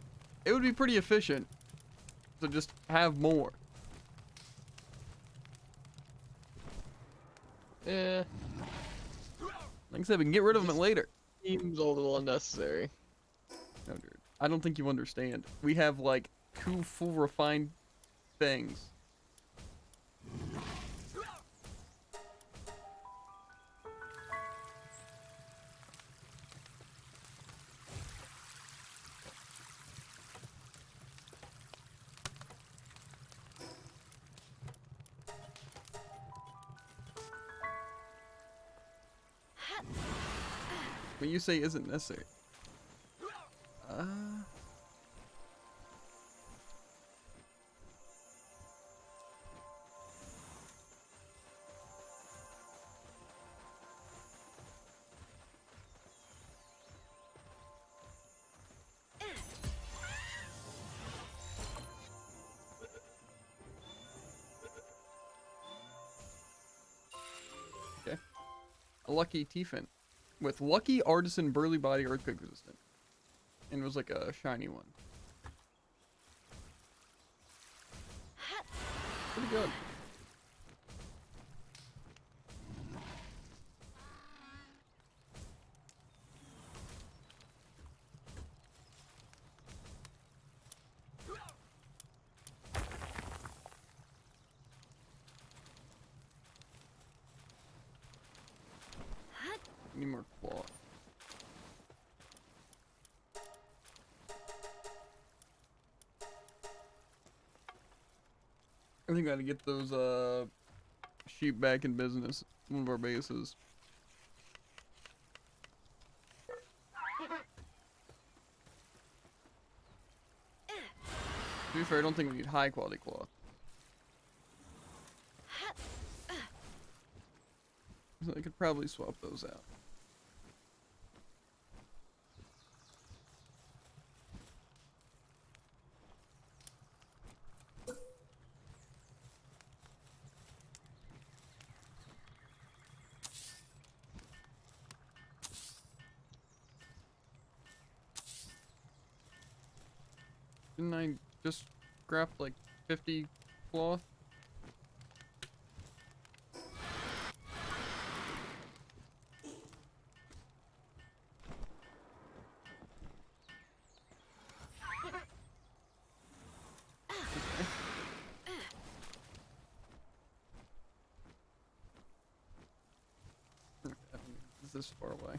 It would be pretty efficient to just have more. Eh. Like I said, we can get rid of them later. Seems a little unnecessary. No, Jared. I don't think you understand. We have like 2 full refined things. What you say isn't necessary. a lucky Tiefin with lucky artisan burly body earthquake resistant. And it was like a shiny one. Pretty good. Need more cloth. I think I gotta get those sheep back in business. One of our bases. To be fair, I don't think we need high quality cloth. So I could probably swap those out. Didn't I just scrap like 50 cloth? Is this far away?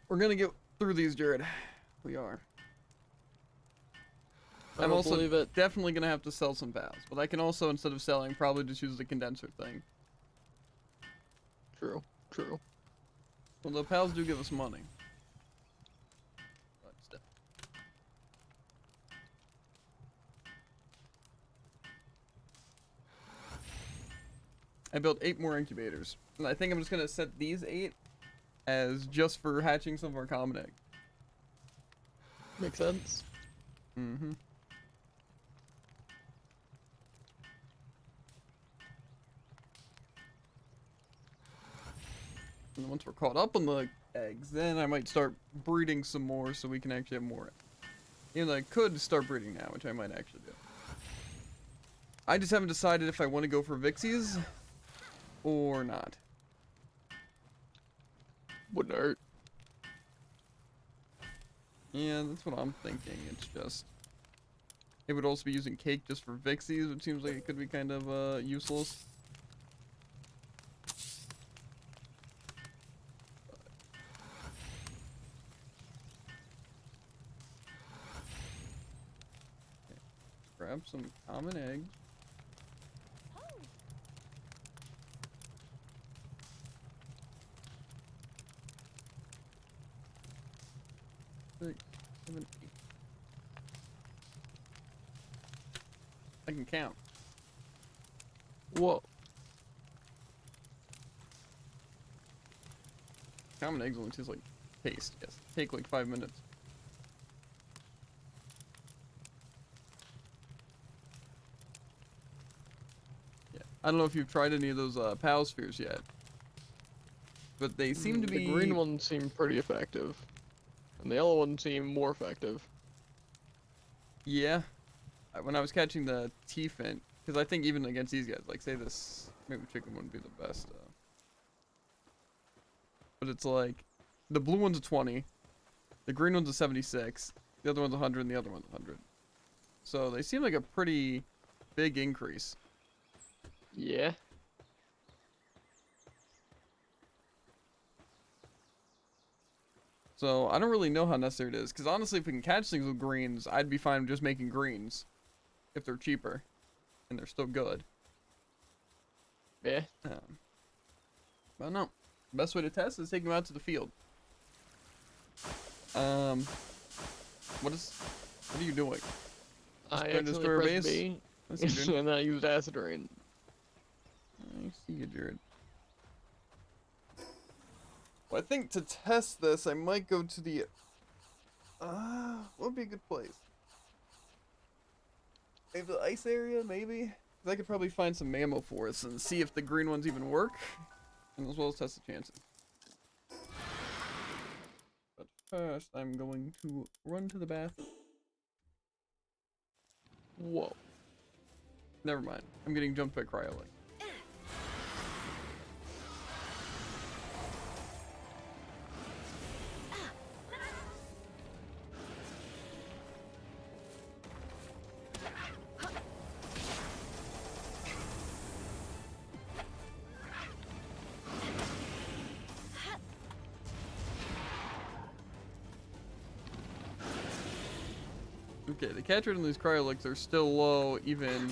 We're gonna get through these, Jared. We are. I'm also definitely gonna have to sell some pals, but I can also, instead of selling, probably just use the condenser thing. True, true. Well, the pals do give us money. But still. I built 8 more incubators, and I think I'm just gonna set these 8 as just for hatching some of our common egg. Makes sense. Mm-hmm. And once we're caught up on the eggs, then I might start breeding some more so we can actually have more. You know, I could start breeding now, which I might actually do. I just haven't decided if I want to go for Vixies or not. Wouldn't hurt. Yeah, that's what I'm thinking. It's just... It would also be using cake just for Vixies, which seems like it could be kind of useless. Grab some common eggs. Six, 7, 8. I can count. Whoa. Common eggs only taste like paste. Yes, take like 5 minutes. Yeah, I don't know if you've tried any of those PAL spheres yet, but they seem to be. The green ones seem pretty effective, and the yellow ones seem more effective. Yeah, when I was catching the T-fin, because I think even against these guys, like say this, maybe chicken wouldn't be the best. But it's like, the blue one's a 20, the green one's a 76, the other one's 100, and the other one's 100. So they seem like a pretty big increase. Yeah. So I don't really know how necessary it is, because honestly, if we can catch things with greens, I'd be fine with just making greens, if they're cheaper, and they're still good. Yeah. But no, best way to test is take them out to the field. What are you doing? I trying to accidentally destroy our pressed base? B, I see, Jared. and then I used acid rain. I see you, Jared. Well, I think to test this, I might go to the... what would be a good place? Maybe the ice area, maybe? 'Cause I could probably find some mammo for us and see if the green ones even work. And as well as test the chances. But first, I'm going to run to the bathroom. Whoa. Never mind. I'm getting jumped by Cryolite. Okay, the catch rate on these cryolics are still low, even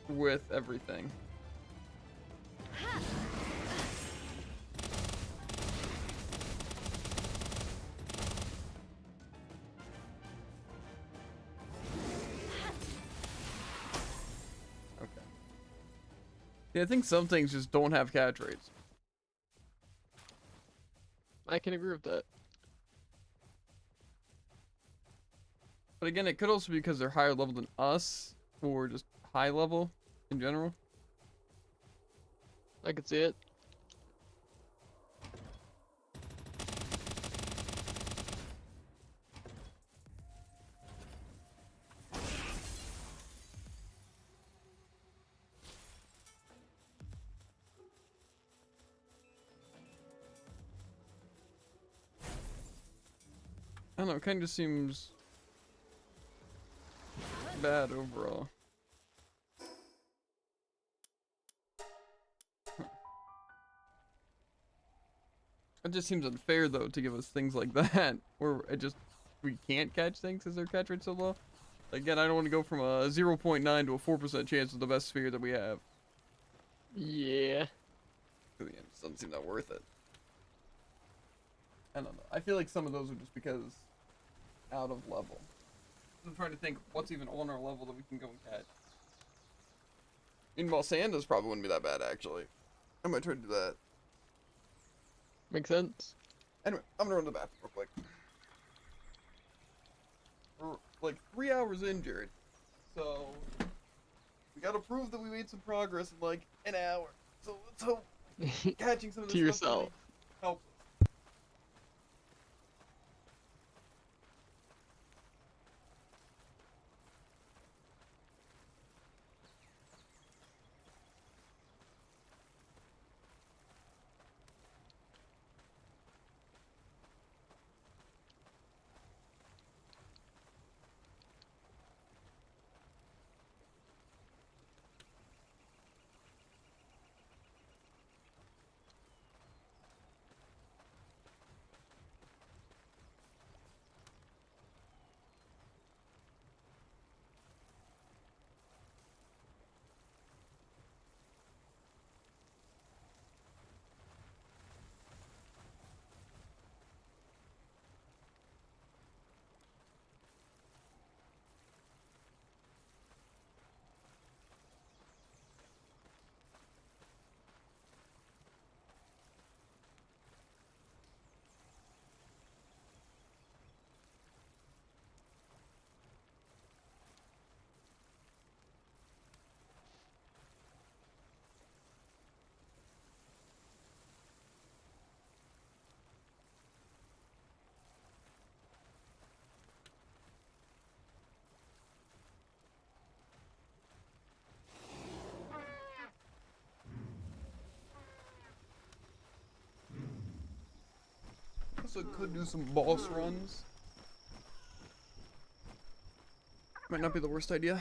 with everything. Okay. Yeah, I think some things just don't have catch rates. I can agree with that. But again, it could also be because they're higher level than us, or just high level in general. I could see it. I don't know, it kind of just seems bad overall. It just seems unfair though to give us things like that, where we can't catch things because their catch rate's so low. Again, I don't want to go from a 0.9 to a 4% chance with the best sphere that we have. Yeah. Yeah, it just doesn't seem that worth it. I don't know. I feel like some of those are just because out of level. I'm trying to think what's even on our level that we can go and catch. Sanda's probably wouldn't be that bad actually. I might try to do that. Makes sense. Anyway, I'm gonna run to the bathroom real quick. We're like 3 hours in, Jared. So we gotta prove that we made some progress in like an hour. So let's hope catching some of this To stuff yourself. really helps. Also could do some boss runs. Might not be the worst idea.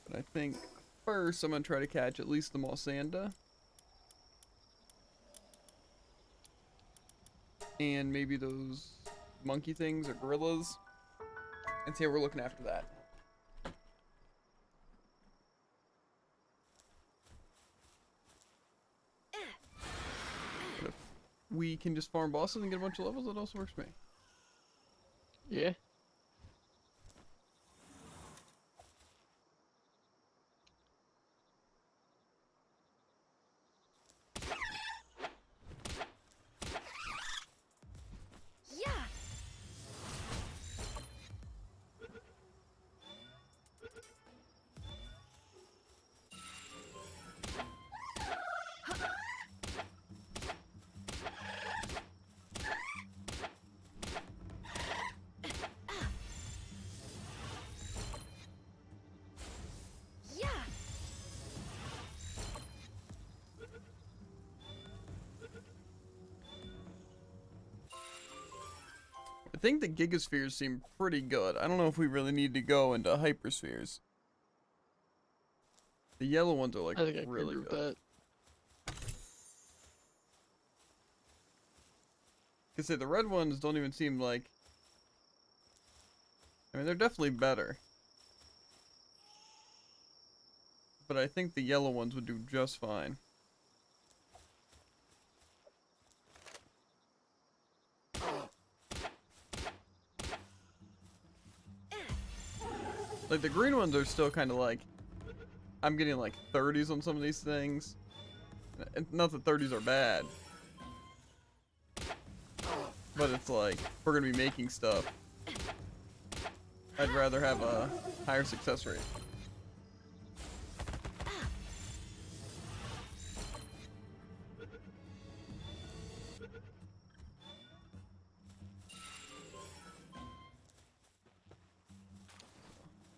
But I think first I'm gonna try to catch at least the Mossanda. And maybe those monkey things or gorillas. And see how we're looking after that. we can just farm bosses and get a bunch of levels, that also works for me. Yeah. Yeah. Yeah. I think the gigaspheres seem pretty good. I don't know if we really need to go into hyperspheres. The yellow ones are like I think I can really agree with good. that. Cause say the red ones don't even seem like. I mean, they're definitely better. But I think the yellow ones would do just fine. Like the green ones are still kind of like. I'm getting like 30s on some of these things. And not that 30s are bad. But it's like, if we're gonna be making stuff, I'd rather have a higher success rate.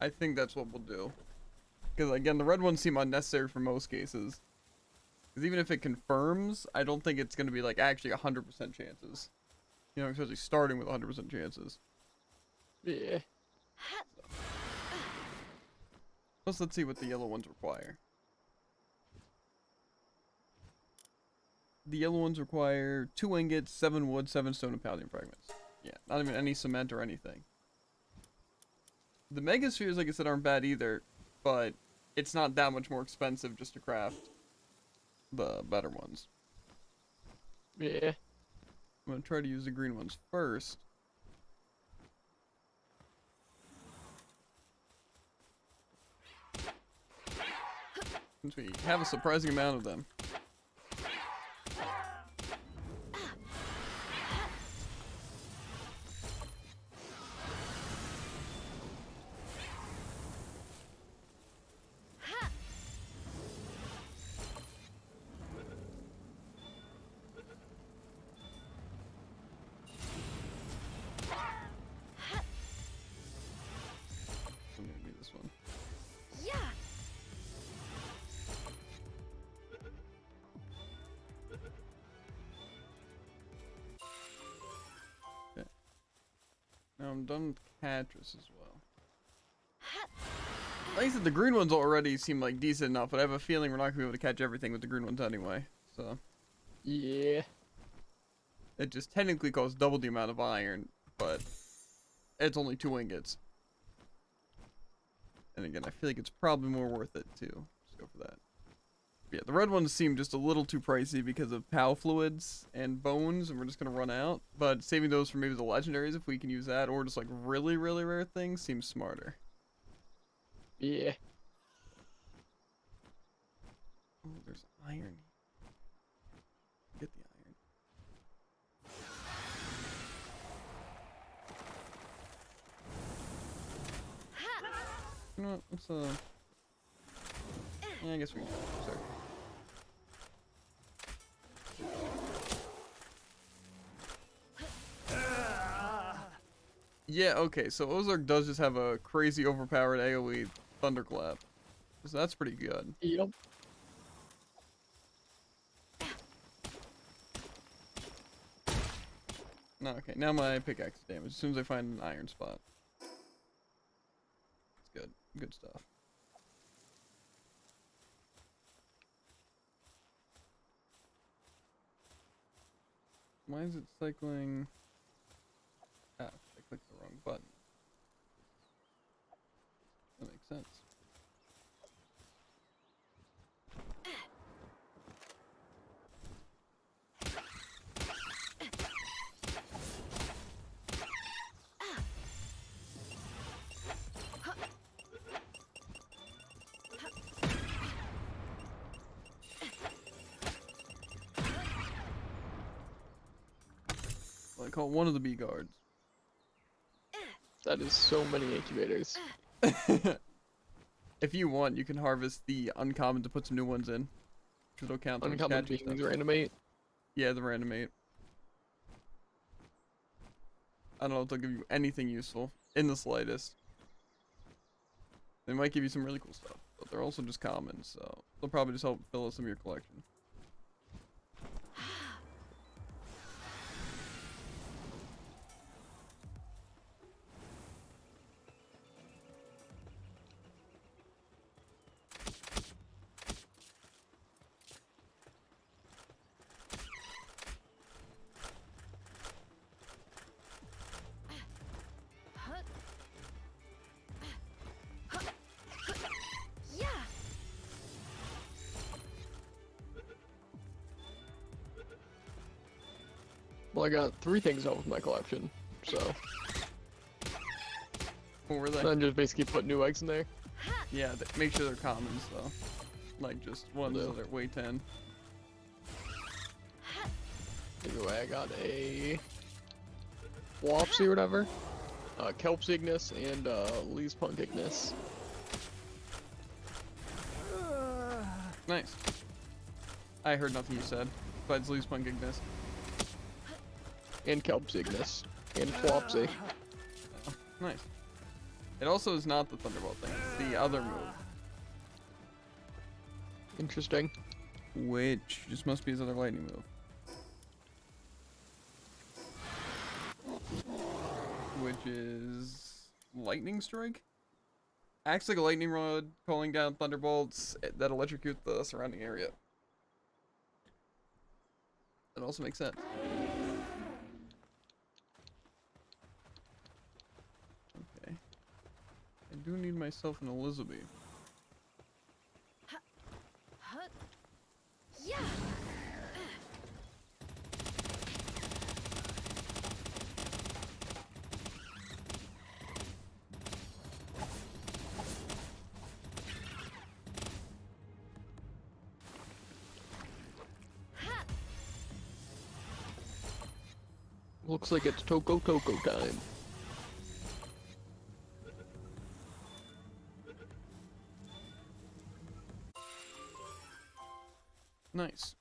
I think that's what we'll do. Because again, the red ones seem unnecessary for most cases. Because even if it confirms, I don't think it's going to be like actually 100% chances. You know, especially starting with 100% chances. Yeah. Plus, let's see what the yellow ones require. The yellow ones require 2 ingots, 7 wood, 7 stone, and palladium fragments. Yeah, not even any cement or anything. The megaspheres, like I said, aren't bad either, but it's not that much more expensive just to craft the better ones. Yeah. I'm going to try to use the green ones first. Since we have a surprising amount of them. I'm gonna do this one. Yeah. Okay. Now I'm done with Catrus as well. Like I said, the green ones already seem like decent enough, but I have a feeling we're not gonna be able to catch everything with the green ones anyway. So Yeah. it just technically costs double the amount of iron, but it's only 2 ingots. And again, I feel like it's probably more worth it too. Just go for that. But yeah, the red ones seem just a little too pricey because of PAL fluids and bones, and we're just gonna run out. But saving those for maybe the legendaries, if we can use that, or just like really, really rare things, seems smarter. Yeah. Oh, there's iron. Get the iron. You know what? Let's yeah, I guess we can. Sorry. Yeah, okay, so Ozark does just have a crazy overpowered AoE thunderclap. So that's pretty good. Yep. No, okay, now my pickaxe is damaged as soon as I find an iron spot. It's good. Good stuff. Why is it cycling? Ah, I clicked the wrong button. That makes sense. I call it one of the B guards. That is so many incubators. If you want, you can harvest the uncommon to put some new ones in. Which it'll count towards Uncommon catching beings stuff. or animate. Yeah, the randomate. I don't know if they'll give you anything useful in the slightest. They might give you some really cool stuff, but they're also just common, so they'll probably just help fill out some of your collection. Yeah. Well, I got 3 things out with my collection, so What were they? then just basically put new eggs in there. Yeah, make sure they're commons though. Like just ones Yeah. that are way 10. Anyway, I got a Wopsy or whatever, Kelp's Ignis, and Lee's Punk Ignis. Nice. I heard nothing you said, besides Lee's Punk Ignis. And Kelp's Ignis. And Flopsy. Nice. It also is not the Thunderbolt thing, it's the other move. Interesting. Which just must be his other lightning move. Which is Lightning Strike? Acts like a lightning rod, calling down thunderbolts that electrocute the surrounding area. That also makes sense. Okay. I do need myself an Elizabeth. Yeah. Looks like it's Toko time. Nice.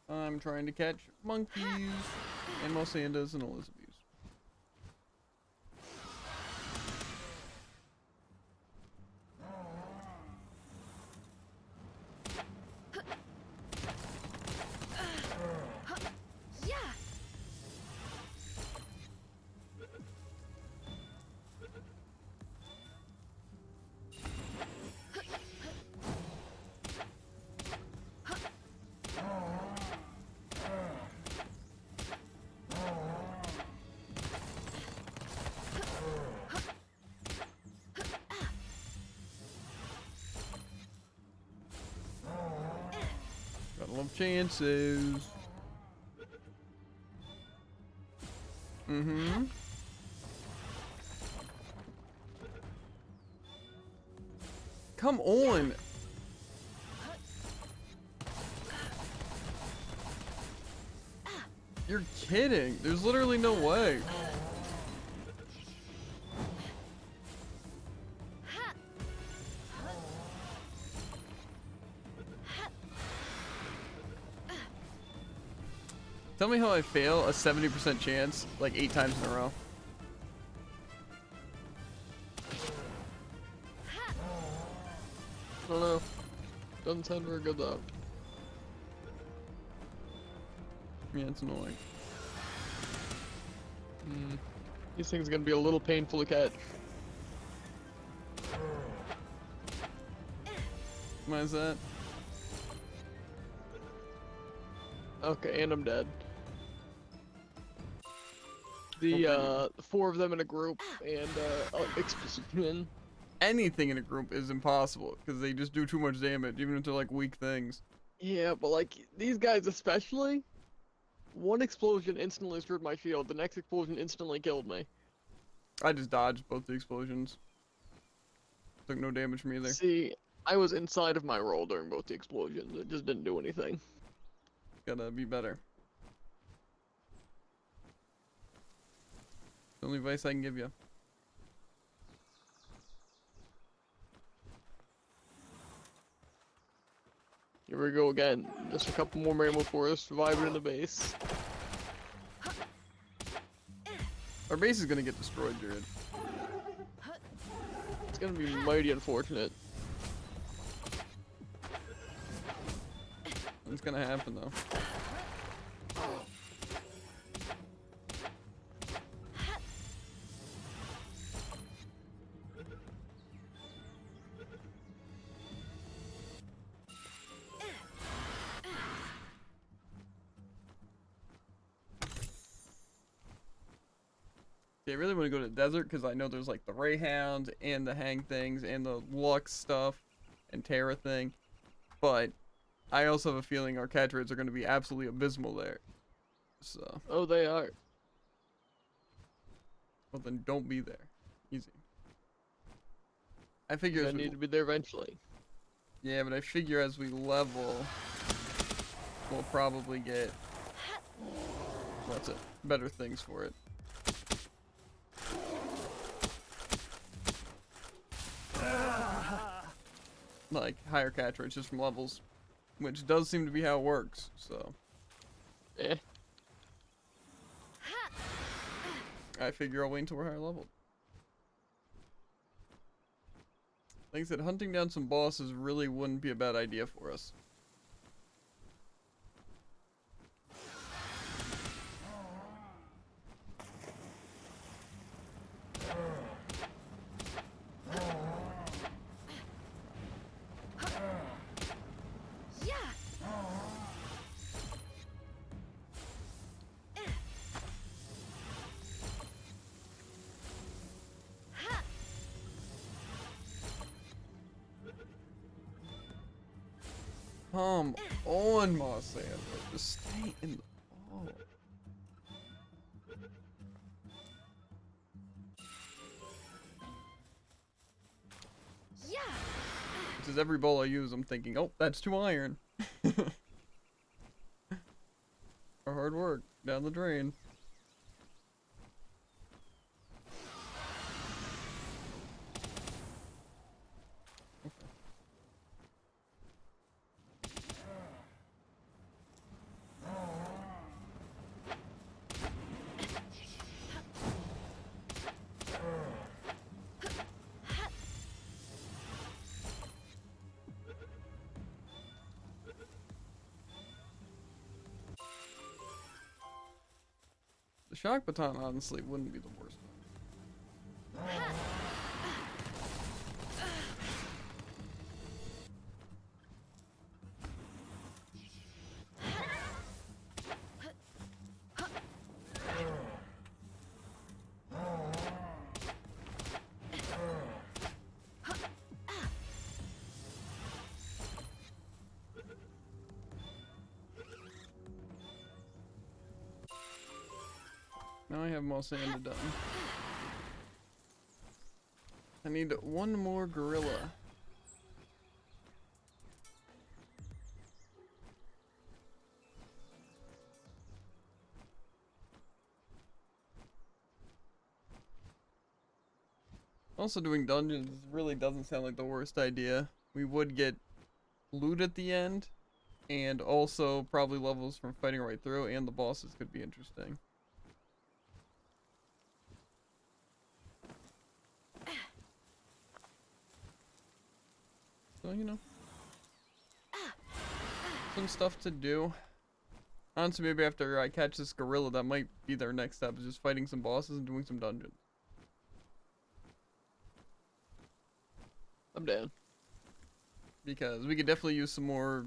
I'm trying to catch monkeys and Mosandas and Elizabeths. Yeah. Gotta love chances. Mm-hmm. Come on. You're kidding. There's literally no way. Tell me how I fail a 70% chance like 8 times in a row. I don't know. Doesn't sound very good though. Yeah, it's annoying. These things are gonna be a little painful to catch. Why is that? Okay, and I'm dead. The 4 of them in a group and explosion. Anything in a group is impossible because they just do too much damage, even if they're like weak things. Yeah, but like these guys especially, one explosion instantly destroyed my shield. The next explosion instantly killed me. I just dodged both the explosions. Took no damage from either. See, I was inside of my roll during both the explosions. It just didn't do anything. Gotta be better. The only advice I can give you. Here we go again. Just a couple more mammal for us, surviving in the base. Our base is gonna get destroyed, Jared. It's gonna be mighty unfortunate. It's gonna happen though. Yeah, I really want to go to the desert because I know there's like the Rayhound and the Hang things and the Lux stuff and Terra thing. But I also have a feeling our catch rates are going to be absolutely abysmal there. So, Oh, they are. well then don't be there. Easy. I figure I as we, need to be there eventually. yeah, but I figure as we level, we'll probably get, what's it, better things for it. Like higher catch rates just from levels, which does seem to be how it works. So Eh. I figure I'll wait until we're higher leveled. Like I said, hunting down some bosses really wouldn't be a bad idea for us. Yeah. Come on, Moss Sandler. Just stay in the ball. Yeah. Because every bowl I use, I'm thinking, oh, that's 2 iron. Our hard work down the drain. The shock baton honestly wouldn't be the worst. Now I have Mossanda done. I need 1 more gorilla. Also doing dungeons really doesn't sound like the worst idea. We would get loot at the end, and also probably levels from fighting right through, and the bosses could be interesting. So, you know, some stuff to do. Honestly, maybe after I catch this gorilla, that might be their next step, is just fighting some bosses and doing some dungeons. I'm down. Because we could definitely use some more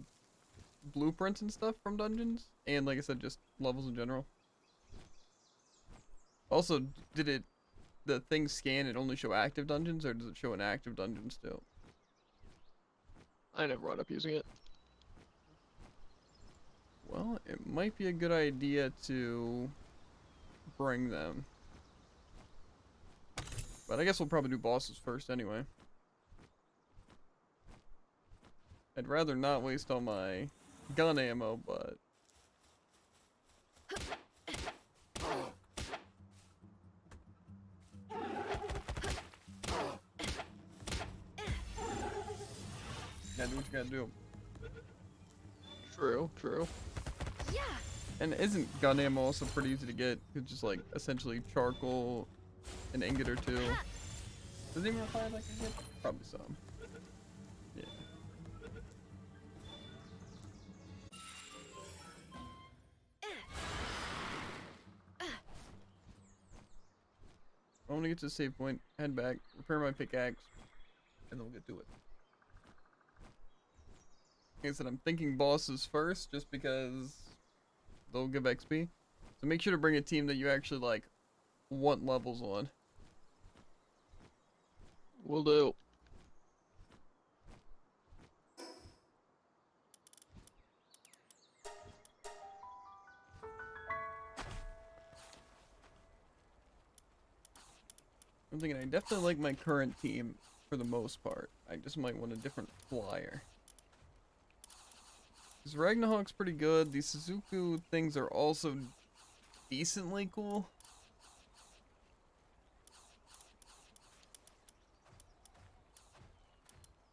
blueprints and stuff from dungeons, and like I said, just levels in general. Also, did the thing scan and only show active dungeons, or does it show inactive dungeons too? I never brought up using it. Well, it might be a good idea to bring them. But I guess we'll probably do bosses first anyway. I'd rather not waste all my gun ammo, but gotta do what you gotta do. True, true. Yeah. And isn't gun ammo also pretty easy to get? It's just like essentially charcoal, an ingot or two. Does it even require like a hit? Probably some. Yeah. I want to get to the save point, head back, repair my pickaxe, and then we'll get to it. Like I said, I'm thinking bosses first, just because they'll give XP. So make sure to bring a team that you actually like want levels on. Will do. I'm thinking I definitely like my current team for the most part. I just might want a different flyer. Because Ragnarok's pretty good. These Suzuku things are also decently cool.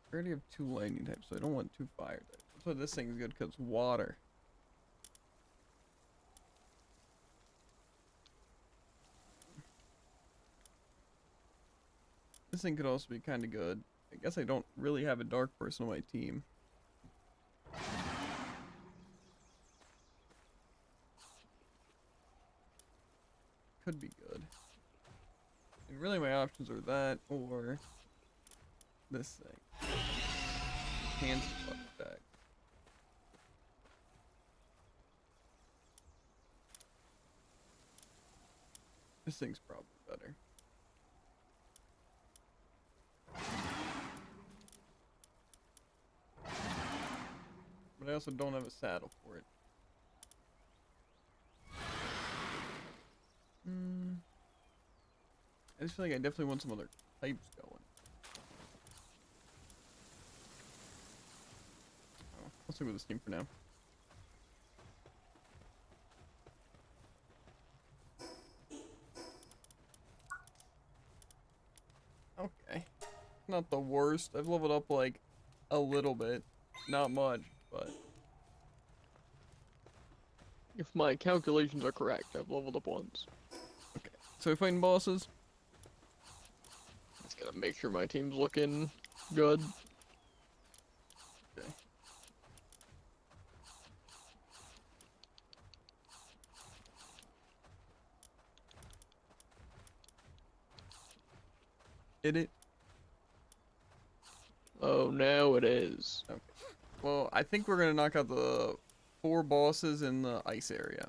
I already have 2 lightning types, so I don't want 2 fire types. That's why this thing's good, because water. This thing could also be kind of good. I guess I don't really have a dark person on my team. Could be good. And really my options are that or this thing. Cancel attack. This thing's probably better. But I also don't have a saddle for it. I just feel like I definitely want some other types going. Oh, I'll stick with this team for now. Okay. Not the worst. I've leveled up like a little bit. Not much, but If my calculations are correct, I've leveled up once. okay. So we're fighting bosses. Just gotta make sure my team's looking good. Okay. Hit it. Oh, now it is. Okay. Well, I think we're gonna knock out the 4 bosses in the ice area.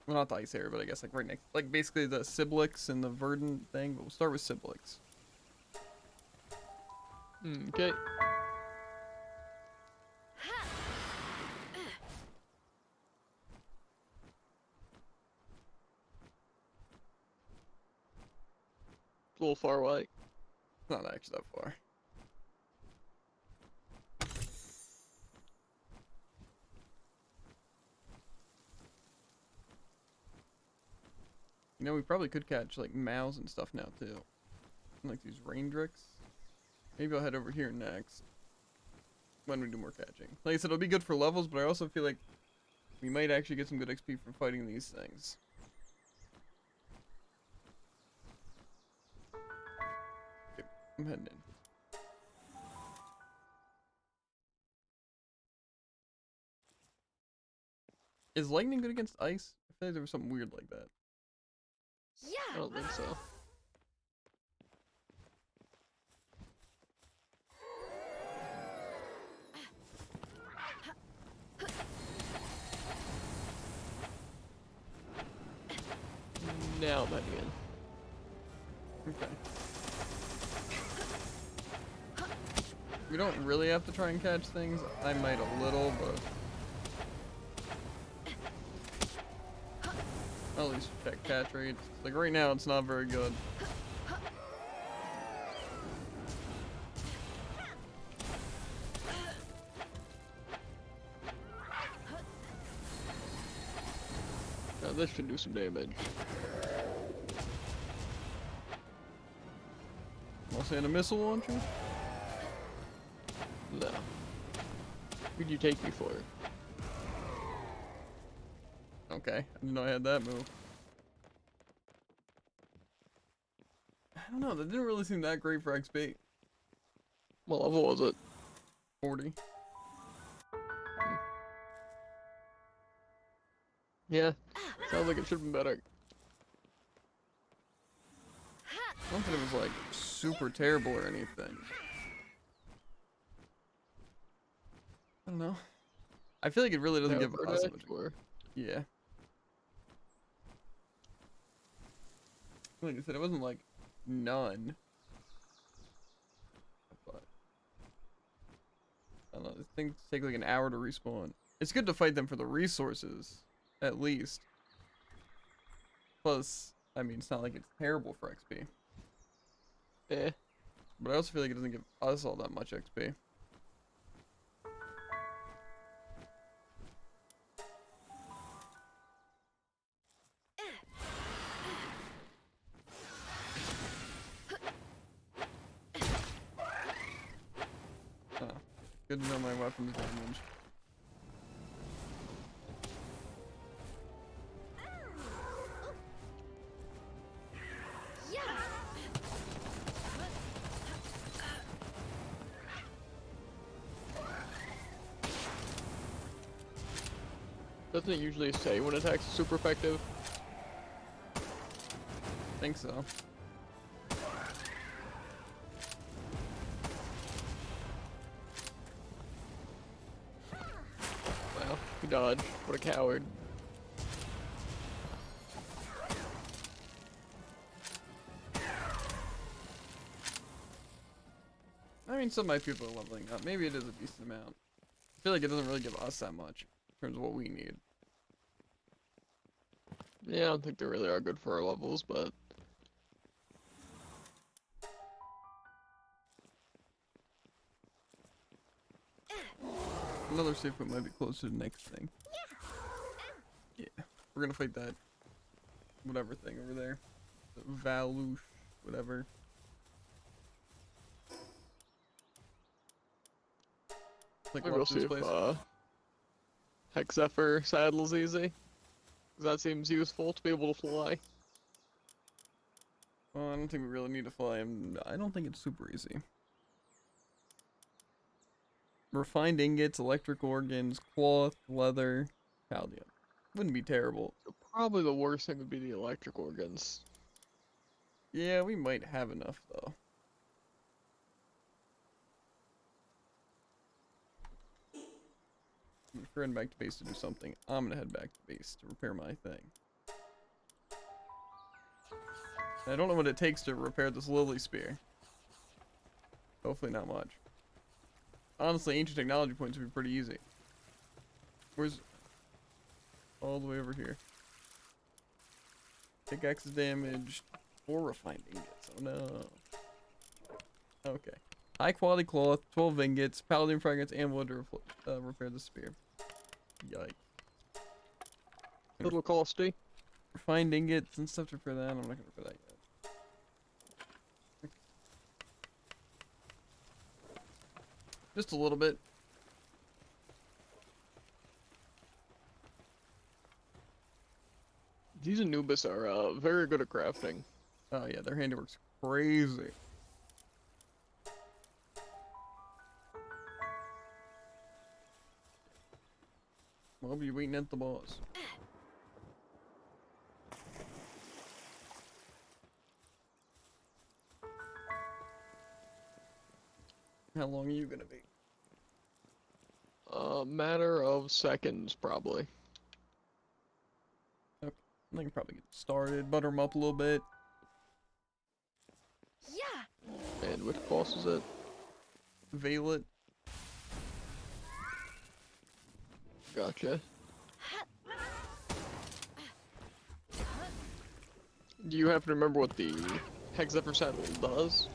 Well, not the ice area, but I guess like right next, like basically the Siblix and the Verdant thing. But we'll start with Siblix. Okay. It's a little far away. It's not actually that far. You know, we probably could catch like mouse and stuff now too. Like these raindricks. Maybe I'll head over here next. When we do more catching. Like I said, it'll be good for levels, but I also feel like we might actually get some good XP from fighting these things. Okay, I'm heading in. Is lightning good against ice? I feel like there was something weird like that. I Yeah. don't think so. Now I'm heading in. Okay. We don't really have to try and catch things. I might a little, but I'll at least check catch rates. Like right now, it's not very good. Now this should do some damage. Also in a missile launcher. No. Who'd you take me for? Okay, I didn't know I had that move. I don't know, that didn't really seem that great for XP. What level was it? 40. Yeah. Sounds like it should have been better. Not that it was like super terrible or anything. I don't know. I feel like it really doesn't Yeah, give for us that, much. or- Yeah. Like I said, it wasn't like none. But I don't know, these things take like an hour to respawn. It's good to fight them for the resources, at least. Plus, I mean, it's not like it's terrible for XP. Eh. But I also feel like it doesn't give us all that much XP. Oh, good to know my weapons damage. Yeah. Doesn't it usually say when attacks are super effective? I think so. Wow, he died. What a coward. I mean, some of my people are leveling up. Maybe it is a decent amount. I feel like it doesn't really give us that much in terms of what we need. Yeah, I don't think they really are good for our levels, but Another safe point might be close to the next thing. Yeah. We're gonna fight that whatever thing over there. The Valush, whatever. Like, maybe walk we'll to see this if place. Hex Zephyr saddle's easy. 'Cause that seems useful to be able to fly. Well, I don't think we really need to fly him. I don't think it's super easy. Refined ingots, electric organs, cloth, leather, paldium. Wouldn't be terrible. So probably the worst thing would be the electric organs. Yeah, we might have enough though. If we're heading back to base to do something, I'm gonna head back to base to repair my thing. I don't know what it takes to repair this lily spear. Hopefully not much. Honestly, ancient technology points would be pretty easy. Where's... all the way over here. Pickaxe is damaged. 4 refined ingots. Oh no. Okay. High quality cloth, 12 ingots, paladin fragments, and wood to repair the spear. Yikes. Little costy. Refined ingots and stuff to repair that. I'm not gonna repair that yet. Just a little bit. These Anubis are very good at crafting. Oh yeah, their handiwork's crazy. Well, be waiting at the boss. How long are you gonna be? Matter of seconds, probably. Okay, I can probably get started, butter them up a little bit. Yeah. And which boss is it? Veil it. Gotcha. Do you happen to remember what the Hex Zephyr saddle does?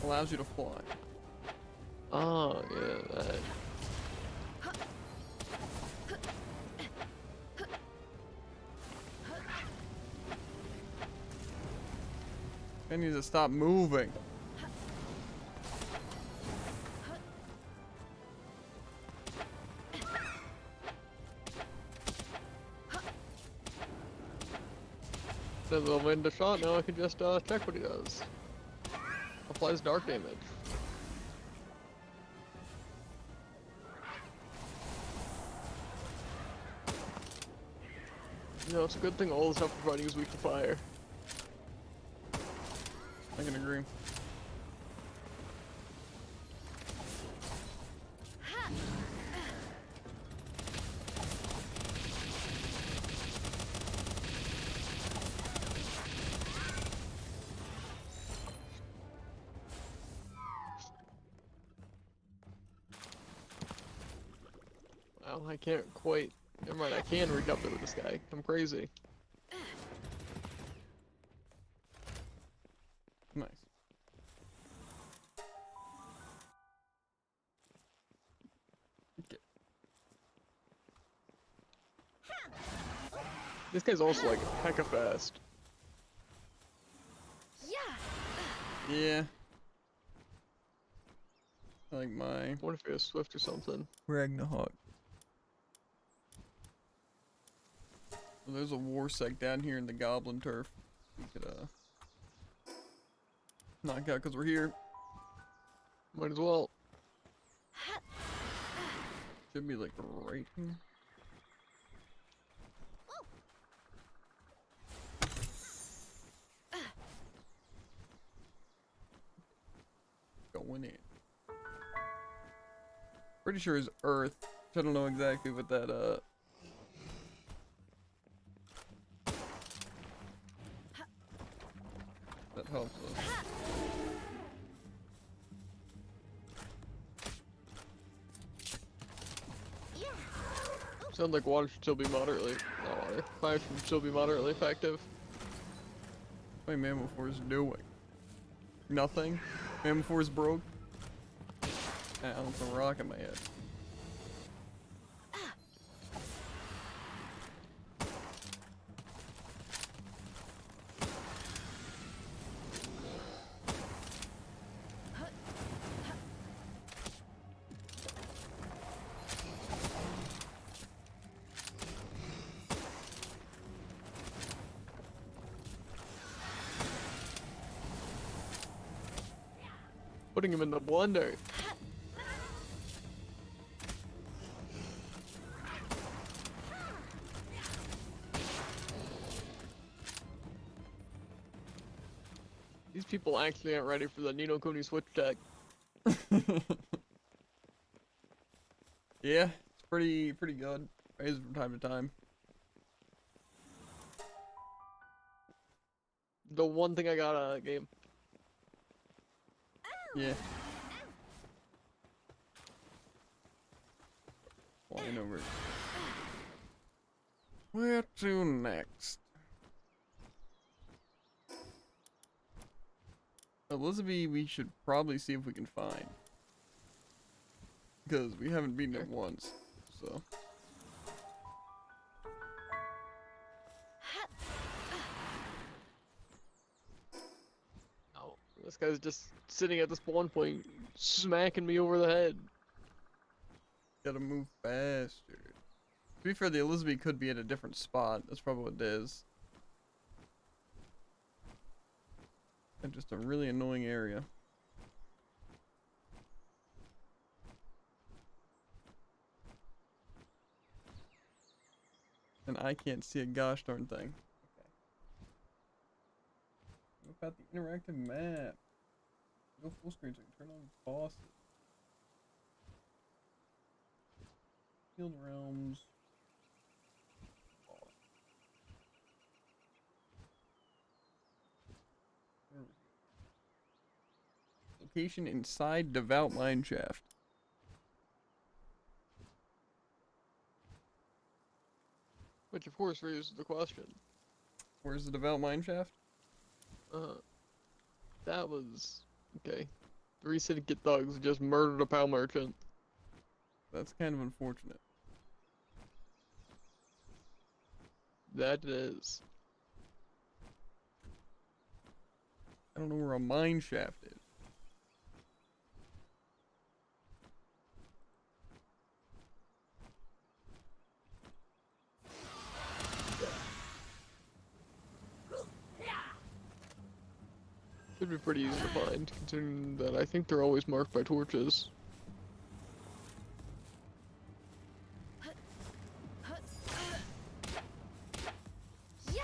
Allows you to fly. Oh, yeah, that. I need to stop moving. the wind a shot, now I can just check what he does. Applies dark damage. You know, it's a good thing all the stuff we're fighting is weak to fire. I can agree. Well, I can't quite. Never mind, I can reach up there with this guy. I'm crazy. Nice. Okay. This guy's also like hecka fast. Yeah. Yeah. Like my I wonder if he was swift or something. Ragnarok. Well, there's a war sec down here in the Goblin Turf. We could knock out because we're here. Might as well. Should be like right here. Going in. Pretty sure it's Earth. I don't know exactly what that that helps us. Sounds like water should still be moderately. Not water. Fire should still be moderately effective. What Mammal Force doing? Nothing? Mammal Force broke? Ah, that's a rock in my head. Putting him in the blender. These people actually aren't ready for the Nino Kuni switch tech. Yeah, it's pretty good. Raises from time to time. The one thing I got out of that game. Yeah. Flying over. Where to next? Elizabeth, we should probably see if we can find. Because we haven't beaten it once, so. Oh, this guy's just sitting at the spawn point, smacking me over the head. Gotta move faster. To be fair, the Elizabeth could be at a different spot. That's probably what it is. And just a really annoying area. And I can't see a gosh darn thing. Okay. What about the interactive map? Go full screen so I can turn on bosses. Field realms. Where are we? Location inside Devout Mineshaft. Which of course raises the question. Where's the Devout Mineshaft? That was okay. 3 syndicate thugs just murdered a PAL merchant. That's kind of unfortunate. That it is. I don't know where a mineshaft is. Should be pretty easy to find, considering that I think they're always marked by torches. Yeah.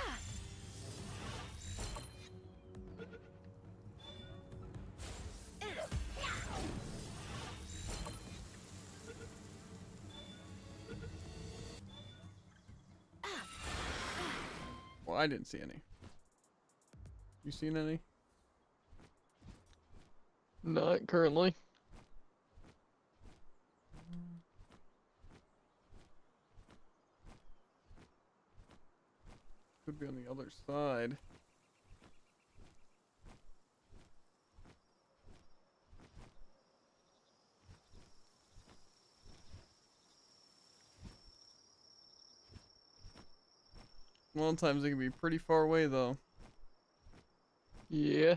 Well, I didn't see any. You seen any? Not currently. Could be on the other side. A lot of times they can be pretty far away though. Yeah.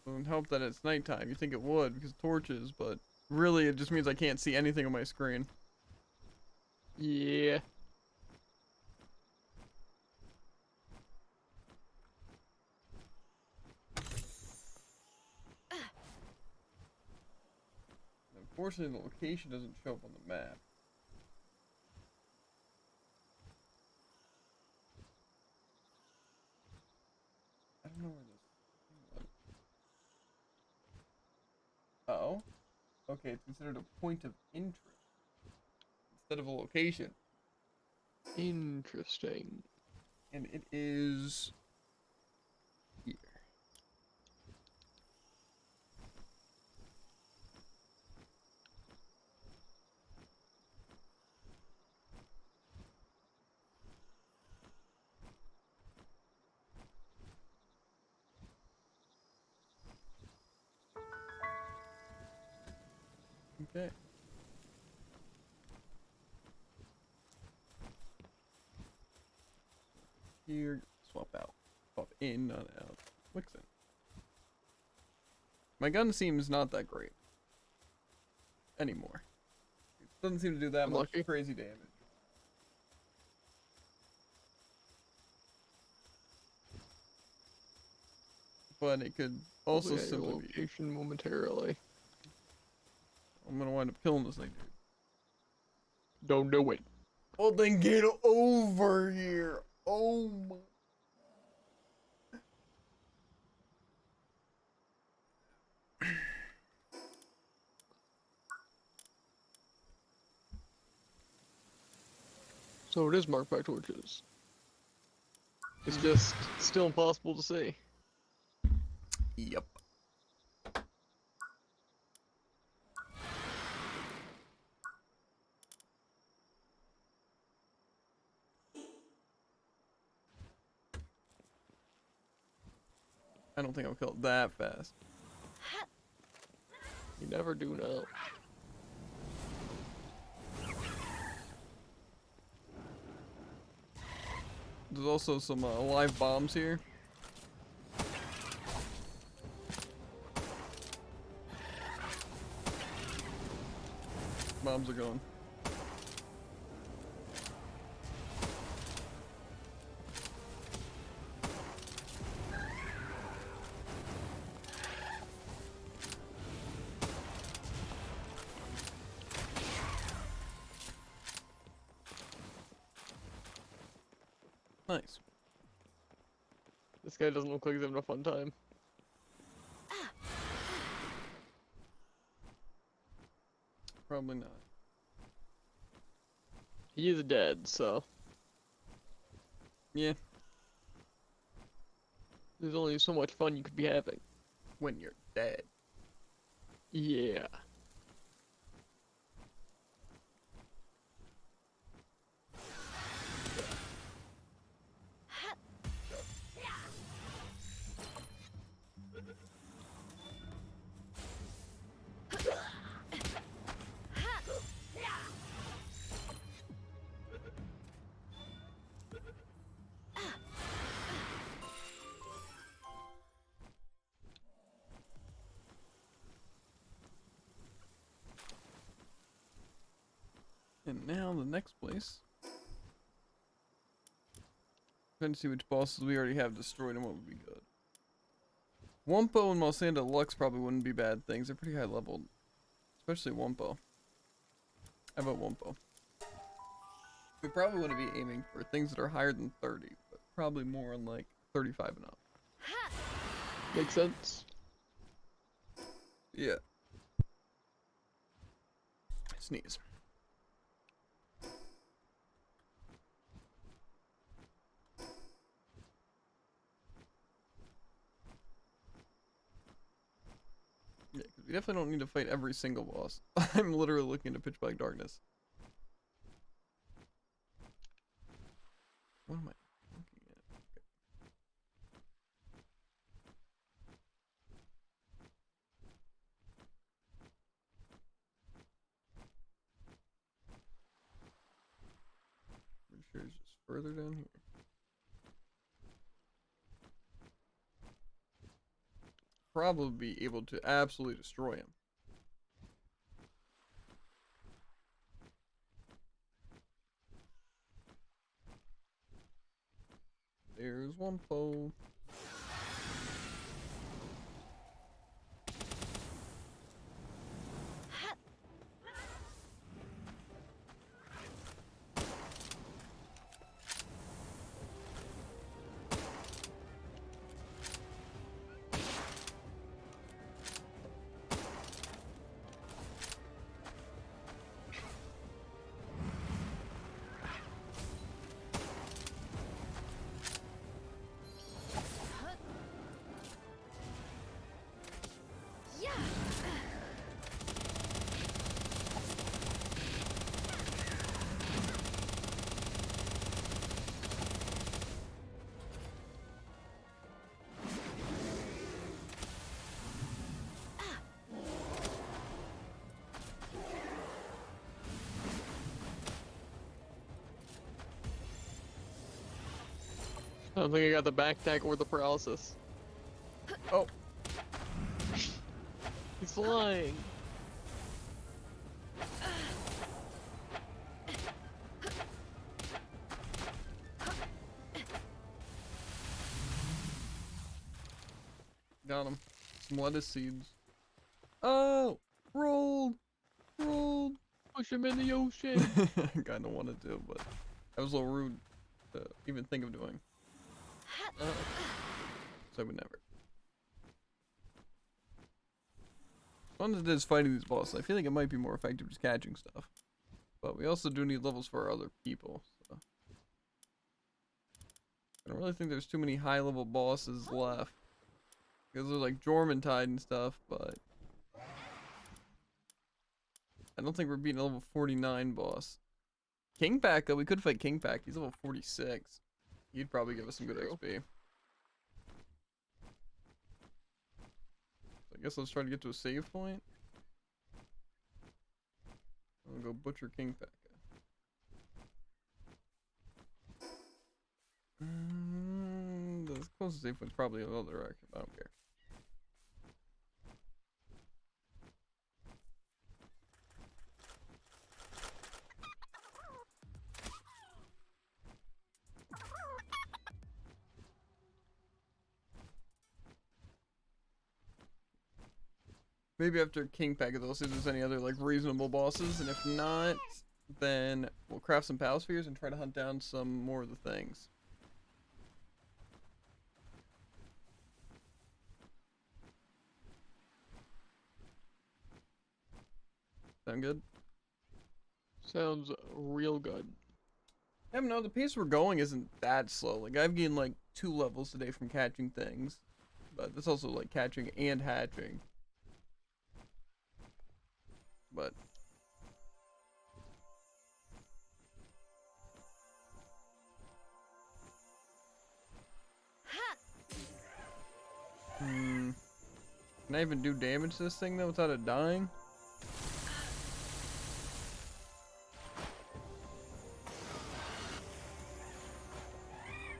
Doesn't help that it's nighttime. You think it would because torches, but really it just means I can't see anything on my screen. Yeah. Unfortunately, the location doesn't show up on the map. I don't know where this thing went. Oh. Okay, it's considered a point of interest instead of a location. Interesting. And it is here. Okay. Here, swap out. Swap in, not out. Wixen. My gun seems not that great. Anymore. It doesn't seem to do that much Unlucky. crazy damage. But it could also Probably at your simply be. location momentarily. I'm gonna wind up killing this thing, dude. Don't do it. Well, then get over here. Oh my. So it is marked by torches. It's just still impossible to see. Yep. I don't think I'll kill it that fast. You never do know. There's also some live bombs here. Bombs are gone. Nice. This guy doesn't look like he's having a fun time. Probably not. He is dead, so Yeah, there's only so much fun you could be having. when you're dead. Yeah. And now the next place. Trying to see which bosses we already have destroyed and what would be good. Wumpo and Malsanda Lux probably wouldn't be bad things. They're pretty high leveled. Especially Wumpo. How about Wumpo? We probably want to be aiming for things that are higher than 30, but probably more on like 35 and up. Makes sense. Yeah. Sneeze. Yeah, because we definitely don't need to fight every single boss. I'm literally looking into Pitch Black Darkness. What am I looking at? Okay. Pretty sure it's just further down here. Probably be able to absolutely destroy him. There's Wumpo. Yeah. I don't think I got the back attack or the paralysis. Oh, He's flying. got him. Some lettuce seeds. Oh, rolled. Rolled. Push him in the ocean. I kinda wanted to, but that was a little rude to even think of doing. So I would never. Fun as it is fighting these bosses, I feel like it might be more effective just catching stuff. But we also do need levels for our other people, so. I don't really think there's too many high level bosses left. Because there's like Jormuntide and stuff, but I don't think we're beating a level 49 boss. Kingpack though, we could fight Kingpack. He's level 46. He'd probably give us some good XP. So I guess let's try to get to a save point. I'll go butcher Kingpack. The closest save point's probably in the other direction. I don't care. Maybe after Kingpack, they'll see if there's any other like reasonable bosses, and if not, then we'll craft some Pal Spheres and try to hunt down some more of the things. Sound good? Sounds real good. Yeah, no, the pace we're going isn't that slow. Like, I've gained like 2 levels today from catching things. But that's also like catching and hatching. But can I even do damage to this thing though without it dying?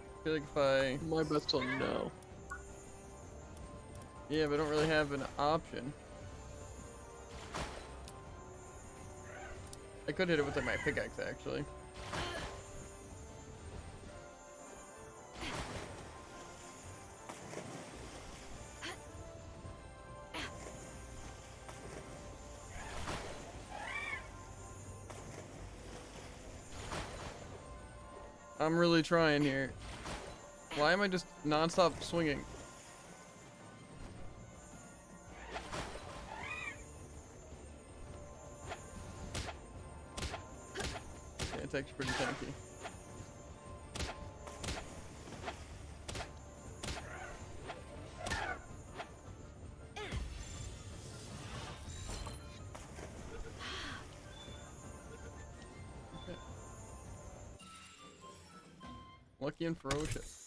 I feel like if I... My best to know. Yeah, but I don't really have an option. I could hit it with like, my pickaxe actually. I'm really trying here. Why am I just non-stop swinging? Yeah, it's actually pretty tanky. Okay. Lucky and ferocious.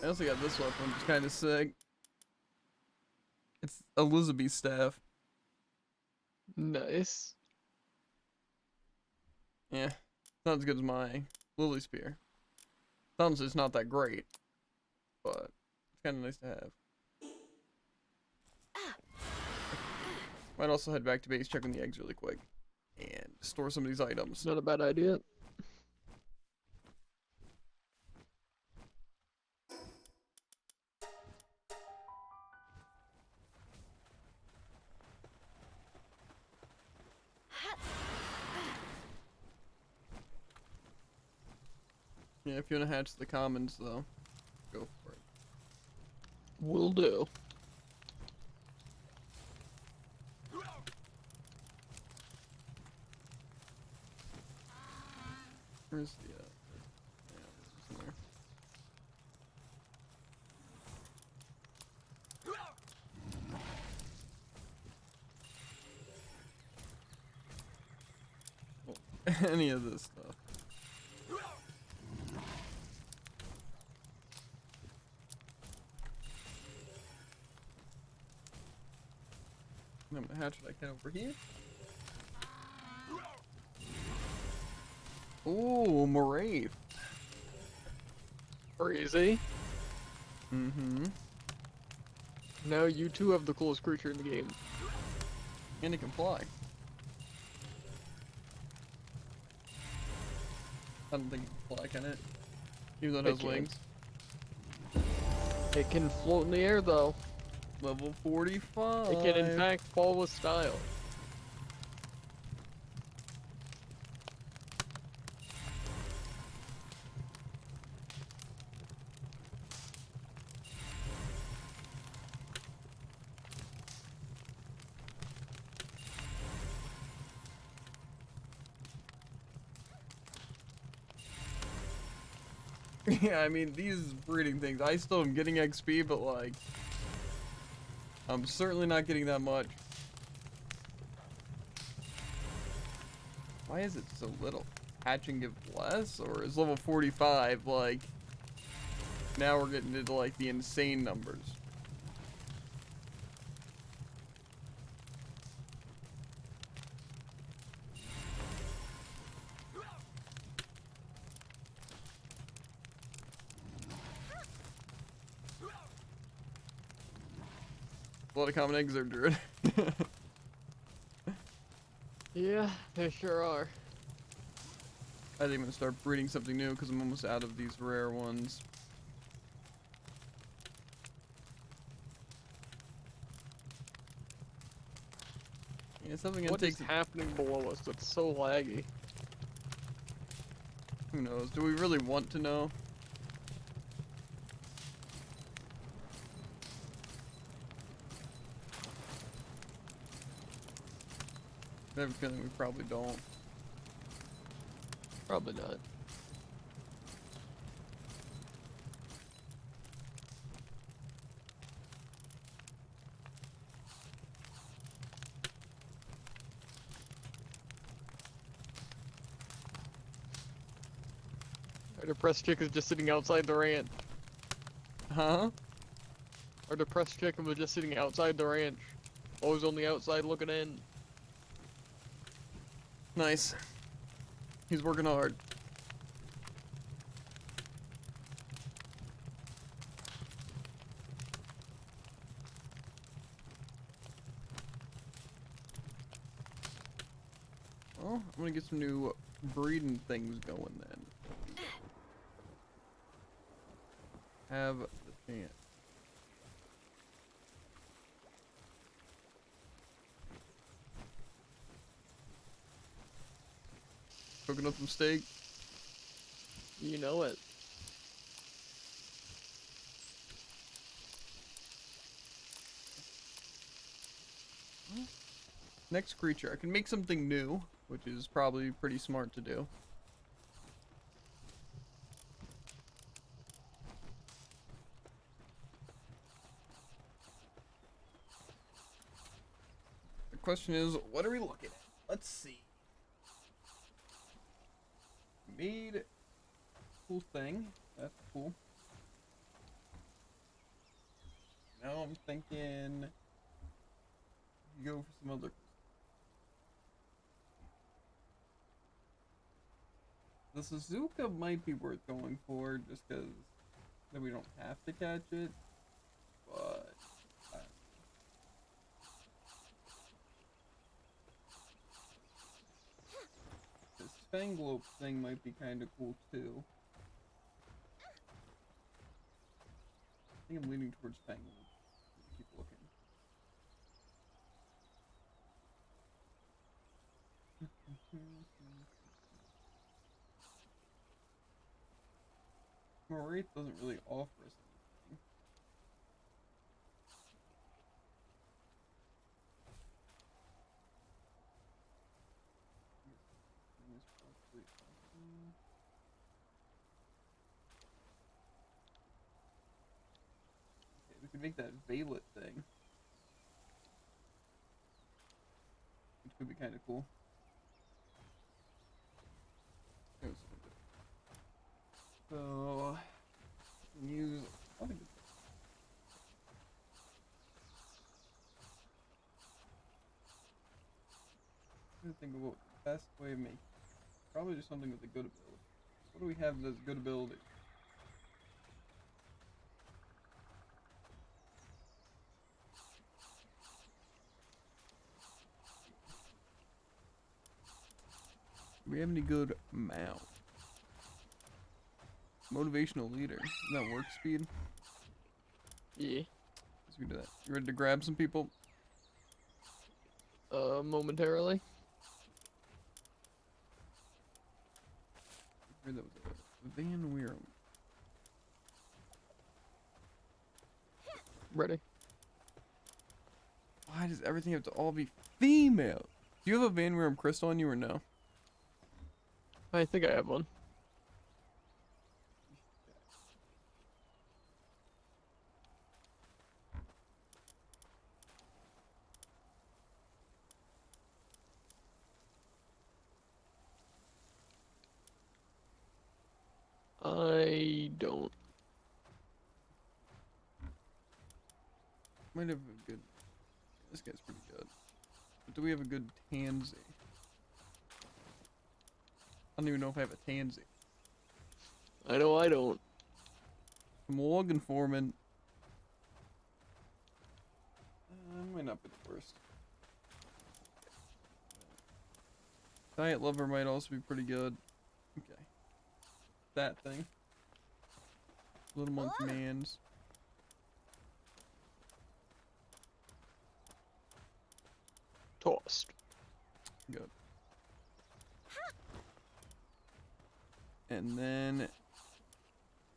I also got this weapon, which is kind of sick. It's Elizabeth's staff. Nice. Yeah, it's not as good as my Lily Spear. Sounds it's not that great, but it's kind of nice to have. Might also head back to base, check on the eggs really quick, and store some of these items. Not a bad idea. Yeah, if you want to hatch the commons, though, go for it. Will do. Where's the, yeah, it's in there. Well, any of this stuff. And I'm gonna hatch what I can over here. Ooh, Moraith. Crazy. Mm-hmm. Now you two have the coolest creature in the game. And it can fly. I don't think it can fly, can it? Even though it has can. wings. It can float in the air though. Level 45. It can in fact fall with style. Yeah, I mean, these breeding things, I still am getting XP, but like, I'm certainly not getting that much. Why is it so little? Hatching give less, or is level 45 like, now we're getting into like the insane numbers? A lot of common eggs there, Druid. Yeah, they sure are. I think I'm gonna start breeding something new because I'm almost out of these rare ones. Yeah, something gonna What take is happening below us that's so laggy? Who knows? Do we really want to know? I have a feeling we probably don't. Probably not. Our depressed chick is just sitting outside the ranch. Huh? Our depressed chick was just sitting outside the ranch. Always on the outside looking in. Nice. He's working hard. Well, I'm gonna get some new breeding things going then. Have the chance. So Cooking up some steak. You know it. Next creature. I can make something new, which is probably pretty smart to do. The question is, what are we looking at? Let's see. Made a cool thing. That's cool. Now I'm thinking you go for some other. The Suzuka might be worth going for just because then we don't have to catch it. But this Fanglope thing might be kind of cool too. I think I'm leaning towards Fanglope. Keep looking. Wraith doesn't really offer us anything. Okay, we could make that Veilet thing. Which could be kind of cool. So, use. I think I'm trying to think of what the best way of making. Probably just something with a good ability. What do we have that's good ability? Do we have any good mount? Motivational leader. Isn't that work speed? Yeah. Let's do that. You ready to grab some people? Momentarily. That was Van Weerum. Ready. Why does everything have to all be female? Do you have a Van Weerum crystal on you or no? I think I have one. I don't. Might have a good. This guy's pretty good. But do we have a good Tansy? I don't even know if I have a Tansy. I know I don't. Log informant. Might not be the worst. Diet lover might also be pretty good. Okay. That thing. Little monk commands. Tossed. Good. And then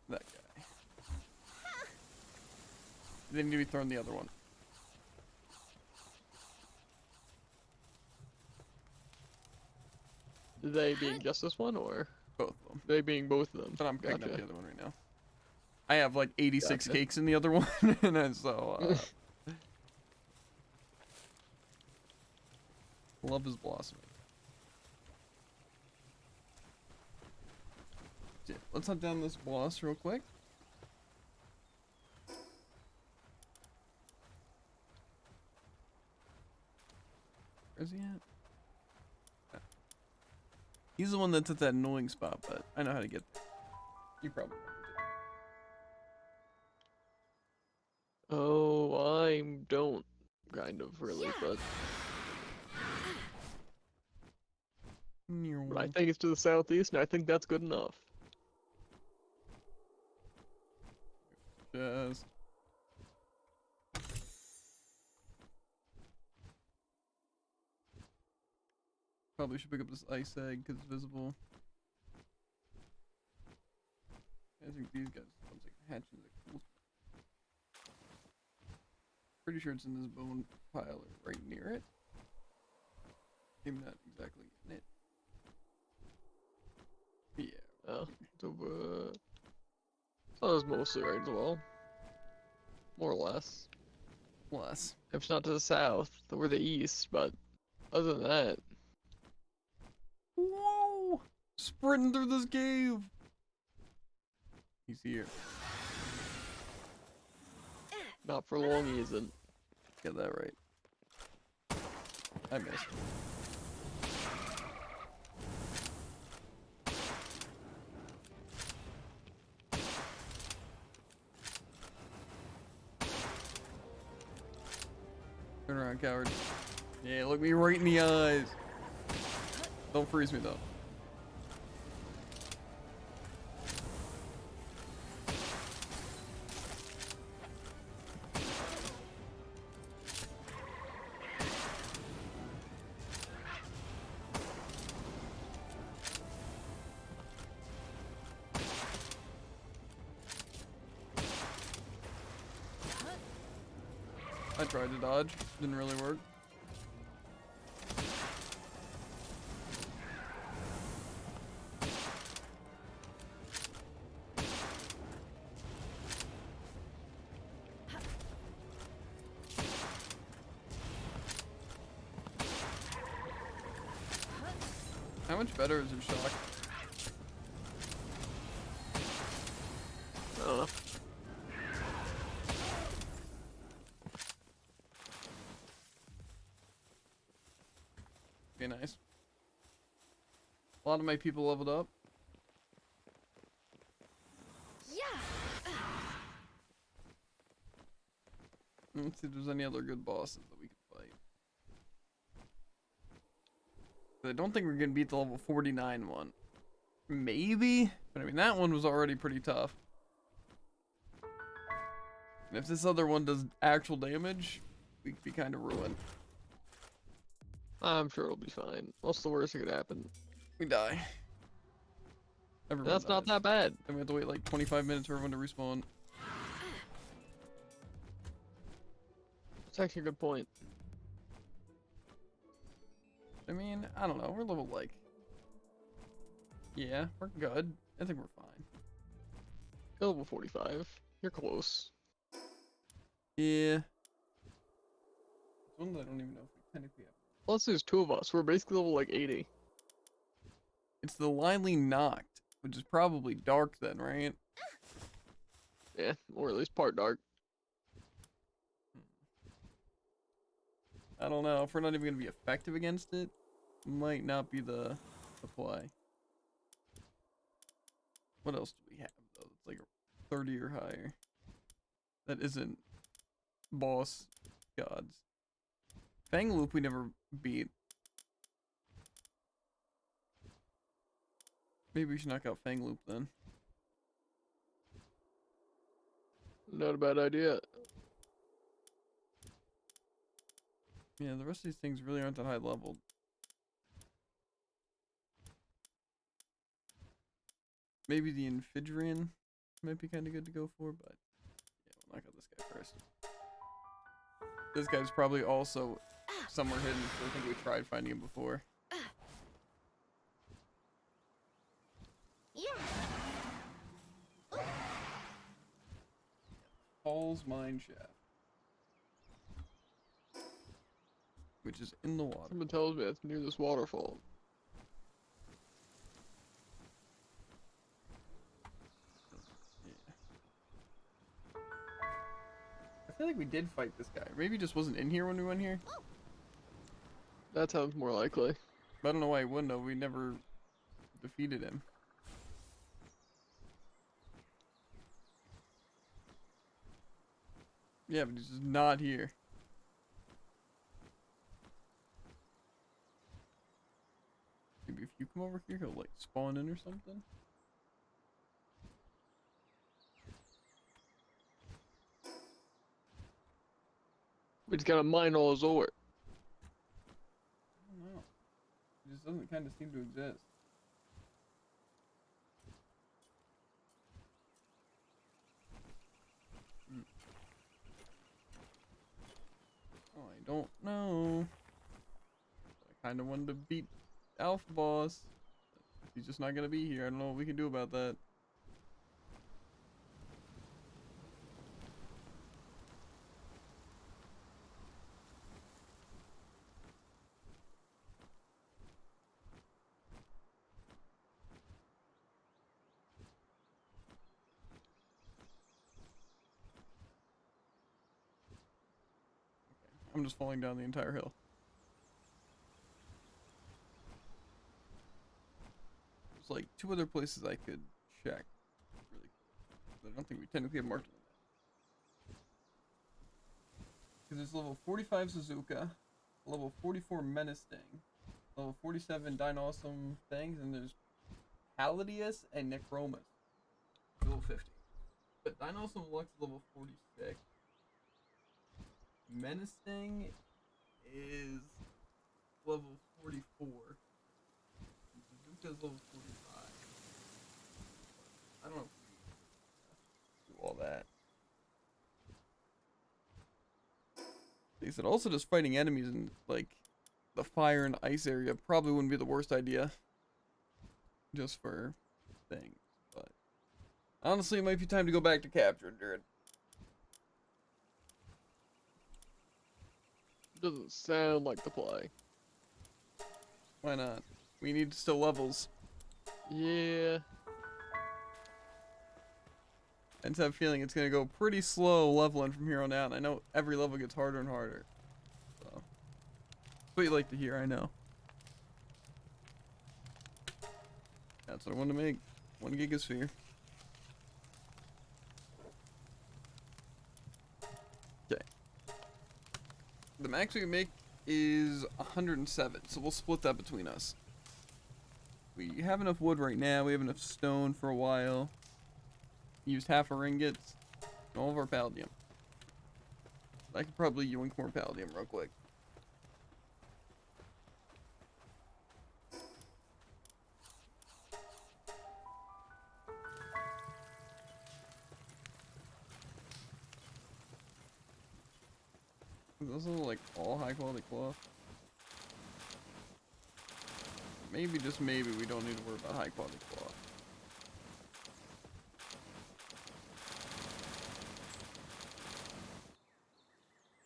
that guy. They need to be throwing the other one. They being just this one, or Both of them. they being both of them? But I'm picking up Gotcha. the other one right now. I have like 86 Gotcha. cakes in the other one, and then so love is blossoming. Yeah, let's hunt down this boss real quick. Where's he at? Ah. He's the one that's at that annoying spot, but I know how to get there. You probably Oh, I don't. Kind of, really, but I remember. think it's to the southeast, and I think that's good enough. Just probably should pick up this ice egg because it's visible. I think these guys, ones that can hatch into the cool. Pretty sure it's in this bone pile or right near it. Maybe not exactly in it. Yeah. Oh, so, that was mostly right as well. More or less. Plus. If it's not to the south, or the east, but other than that, Whoa! Sprinting through this cave! He's here. not for long he isn't. Get that right. I missed. Turn around, coward. Yeah, look me right in the eyes. Don't freeze me though. I tried to dodge, didn't really work. How much better is your shock? I don't know. Be nice. A lot of my people leveled up. Yeah. Let's see if there's any other good bosses that we can fight. I don't think we're gonna beat the level 49 one. Maybe? But I mean, that one was already pretty tough. And if this other one does actual damage, we could be kind of ruined. I'm sure it'll be fine. What's the worst that could happen? We die. Everyone That's not dies. that bad. Then we have to wait like 25 minutes for everyone to respawn. That's actually a good point. I mean, I don't know. We're level like... Yeah, we're good. I think we're fine. You're level 45. You're close. Yeah. Ones I don't even know if we technically have. Plus there's two of us. We're basically level like 80. It's the Lively Knocked, which is probably dark then, right? Yeah, or at least part dark. I don't know. If we're not even going to be effective against it, might not be the play. What else do we have, though? It's like 30 or higher. That isn't boss gods. Fang Loop we never beat. Maybe we should knock out Fang Loop then. Not a bad idea. Yeah, the rest of these things really aren't that high leveled. Maybe the Infidrian might be kind of good to go for, but yeah, we'll knock out this guy first. This guy's probably also somewhere hidden, so I think we tried finding him before. Yeah. Paul's Mine Shaft. Which is in the water. Someone tells me it's near this waterfall. Yeah. I feel like we did fight this guy. Maybe he just wasn't in here when we went here. That sounds more likely. But I don't know why he wouldn't have. We never defeated him. Yeah, but he's just not here. Maybe if you come over here, he'll like spawn in or something. We just gotta mine all his ore. I don't know. It just doesn't kind of seem to exist. don't know. I kind of wanted to beat Alpha Boss. He's just not gonna be here. I don't know what we can do about that. I'm just falling down the entire hill. There's like 2 other places I could check really quick, but I don't think we technically have marked them. Because there's level 45 Suzuka, level 44 Menacing, level 47 Dinosum things, and there's Palladius and Necromus, level 50. But Dinosum Lux is level 46. Menacing is level 44. And Suzuka's level 45. I don't know if we do all that. They said also just fighting enemies in like the fire and ice area probably wouldn't be the worst idea. Just for things. But honestly, it might be time to go back to capture, dude. Doesn't sound like the play. Why not? We need still levels. Yeah. I just have a feeling it's gonna go pretty slow leveling from here on out. And I know every level gets harder and harder. So that's what you like to hear, I know. That's what I want to make. 1 gigasphere. Okay. The max we can make is 107, so we'll split that between us. We have enough wood right now. We have enough stone for a while. Used half our ingots. All of our palladium. I could probably yoink more palladium real quick. Those are like all high quality cloth. Maybe, just maybe, we don't need to worry about high quality cloth.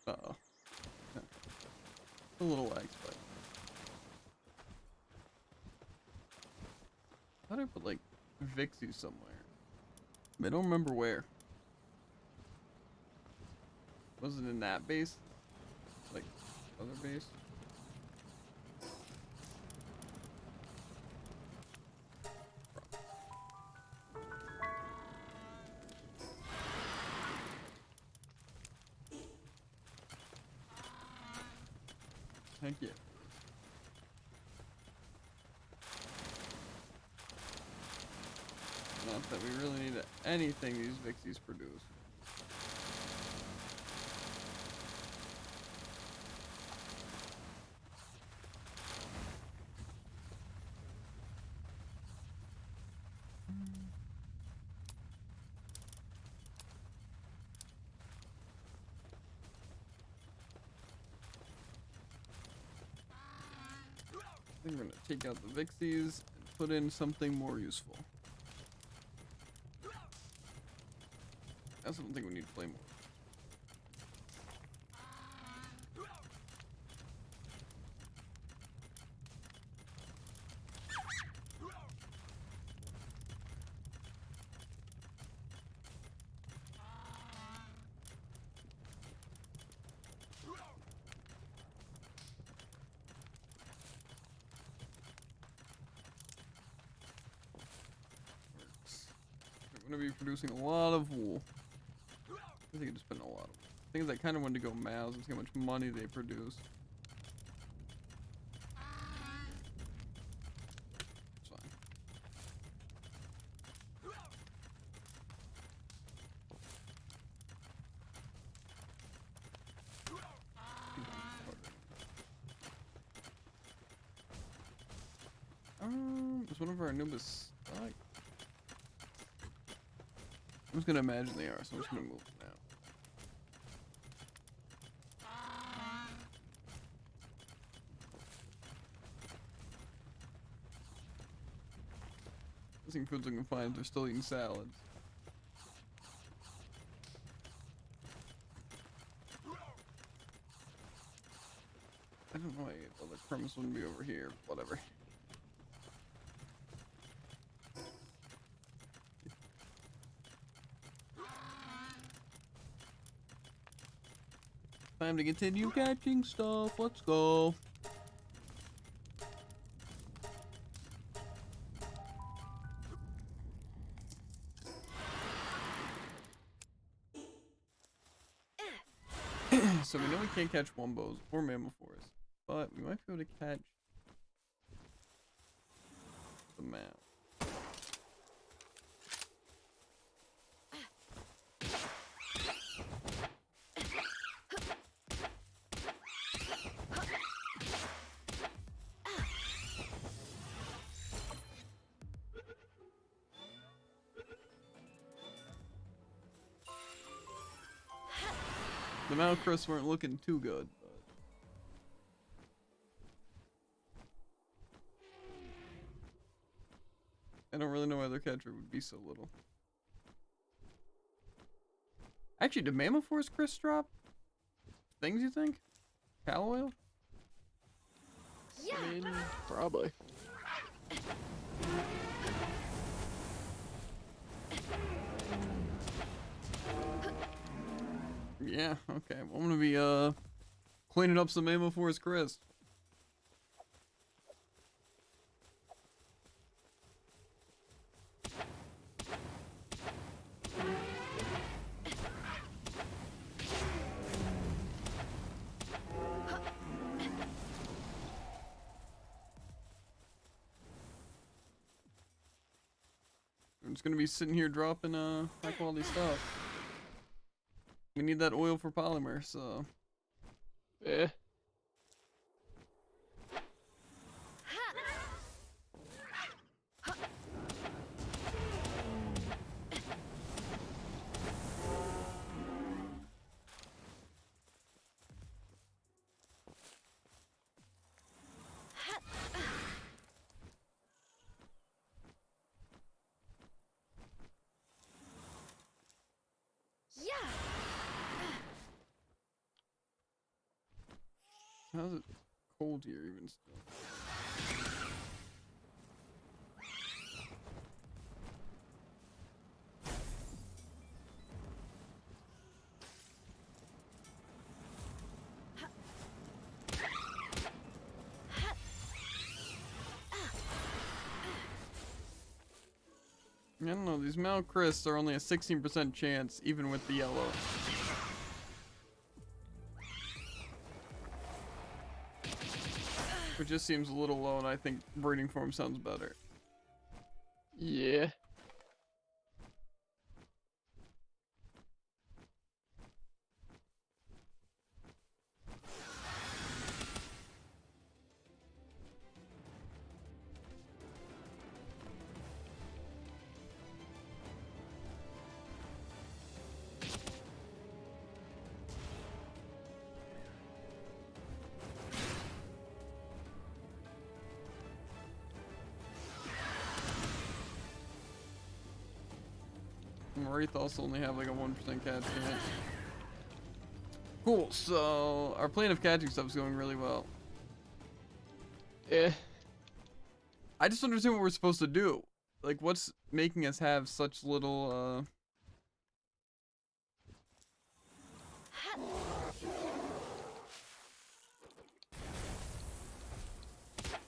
Uh-oh. A little lag spike. I thought I put like Vixie somewhere. I don't remember where. Was it in that base? Like, other base? Thank you. Not that we really need anything these Vixies produce. I think we're gonna take out the Vixies and put in something more useful. I also don't think we need flame more. We're gonna be producing a lot of wool. I think I just spent a lot of wool. Thing is, I kind of wanted to go mouse and see how much money they produce. It's fine. Is one of our Anubis stuck? I'm just gonna imagine they are, so I'm just gonna move them now. processing foods I can find if they're still eating salads. I don't know why the crumbs wouldn't be over here. Whatever. Time to continue catching stuff. Let's go. So we know we can't catch wombos or mammophores, but we might be able to catch the map. The Mount Chris weren't looking too good, but I don't really know why their catcher would be so little. Actually, did mammophores Chris drop things, you think? Cow oil? Yeah. I mean, probably. Yeah, okay. Well, I'm gonna be cleaning up some mammophores Chris. I'm just gonna be sitting here dropping high quality stuff. We need that oil for polymer, so Yeah. Yeah. how's it cold here even still? I don't know, these Mount Chris are only a 16% chance, even with the yellow. Which just seems a little low, and I think breeding form sounds better. Yeah. Wraith also only have like a 1% catch chance. Cool, so our plan of catching stuff is going really well. Yeah. I just don't understand what we're supposed to do. Like, what's making us have such little,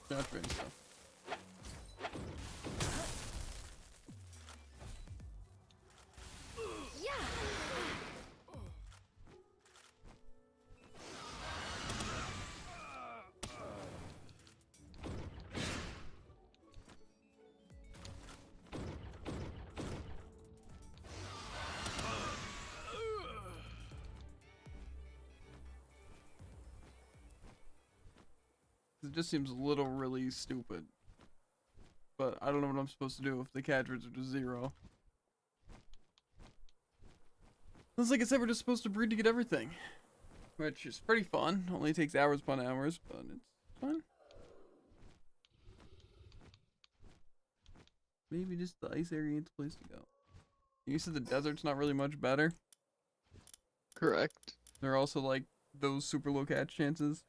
catch bait stuff. Yeah. It just seems a little really stupid. But I don't know what I'm supposed to do if the catch rates are just 0. Looks like it's ever just supposed to breed to get everything. Which is pretty fun. Only takes hours upon hours, but it's fun. Maybe just the ice area ain't the place to go. You said the desert's not really much better. Correct. They're also like those super low catch chances.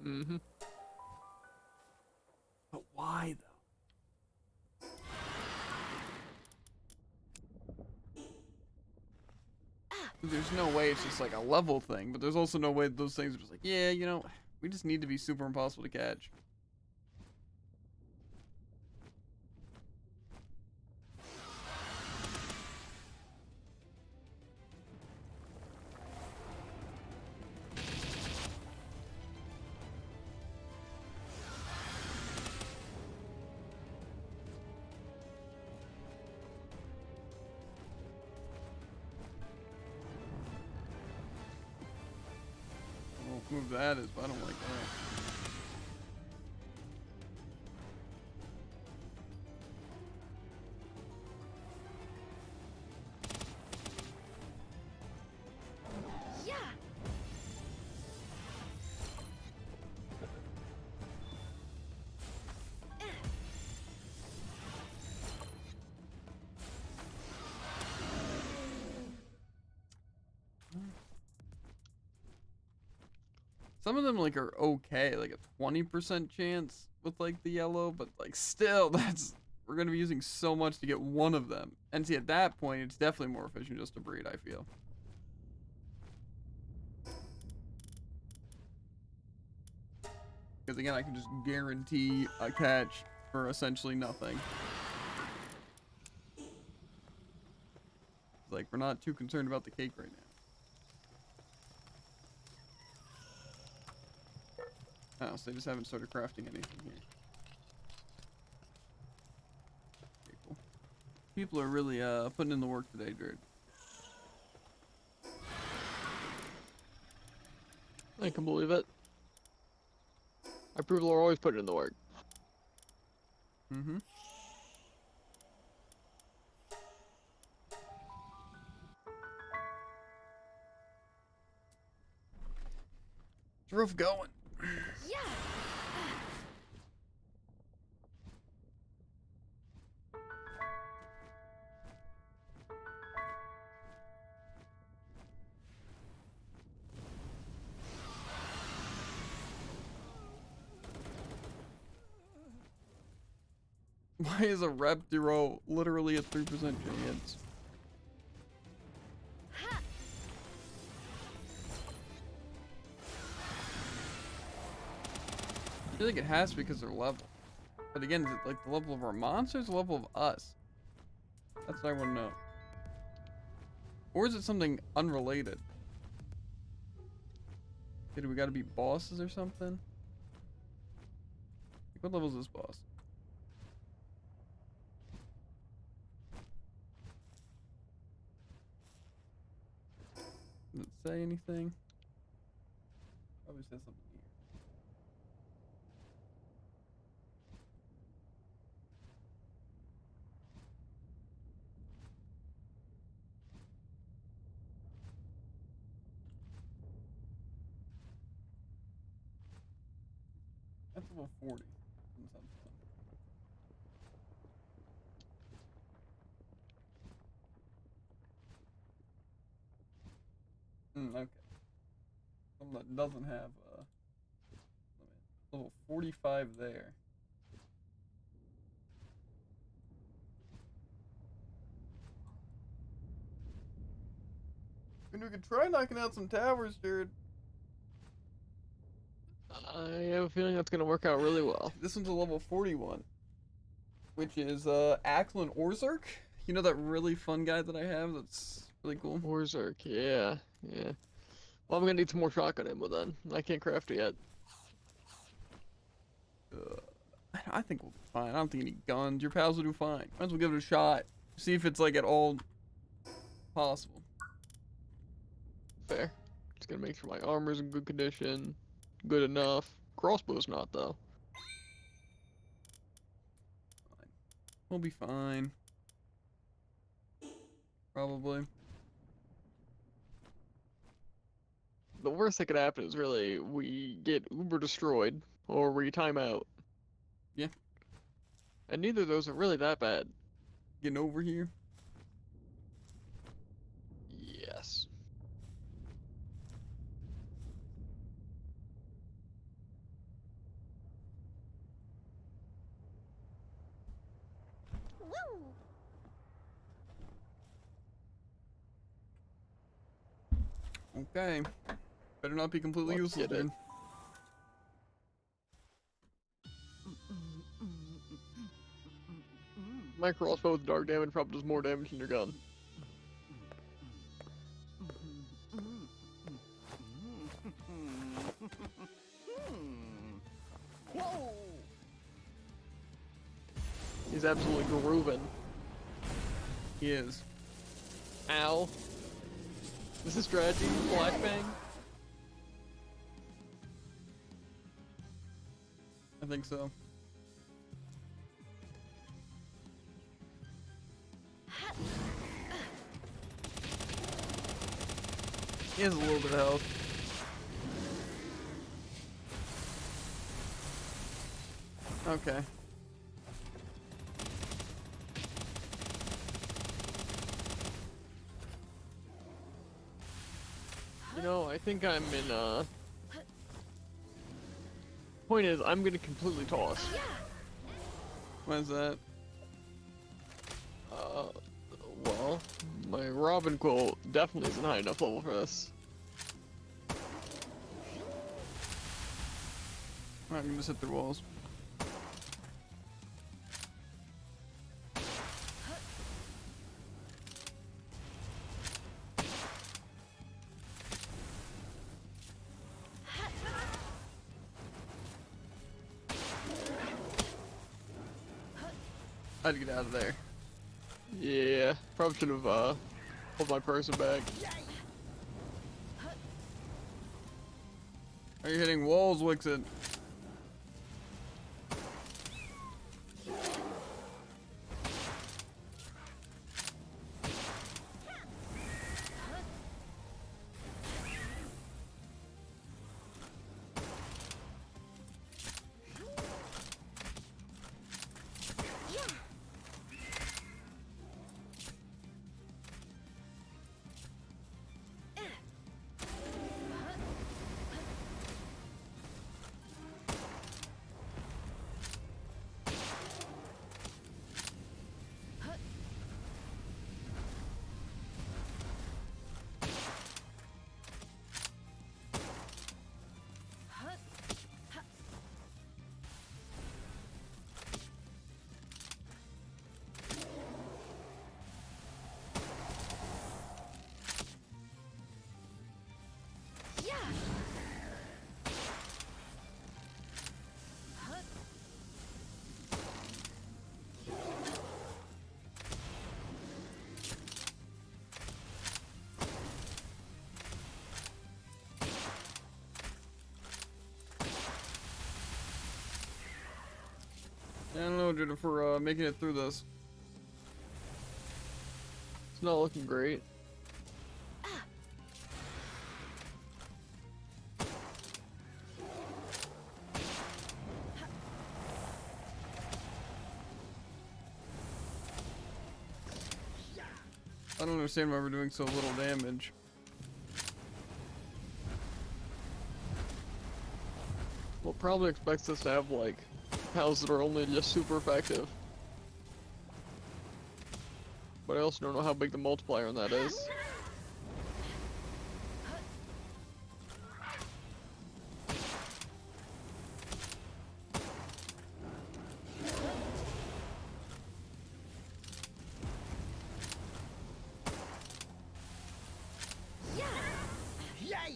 Mm-hmm. But why though? There's no way it's just like a level thing, but there's also no way those things are just like, yeah, you know, we just need to be super impossible to catch. I don't know what move that is, but I don't like that. Yeah. Some of them like are okay, like a 20% chance with like the yellow, but like still we're gonna be using so much to get one of them. And see at that point it's definitely more efficient just to breed, I feel. Because again I can just guarantee a catch for essentially nothing. Like we're not too concerned about the cake right now. Oh, so they just haven't started crafting anything here. Okay, cool. People are really putting in the work today, Jared. I can believe it. I people are always putting in the work. Mm-hmm. It's rough going. Yeah. Why is a Reptiro literally a 3% chance? Ha. I feel like it has to because they're level. But again, is it like the level of our monsters or the level of us? That's what I want to know. Or is it something unrelated? Okay, do we gotta beat bosses or something? Like, what level is this boss? Does it say anything? Probably says something here. That's level 40. Doesn't sound fun. Okay. Something that doesn't have level 45 there. And we could try knocking out some towers, Jared. I have a feeling that's gonna work out really well. This one's a level 41, which is Axel and Orzark. You know that really fun guy that I have that's really cool? Warzark, yeah, yeah. Well, I'm gonna need some more shotgun ammo then. I can't craft it yet. I think we'll be fine. I don't think any guns. Your pals will do fine. Might as well give it a shot. See if it's like at all possible. Fair. Just gonna make sure my armor's in good condition. Good enough. Crossbow's not though. Fine. We'll be fine. Probably. The worst that could happen is really we get uber destroyed or we time out. Yeah. And neither of those are really that bad. Getting over here. Yes. Woo! Okay. Better not be completely Let's useless, get it. dude. My crossbow with dark damage probably does more damage than your gun. Whoa! He's absolutely grooving. He is. Ow. This is strategy, flashbang. I think so. He has a little bit of health. Okay. You know, I think I'm in, Point is, I'm gonna completely toss. Yeah! Why is that? Well, my Robin quill definitely isn't high enough level for this. Alright, I'm gonna just hit through walls. I had to get out of there. Yeah, probably should have, pulled my person back. Are you hitting walls, Wixit? Yeah! I don't know, dude, if we're making it through this. It's not looking great. I don't understand why we're doing so little damage. Well, probably expects us to have, like, pals that are only just super effective. But I also don't know how big the multiplier on that is. Yay!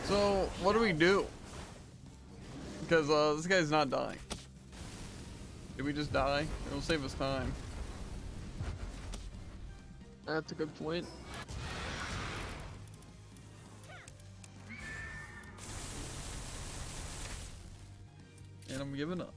So, what do we do? Because this guy's not dying. Did we just die? It'll save us time. That's a good point. And I'm giving up.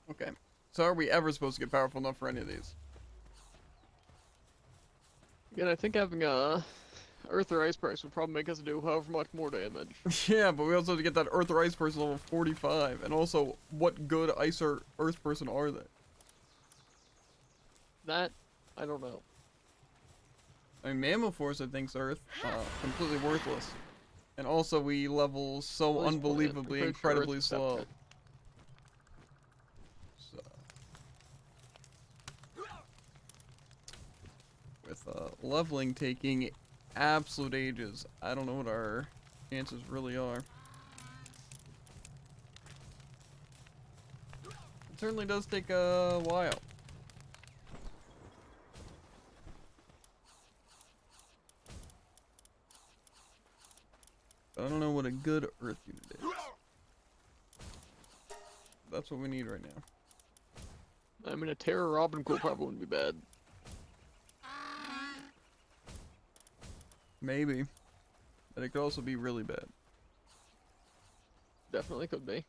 Okay. So are we ever supposed to get powerful enough for any of these? Again, I think having a Earth or Ice Price would probably make us do however much more damage. Yeah, but we also have to get that Earth or Ice person level 45. And also, what good Ice or Earth person are they? That, I don't know. I mean, Mammal Force, I think's Earth. Completely worthless. And also, we level so Well, he's unbelievably, playing. I'm pretty sure incredibly Earth slow. accepted. So. With leveling taking absolute ages, I don't know what our chances really are. It certainly does take a while. But I don't know what a good Earth unit is. That's what we need right now. I mean, a Terror Robin Quill probably wouldn't be bad. Maybe. But it could also be really bad. Definitely could be.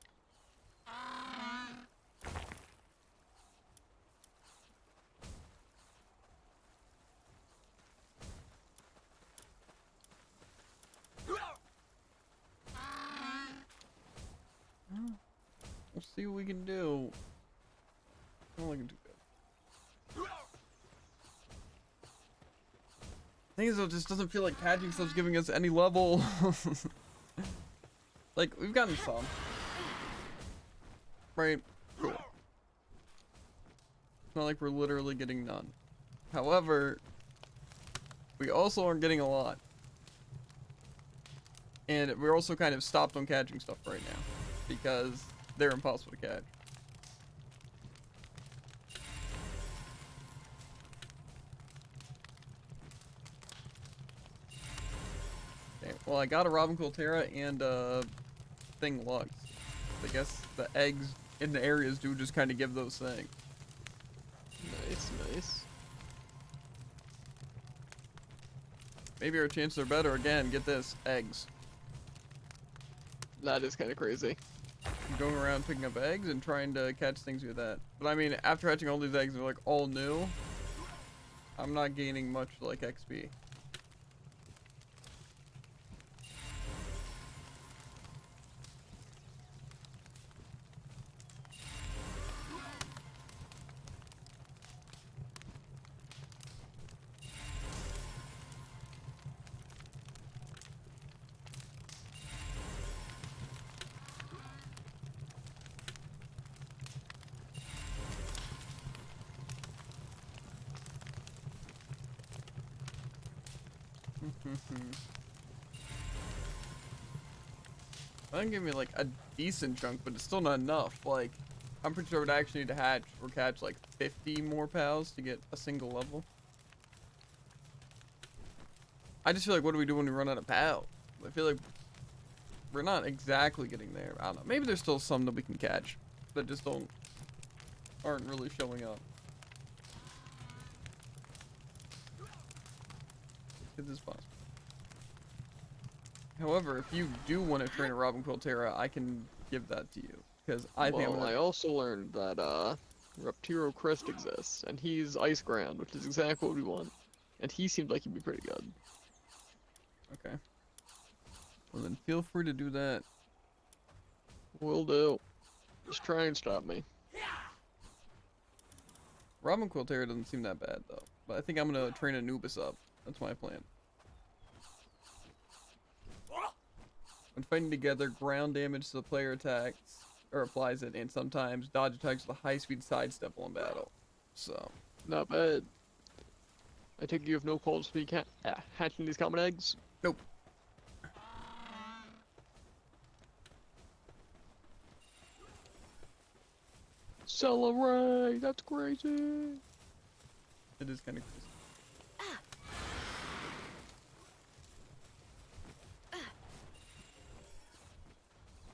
We'll see what we can do. I'm not looking too good. Thing is, though, it just doesn't feel like catching stuff's giving us any level. Like, we've gotten some. Right? Cool. It's not like we're literally getting none. However, we also aren't getting a lot. And we're also kind of stopped on catching stuff right now. Because they're impossible to catch. Okay, well, I got a Robin Quiltera and thing lugs. I guess the eggs in the areas do just kind of give those things. Nice, nice. Maybe our chances are better. Again, get this, eggs. That is kind of crazy. Going around picking up eggs and trying to catch things with that. But I mean, after hatching all these eggs, they're like all new. I'm not gaining much like XP. That can give me like a decent chunk, but it's still not enough. Like, I'm pretty sure I would actually need to hatch or catch like 50 more pals to get a single level. I just feel like, what do we do when we run out of pals? I feel like we're not exactly getting there. I don't know. Maybe there's still some that we can catch that just aren't really showing up. It is possible. However, if you do want to train a Robin Quiltera, I can give that to you. Because I think Well, I also learned that Reptiro Crest exists, and he's Ice Ground, which is exactly what we want. And he seemed like he'd be pretty good. Okay. Well then feel free to do that. Will do. Just try and stop me. Robin Quiltera doesn't seem that bad though. But I think I'm gonna train Anubis up. That's my plan. When fighting together, ground damage to the player attacks or applies it, and sometimes dodge attacks with a high-speed sidestep while in battle. So, Not bad. I take you have no calls for hatching these common eggs. nope. Celebrate! That's crazy. It is kind of crazy.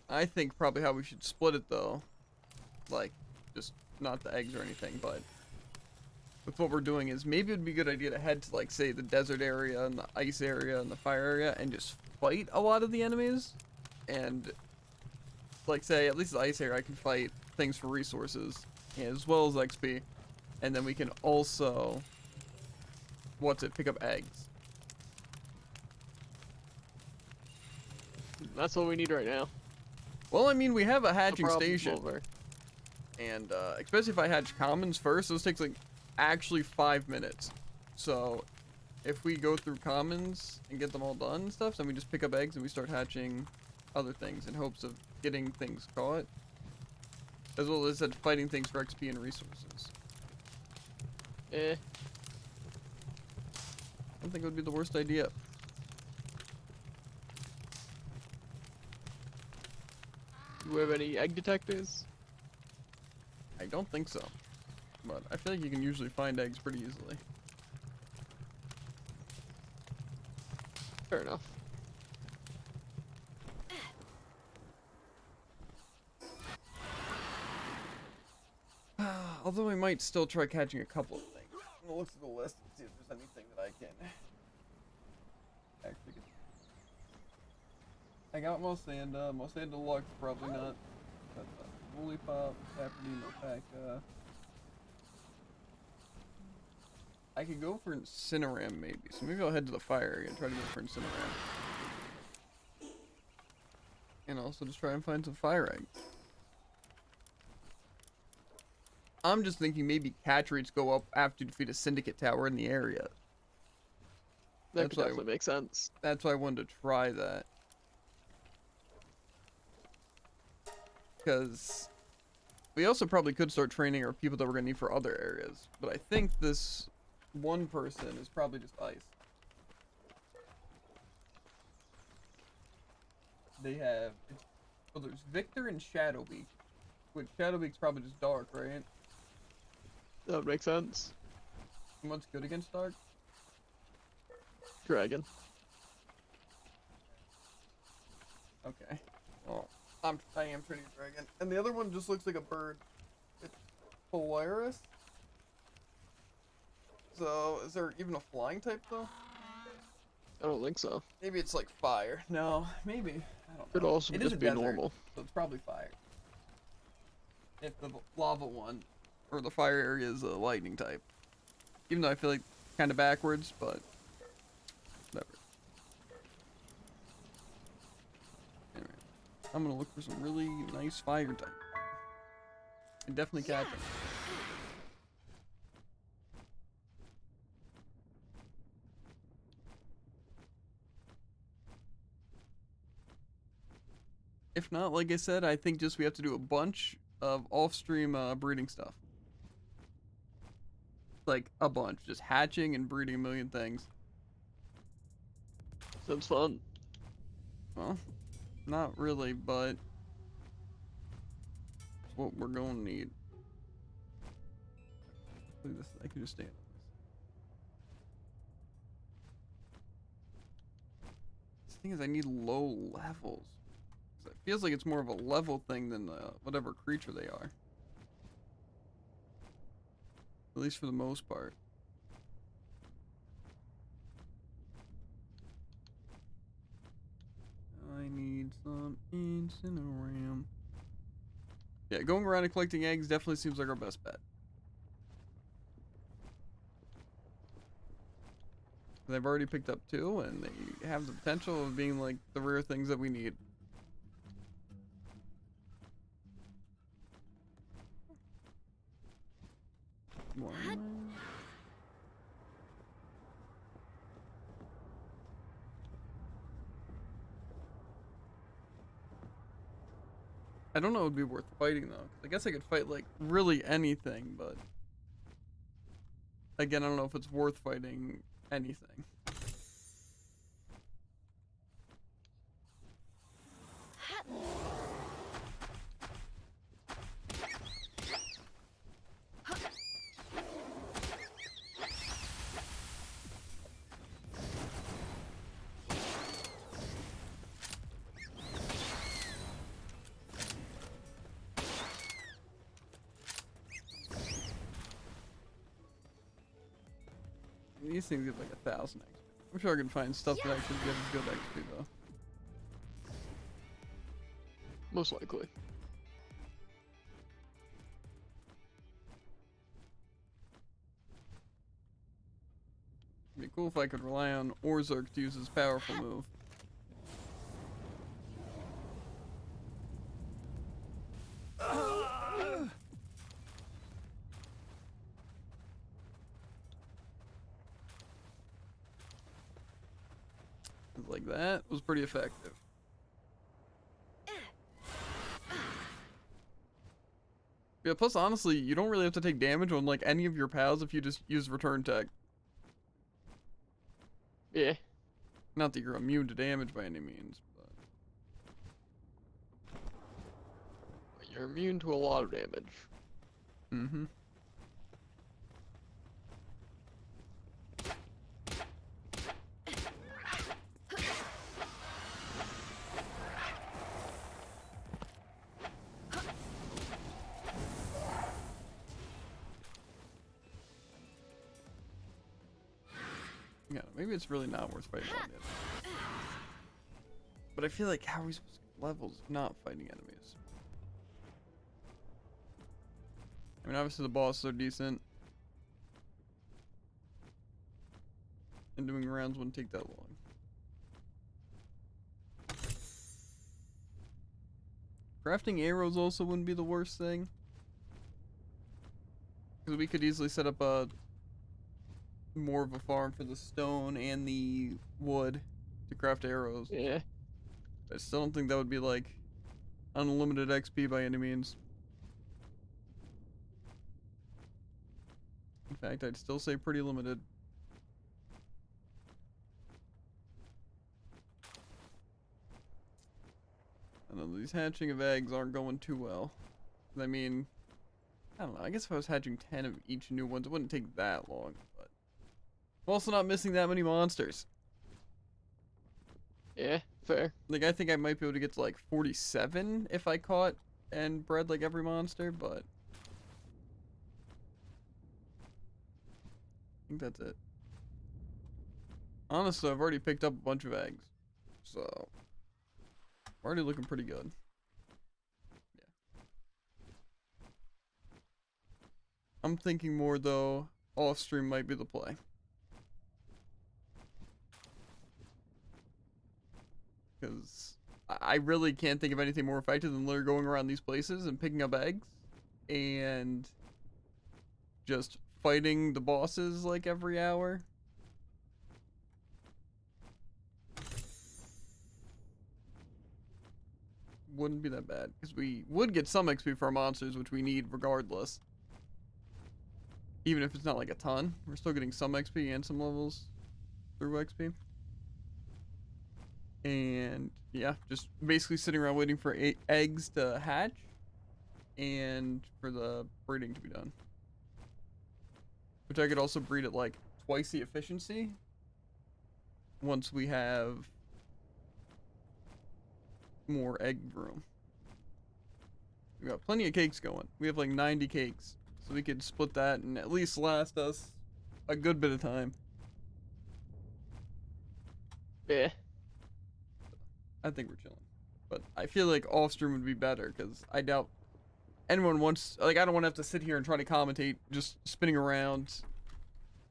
I think probably how we should split it though, like, just not the eggs or anything, but with what we're doing is maybe it would be a good idea to head to, like, say the desert area and the ice area and the fire area and just fight a lot of the enemies, and like, say at least the ice area I can fight things for resources as well as XP, and then we can also pick up eggs. That's all we need right now. Well, I mean, we have a The hatching problem's station. over. And especially if I hatch commons first, those takes like actually 5 minutes. So if we go through commons and get them all done and stuff, then we just pick up eggs and we start hatching other things in hopes of getting things caught, as well as fighting things for XP and resources. Eh. I don't think it would be the worst idea. Do we have any egg detectors? I don't think so, but I feel like you can usually find eggs pretty easily. Fair enough. Although I might still try catching a couple of things. I'm gonna look through the list and see if there's anything that I can actually get. I got Mosanda. Mosanda Lux, probably not. But Woolly Pop, Saffrony, Alpaca. I could go for Incineram maybe. So maybe I'll head to the fire area and try to go for Incineram. And also just try and find some fire eggs. I'm just thinking maybe catch rates go up after you defeat a syndicate tower in the area. That That's could why definitely make sense. That's why I wanted to try that. Because we also probably could start training our people that we're going to need for other areas. But I think this one person is probably just ice. They have... Oh, there's Victor and Shadowbeak. Which Shadowbeak's probably just dark, right? That would make sense. And what's good against dark? Dragon. Okay. Well, I am training a dragon. And the other one just looks like a bird. It's Polaris. So, is there even a flying type though? I don't think so. Maybe it's like fire. No, maybe. I don't know. Could also It is just a be desert, normal. so it's probably fire. If the lava one, or the fire area is a lightning type. Even though I feel like kind of backwards, but whatever. Anyway, I'm gonna look for some really nice fire type. And definitely catch them. If not, like I said, I think just we have to do a bunch of off-stream breeding stuff. Like, a bunch. Just hatching and breeding a million things. Sounds fun. Well, not really, but it's what we're going to need. Look at this. I can just stand on this. The thing is, I need low levels. 'Cause it feels like it's more of a level thing than whatever creature they are. At least for the most part. I need some Incineram. Yeah, going around and collecting eggs definitely seems like our best bet. They've already picked up 2, and they have the potential of being like the rare things that we need. One. I don't know it would be worth fighting though. I guess I could fight like really anything, but again, I don't know if it's worth fighting anything. These things give like 1,000 XP. I'm sure I can find stuff that actually gives good XP though. Most likely. It'd be cool if I could rely on Orzark to use his powerful move. Like that was pretty effective. Yeah, plus honestly, you don't really have to take damage on like any of your pals if you just use return tech. Yeah. Not that you're immune to damage by any means, But you're immune to a lot of damage. mm-hmm. Yeah, maybe it's really not worth fighting all the enemies. But I feel like how are we supposed to get levels if not fighting enemies? I mean, obviously the bosses are decent. And doing rounds wouldn't take that long. Crafting arrows also wouldn't be the worst thing. Because we could easily set up a more of a farm for the stone and the wood to craft arrows. Yeah. I still don't think that would be like unlimited XP by any means. In fact, I'd still say pretty limited. I know these hatching of eggs aren't going too well. I mean, I don't know. I guess if I was hatching 10 of each new ones, it wouldn't take that long. But I'm also not missing that many monsters. Yeah, fair. Like, I think I might be able to get to like 47 if I caught and bred like every monster, but I think that's it. Honestly, I've already picked up a bunch of eggs, so already looking pretty good. Yeah. I'm thinking more though, off stream might be the play. Because I really can't think of anything more effective than literally going around these places and picking up eggs and just fighting the bosses like every hour. Wouldn't be that bad because we would get some XP for our monsters, which we need regardless. Even if it's not like a ton, we're still getting some XP and some levels through XP. And yeah, just basically sitting around waiting for eggs to hatch and for the breeding to be done. Which I could also breed at like twice the efficiency once we have more egg room. We got plenty of cakes going. We have like 90 cakes, so we could split that and at least last us a good bit of time. Yeah. I think we're chilling, but I feel like off stream would be better because I doubt anyone wants, like, I don't want to have to sit here and try to commentate just spinning around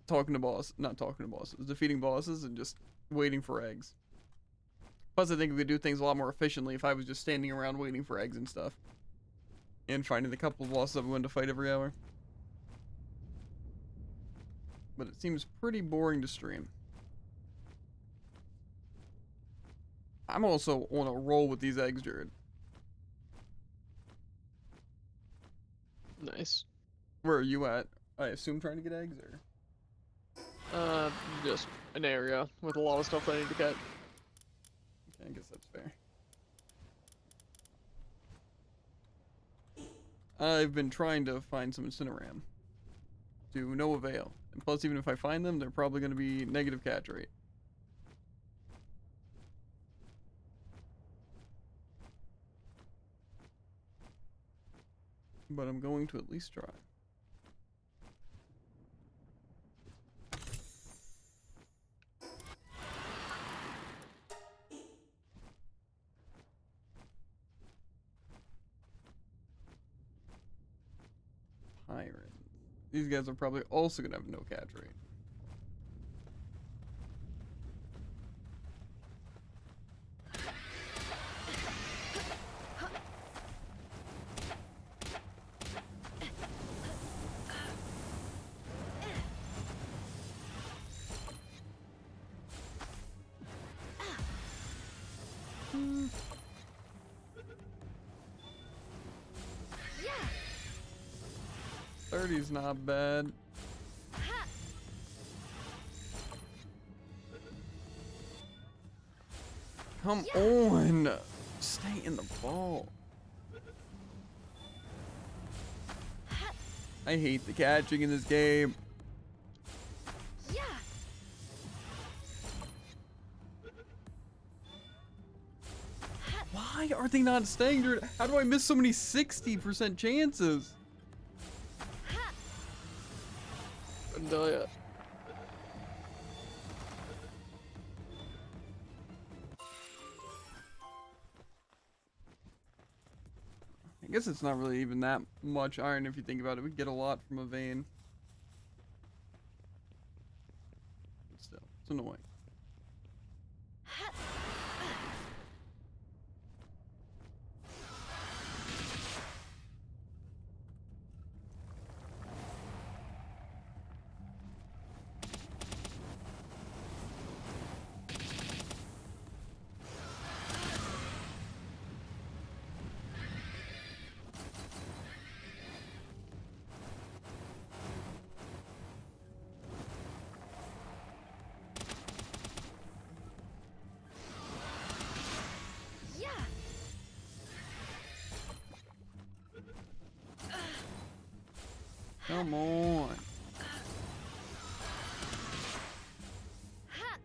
talking to bosses, defeating bosses and just waiting for eggs. Plus, I think we could do things a lot more efficiently if I was just standing around waiting for eggs and stuff. And finding the couple of bosses that we wanted to fight every hour. But it seems pretty boring to stream. I'm also on a roll with these eggs, Jared. Nice. Where are you at? I assume trying to get eggs, or? Just an area with a lot of stuff that I need to catch. Okay, I guess that's fair. I've been trying to find some Incineram. To no avail. And plus, even if I find them, they're probably going to be negative catch rate. But I'm going to at least try. Pyrans. These guys are probably also going to have no catch rate. Yeah. 30's not bad. Ha. Come on! Stay in the ball. I hate the catching in this game. Yeah. Why are they not staying, dude? How do I miss so many 60% chances? Couldn't tell ya. I guess it's not really even that much iron if you think about it. We get a lot from a vein. But still, it's annoying. Yeah. Come on. Ha.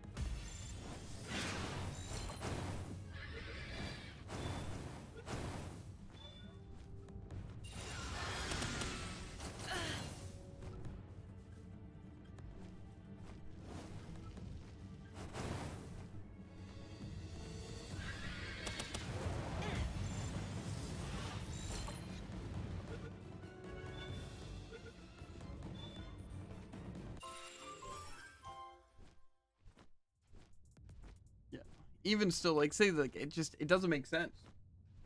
Yeah. Even still, like, say, like, it doesn't make sense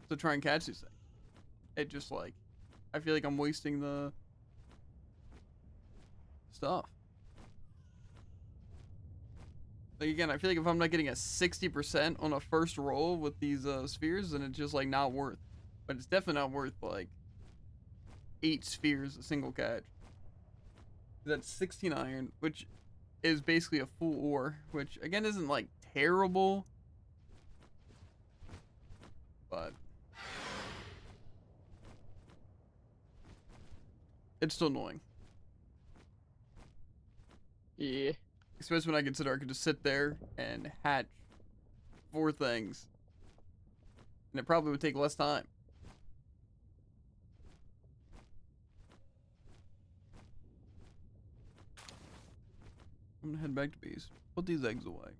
to try and catch these things. It just, like, I feel like I'm wasting the stuff. Like, again, I feel like if I'm not getting a 60% on a first roll with these spheres, then it's just, like, not worth. But it's definitely not worth, like, 8 spheres a single catch. That's 16 iron, which is basically a full ore, which, again, isn't, like, terrible. But it's still annoying. Yeah. Especially when I consider I could just sit there and hatch 4 things. And it probably would take less time. I'm gonna head back to base. Put these eggs away.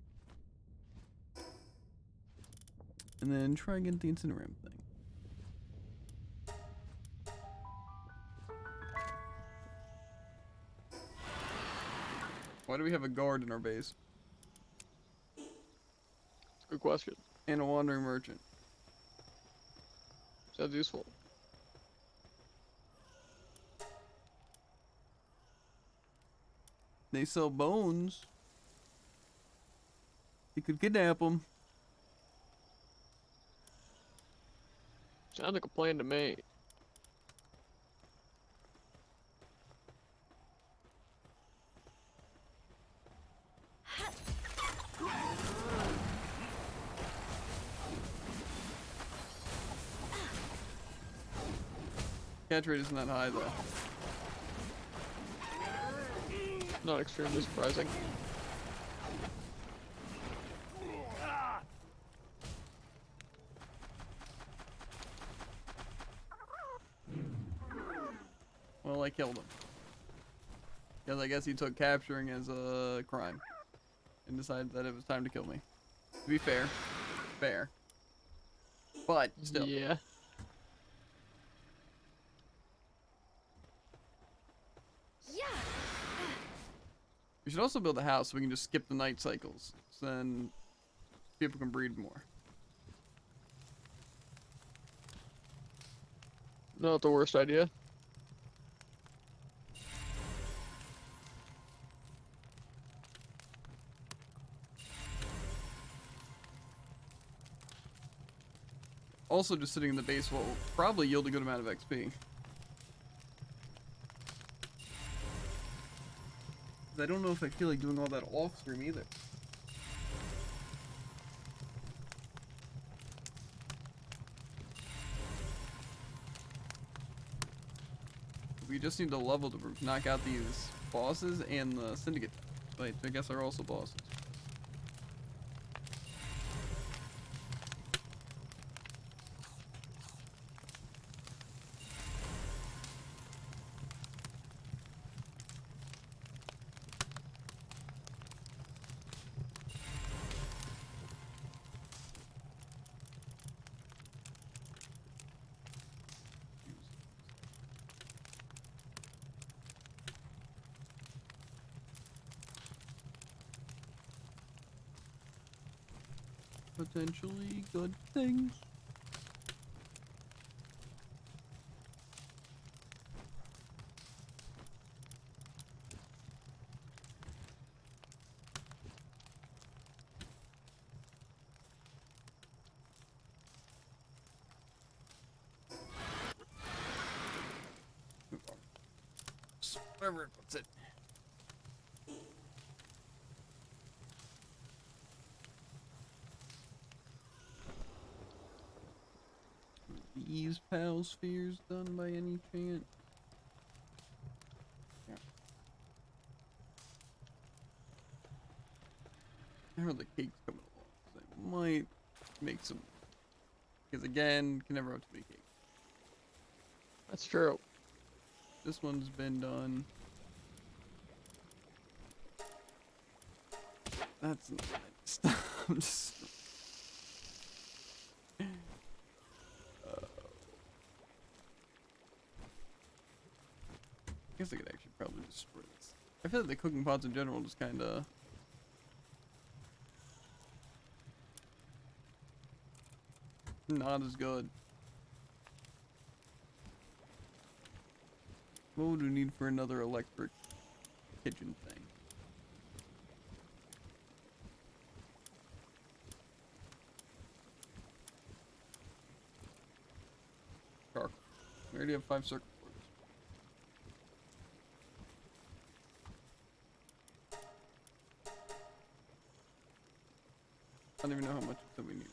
And then try and get the Incineram thing. Why do we have a guard in our base? It's a good question. And a wandering merchant. Sounds useful. They sell bones. You could kidnap them. Sounds like a plan to me. catch rate isn't that high though. Not extremely surprising. Well, I killed him. Because I guess he took capturing as a crime. And decided that it was time to kill me. To be fair. Fair. But, still. Yeah. Yeah. We should also build a house so we can just skip the night cycles. So then people can breed more. Not the worst idea. Also, just sitting in the base will probably yield a good amount of XP. I don't know if I feel like doing all that off stream either. We just need to level to knock out these bosses and the syndicate. Wait, I guess are also bosses. Potentially good things. Whatever it puts it. These PAL spheres done by any chance? Yeah. I heard the cake's coming along, so I might make some. Because again, can never have too many cakes. That's true. This one's been done. That's not stop. I'm just. I guess I could actually probably destroy this. I feel like the cooking pots in general just kind of. Not as good. What would we need for another electric kitchen thing? Charcoal. We already have 5 circuit boards. I don't even know how much that we needed.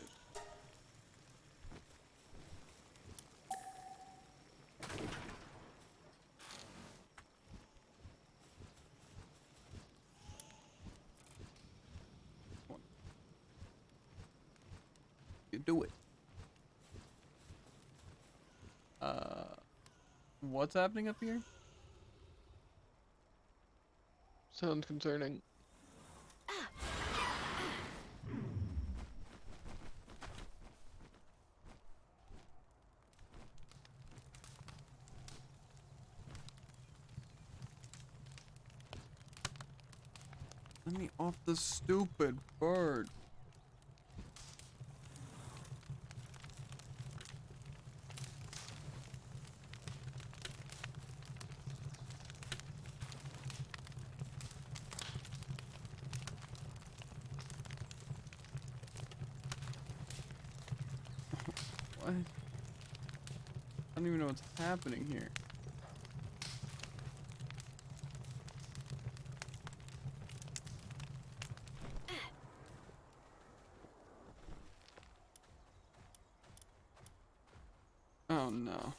You do it. What's happening up here? Sounds concerning. Let me off the stupid bird. What? I don't even know what's happening here. Oh no.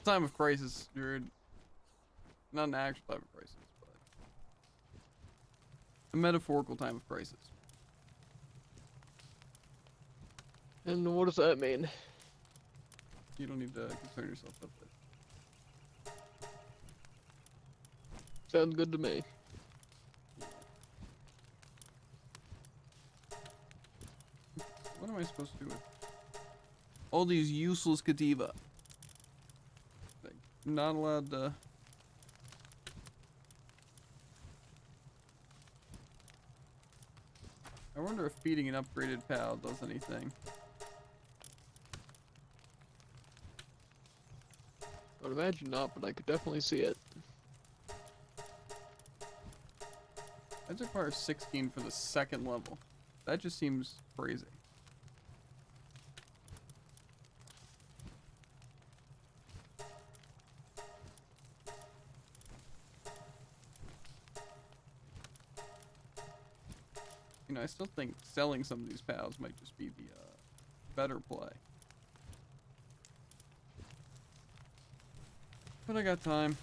time of crisis, dude. Not an actual time of crisis, but a metaphorical time of crisis. And what does that mean? You don't need to concern yourself with it. Sounds good to me. What am I supposed to do with all these useless Kativa? Like, not allowed to. I wonder if feeding an upgraded PAL does anything. I would imagine not, but I could definitely see it. That requires 16 for the second level. That just seems crazy. You know, I still think selling some of these PALs might just be the better play. But I got time.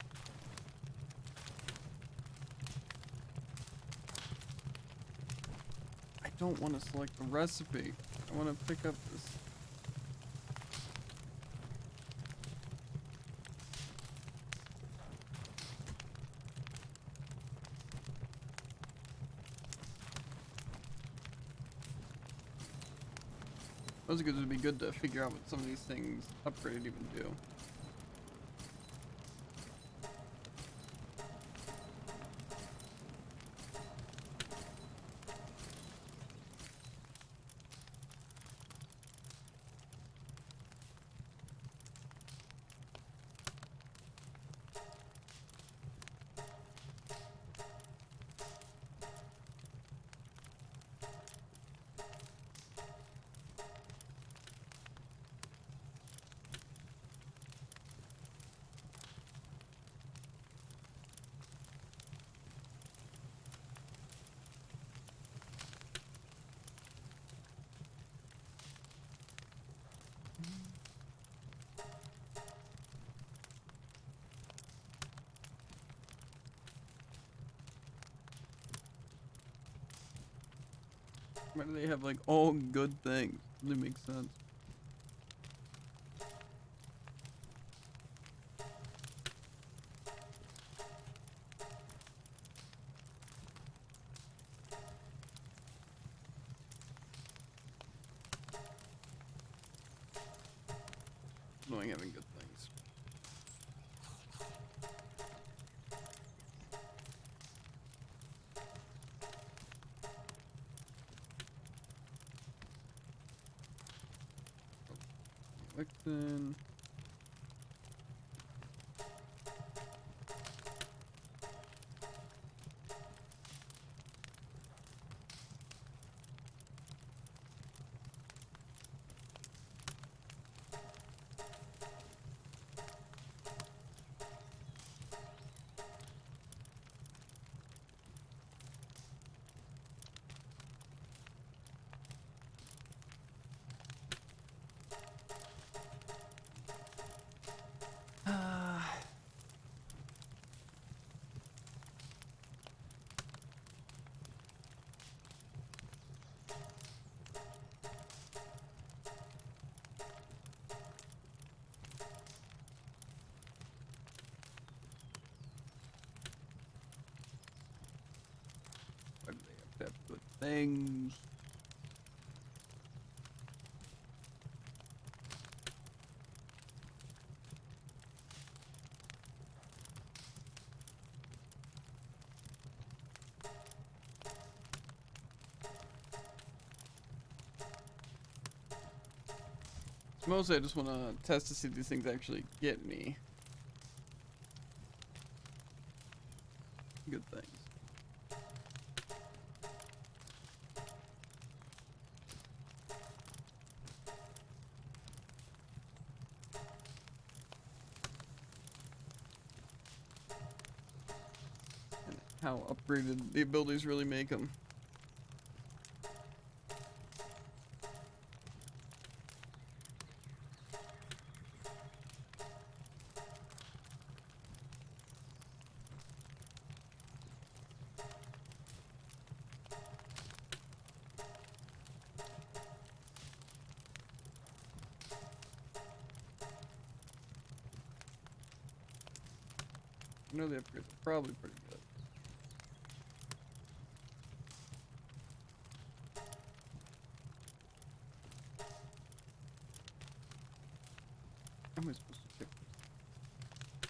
I don't want to select the recipe. I want to pick up this. I was going to be good to figure out what some of these things upgraded even do. Why do they have like all good things? Doesn't make sense. Annoying having good things. Then why do they have to have good things? Mostly I just want to test to see if these things actually get me good things. And how upgraded the abilities really make them. I know the upgrades are probably pretty good. How am I supposed to pick this?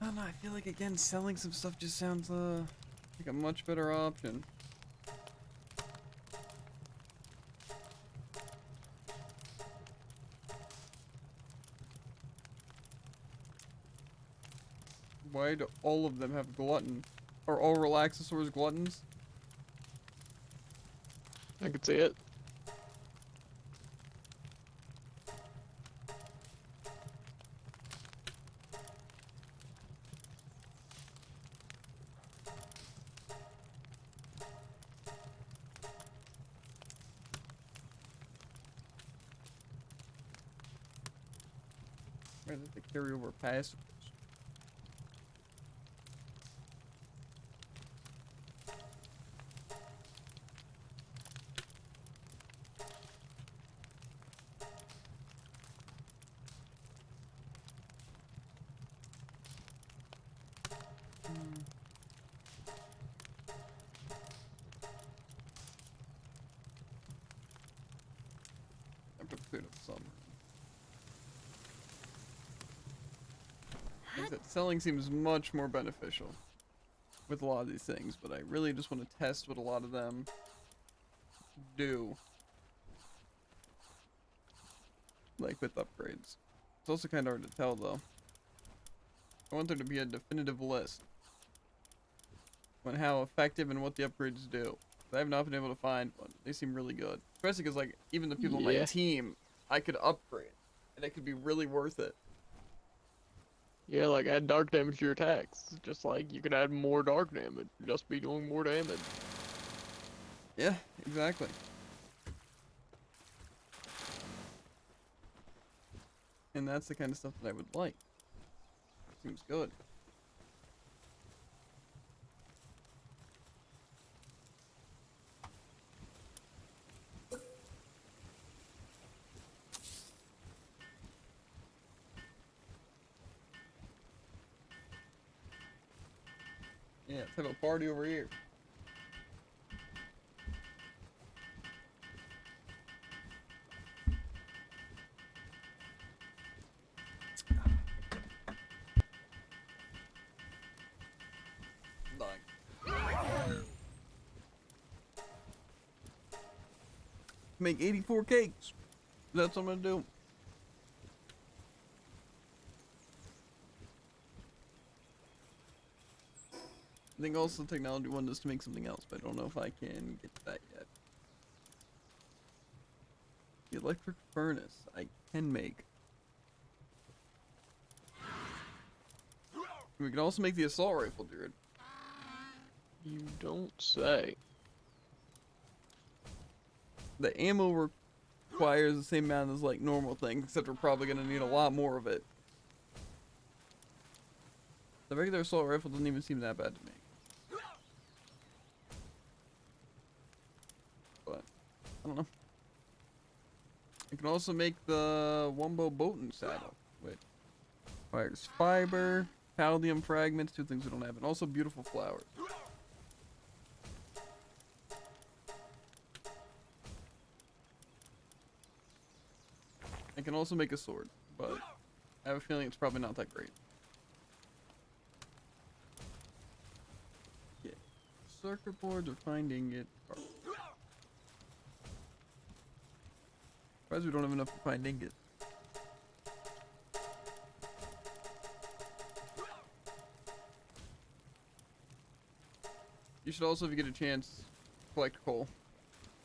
I don't know, I feel like again selling some stuff just sounds like a much better option. Why do all of them have glutton? Are all Relaxosaurs gluttons? I could see it. Why did they carry over past? I put food up somewhere. Like I said, selling seems much more beneficial with a lot of these things, but I really just want to test what a lot of them do. Like with upgrades. It's also kind of hard to tell though. I want there to be a definitive list on how effective and what the upgrades do. I have not been able to find one. They seem really good. Especially because like even the people on my Yeah. team, I could upgrade. And it could be really worth it. Yeah, like add dark damage to your attacks. Just like you could add more dark damage. Just be doing more damage. Yeah, exactly. And that's the kind of stuff that I would like. Seems good. Yeah, let's have a party over here. Dying. Make 84 cakes. That's what I'm gonna do. I think also technology wanted us to make something else, but I don't know if I can get to that yet. The electric furnace I can make. We can also make the assault rifle, Jared. You don't say. The ammo requires the same amount as like normal things, except we're probably gonna need a lot more of it. The regular assault rifle doesn't even seem that bad to me. But I don't know. I can also make the Wumbo Boating saddle, which requires fiber, palladium fragments, two things we don't have, and also beautiful flowers. I can also make a sword, but I have a feeling it's probably not that great. Okay. Circuit boards or finding it. Surprised we don't have enough to find ingot. You should also, if you get a chance, collect coal.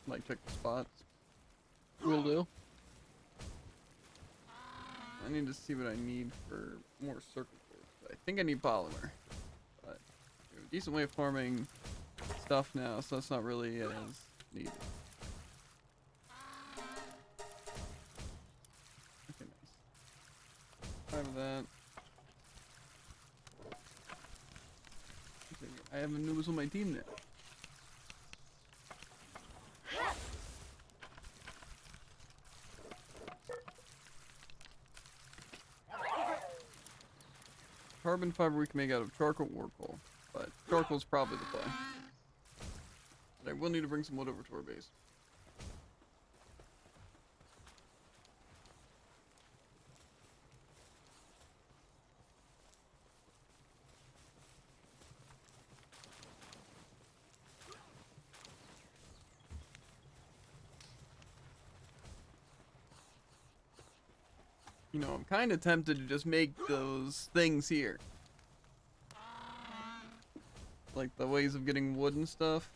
Like, check the spots. Will do. I need to see what I need for more circuit boards. I think I need polymer. But we have a decent way of farming stuff now, so that's not really as needed. Okay, nice. Have that. Okay, I have a newest on my team now. carbon fiber we can make out of charcoal or coal, but charcoal's probably the play. But I will need to bring some wood over to our base. You know, I'm kind of tempted to just make those things here. Like the ways of getting wood and stuff.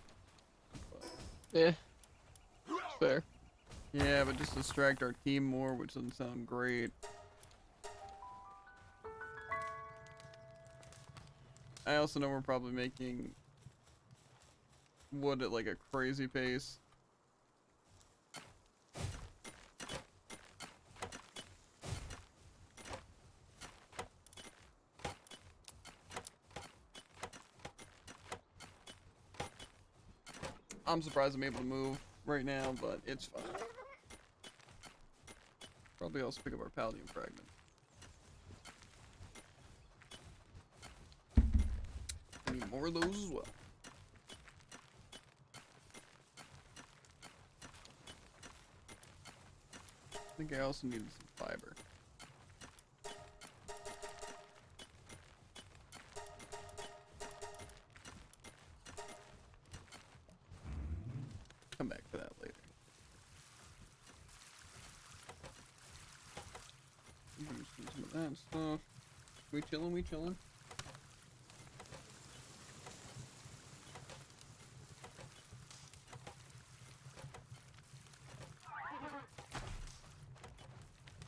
Yeah. Fair. Yeah, but just distract our team more, which doesn't sound great. I also know we're probably making wood at like a crazy pace. I'm surprised I'm able to move right now, but it's fine. Probably also pick up our Palladium fragment. I need more of those as well. I think I also needed some fiber. Come back to that later. Some of that stuff. We chillin', we chillin'.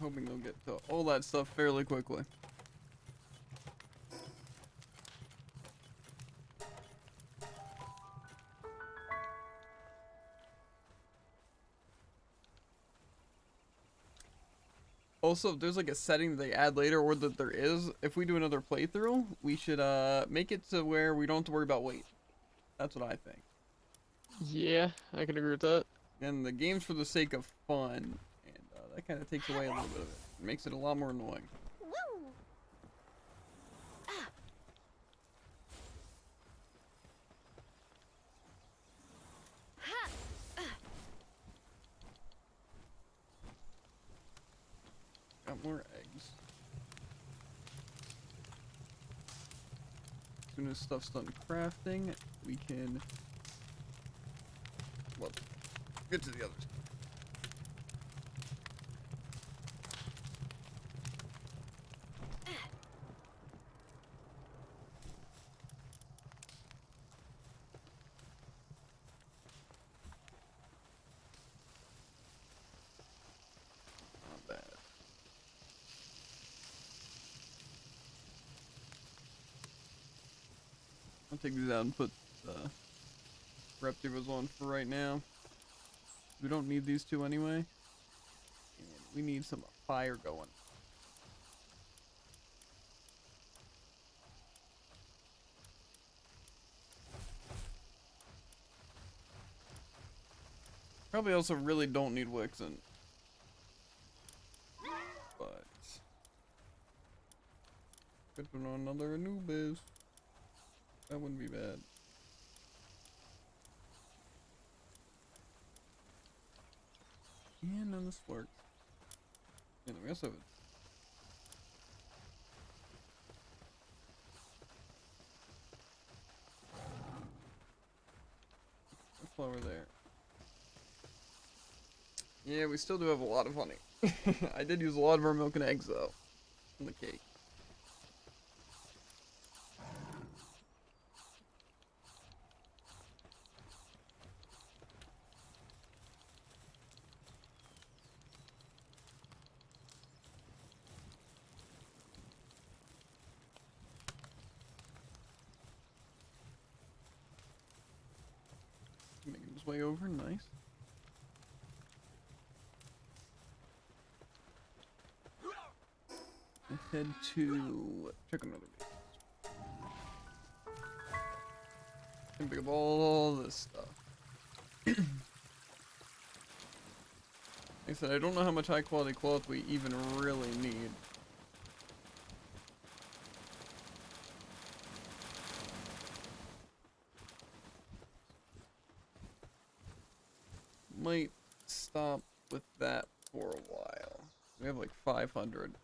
Hoping they'll get to all that stuff fairly quickly. Also, if there's like a setting that they add later, or that there is, if we do another playthrough, we should make it to where we don't have to worry about weight. That's what I think. Yeah, I can agree with that. And the game's for the sake of fun, and that kind of takes away a little bit of it. It makes it a lot more annoying. Woo! Ha! Got more eggs. As soon as stuff's done crafting, we can, well, get to the others. Not bad. I'll take these out and put Reptivas on for right now. We don't need these two anyway. And we need some fire going. Probably also really don't need Wixen. But could put on another Anubis. That wouldn't be bad. Yeah, none of this works. Yeah, we also have a flower there. Yeah, we still do have a lot of honey. I did use a lot of our milk and eggs though in the cake. Making his way over, nice. Head to check another base. Can pick up all this stuff. Like I said, I don't know how much high quality cloth we even really need. stop with that for a while. We have like 500.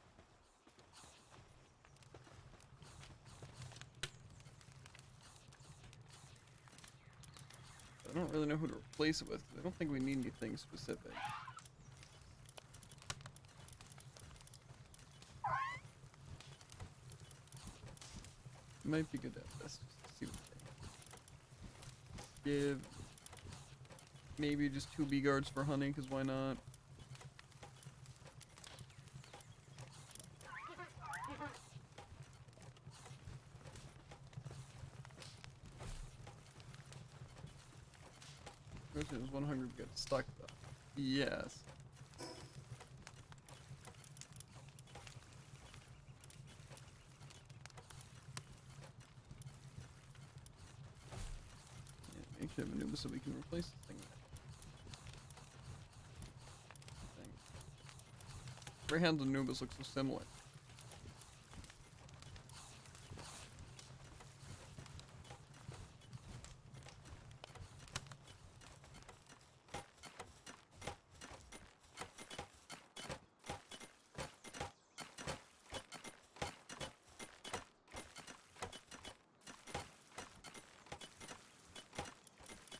I don't really know who to replace it with. I don't think we need anything specific. Might be good at this. Just to see what they give. Maybe just 2 bee guards for honey, because why not? It was 100 get stuck though. Yes. Yeah, make sure I have Anubis so we can replace this thing. Greyhound and Anubis look so similar.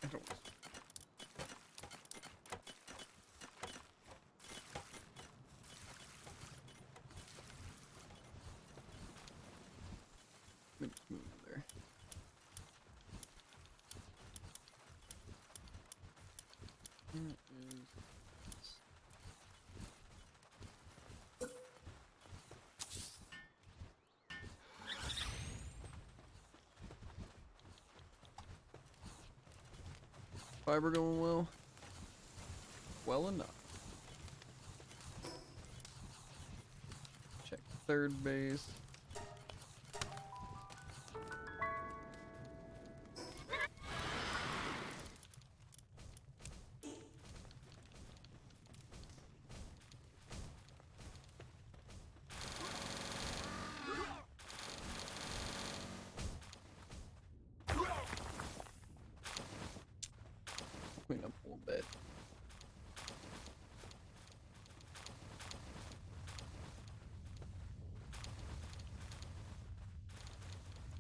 I don't. Let me just move there. Where is this? Fiber going well? Well enough. Check third base. Clean up a little bit.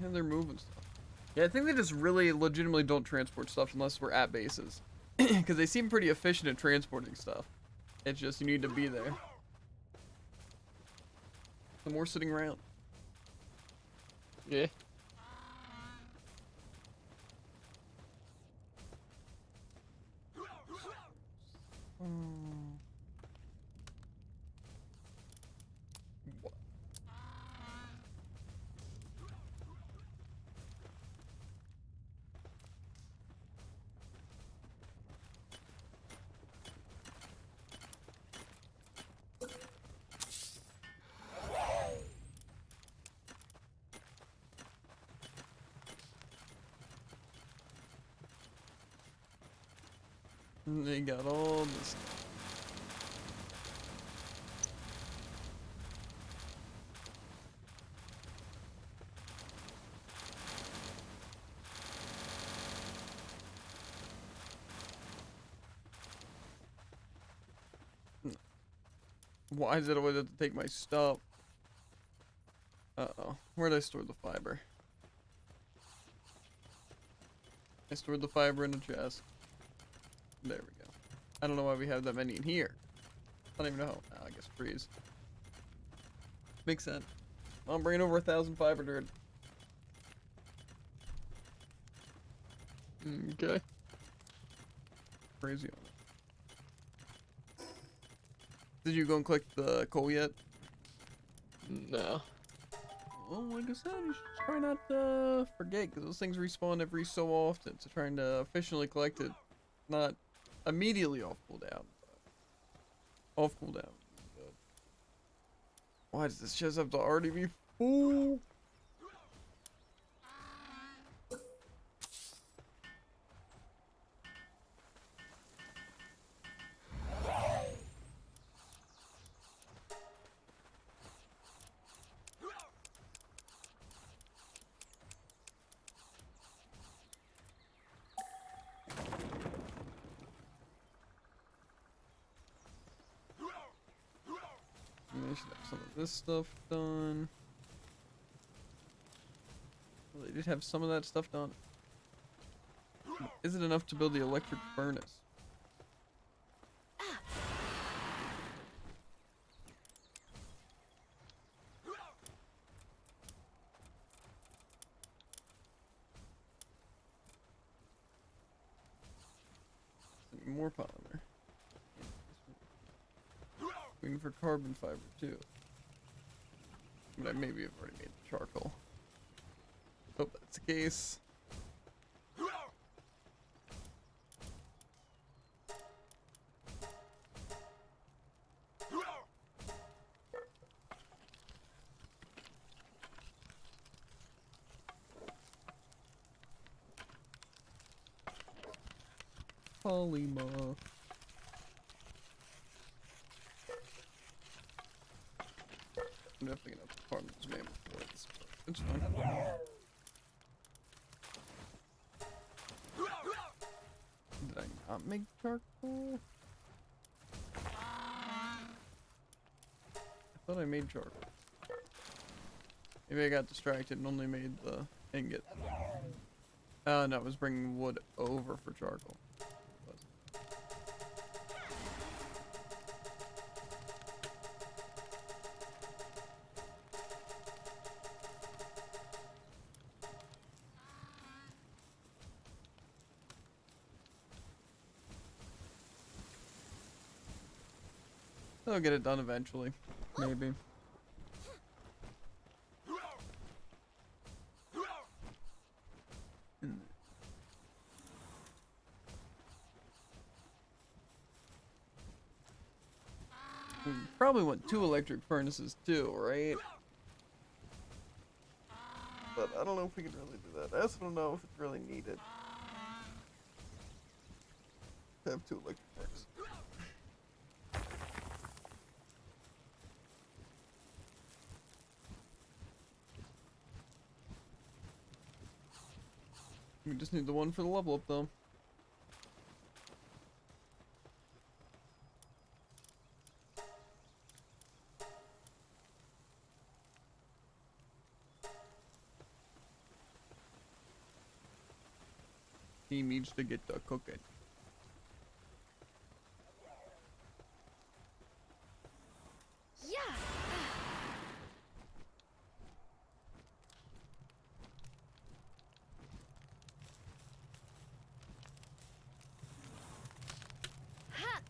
And they're moving stuff. Yeah, I think they just really legitimately don't transport stuff unless we're at bases. Because they seem pretty efficient at transporting stuff. It's just you need to be there. The more sitting around. Yeah. What? And they got all this. Why is it always have to take my stuff? Uh-oh. Where did I store the fiber? I stored the fiber in a chest. There we go. I don't know why we have that many in here. I don't even know. Oh, I guess freeze. Makes sense. I'm bringing over 1,000 fiber dirt. Okay. Crazy on it. Did you go and collect the coal yet? No. Well, like I said, you should try not to forget, because those things respawn every so often. So trying to efficiently collect it, not immediately off cooldown, but off cooldown. But why does this chest have to already be full? I should have some of this stuff done. Well, they did have some of that stuff done. Is it enough to build the electric furnace? Any more polymer? Waiting for carbon fiber too. But I maybe have already made the charcoal. Hope that's the case. Polymer. I'm definitely gonna farm this man before this, but it's fine. Did I not make charcoal? I thought I made charcoal. Maybe I got distracted and only made the ingot. No, I was bringing wood over for charcoal. I'll get it done eventually. Maybe. We probably want 2 electric furnaces too, right? But I don't know if we can really do that. I also don't know if it's really needed to have 2 electric furnaces. We just need the one for the level up though. He needs to get the cooking. Yeah. Ha.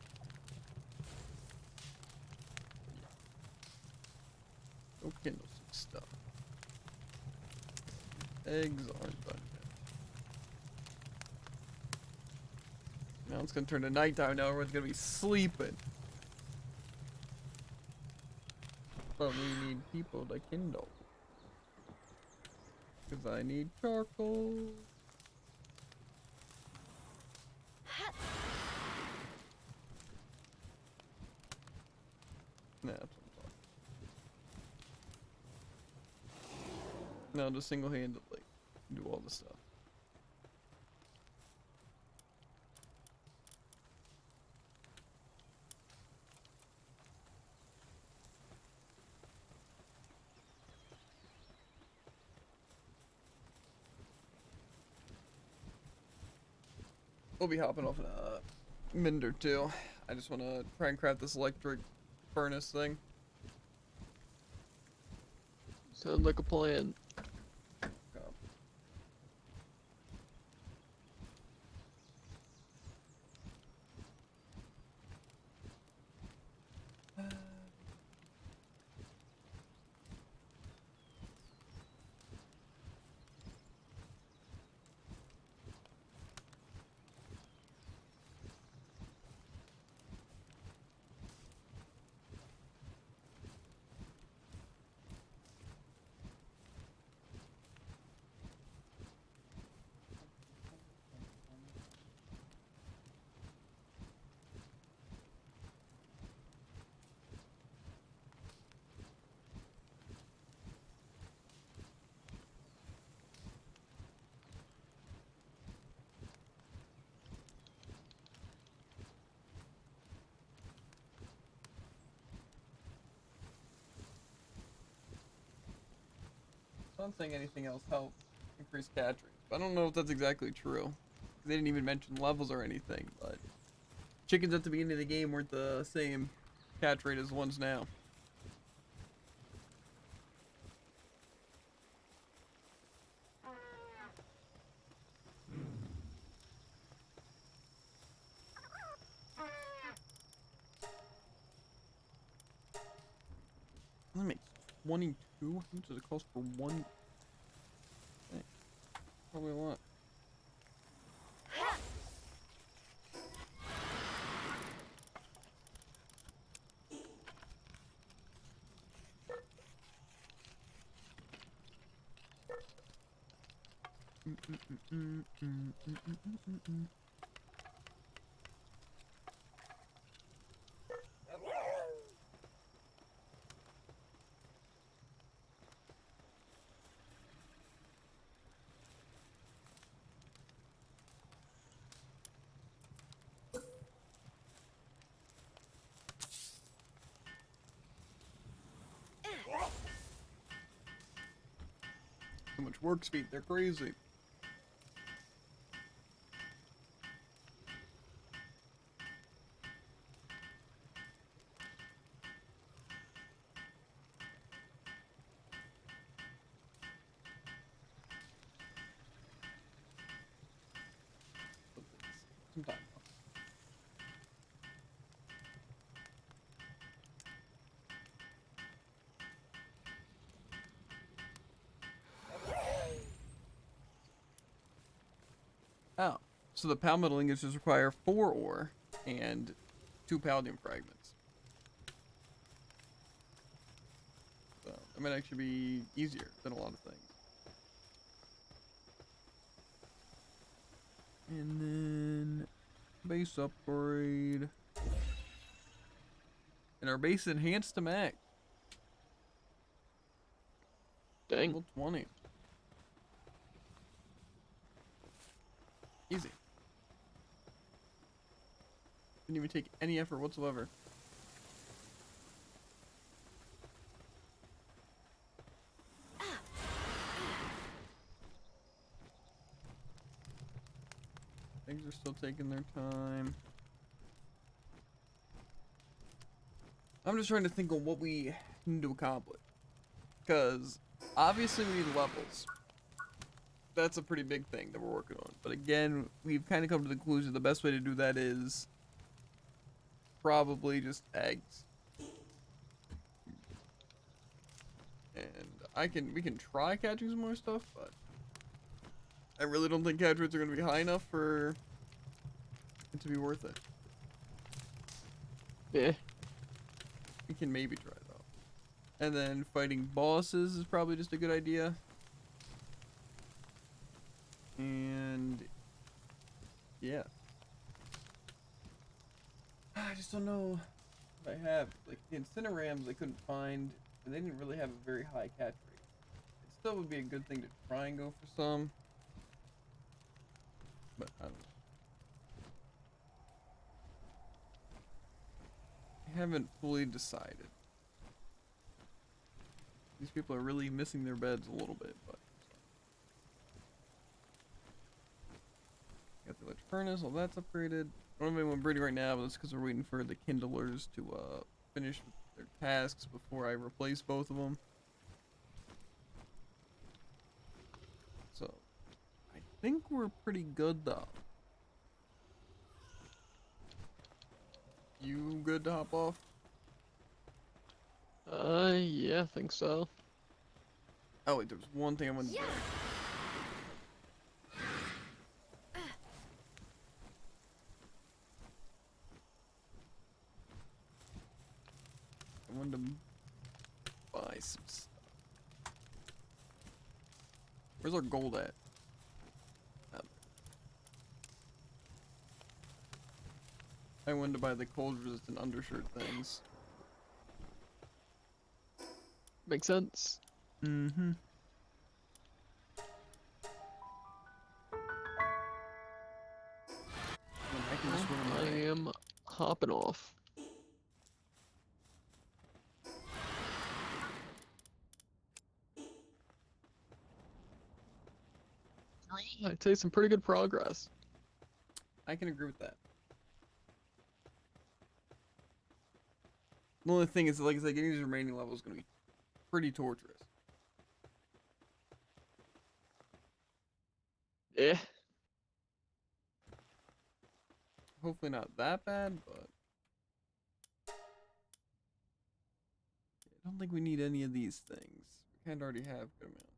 Go kindle some stuff. Eggs aren't done yet. Now it's gonna turn to nighttime. Now everyone's gonna be sleeping. But we need people to kindle. Because I need charcoal. Ha. Nah, that's what I'm talking. Now just single-handedly do all the stuff. We'll be hopping off in a minute or 2. I just want to try and craft this electric furnace thing. Sounds like a plan. not saying anything else helps increase catch rates. But I don't know if that's exactly true. They didn't even mention levels or anything, but chickens at the beginning of the game weren't the same catch rate as the ones now. That makes 22? How much does it cost for one? Hey, probably a lot. So much work speed, they're crazy. Some time. Oh, so the pal metal ingots just require 4 ore and 2 palladium fragments. So that might actually be easier than a lot of things. And then base upgrade. And our base enhanced to max. Dang. Level 20. Easy. Didn't even take any effort whatsoever. Things are still taking their time. I'm just trying to think of what we need to accomplish. Because obviously we need levels. That's a pretty big thing that we're working on. But again, we've kind of come to the conclusion the best way to do that is probably just eggs. And we can try catching some more stuff, but I really don't think catch rates are going to be high enough for it to be worth it. Yeah. We can maybe try though. And then fighting bosses is probably just a good idea. And yeah. I just don't know if I have. Like the Incinerams I couldn't find, and they didn't really have a very high catch rate. It still would be a good thing to try and go for some. But I don't know. I haven't fully decided. These people are really missing their beds a little bit, but got the electric furnace, all that's upgraded. I don't have anyone breeding right now, but that's because we're waiting for the kindlers to finish their tasks before I replace both of them. So I think we're pretty good though. You good to hop off? Yeah, I think so. Oh wait, there was one thing I wanted to do. I wanted to buy some stuff. Where's our gold at? Out there. I wanted to buy the cold resistant undershirt things. Makes sense. Mm-hmm. I can just run I away. am hopping off. I'd say some pretty good progress. I can agree with that. The only thing is, like I said, getting these remaining levels is going to be pretty torturous. Yeah. Hopefully not that bad, but I don't think we need any of these things. We kind of already have a good amount.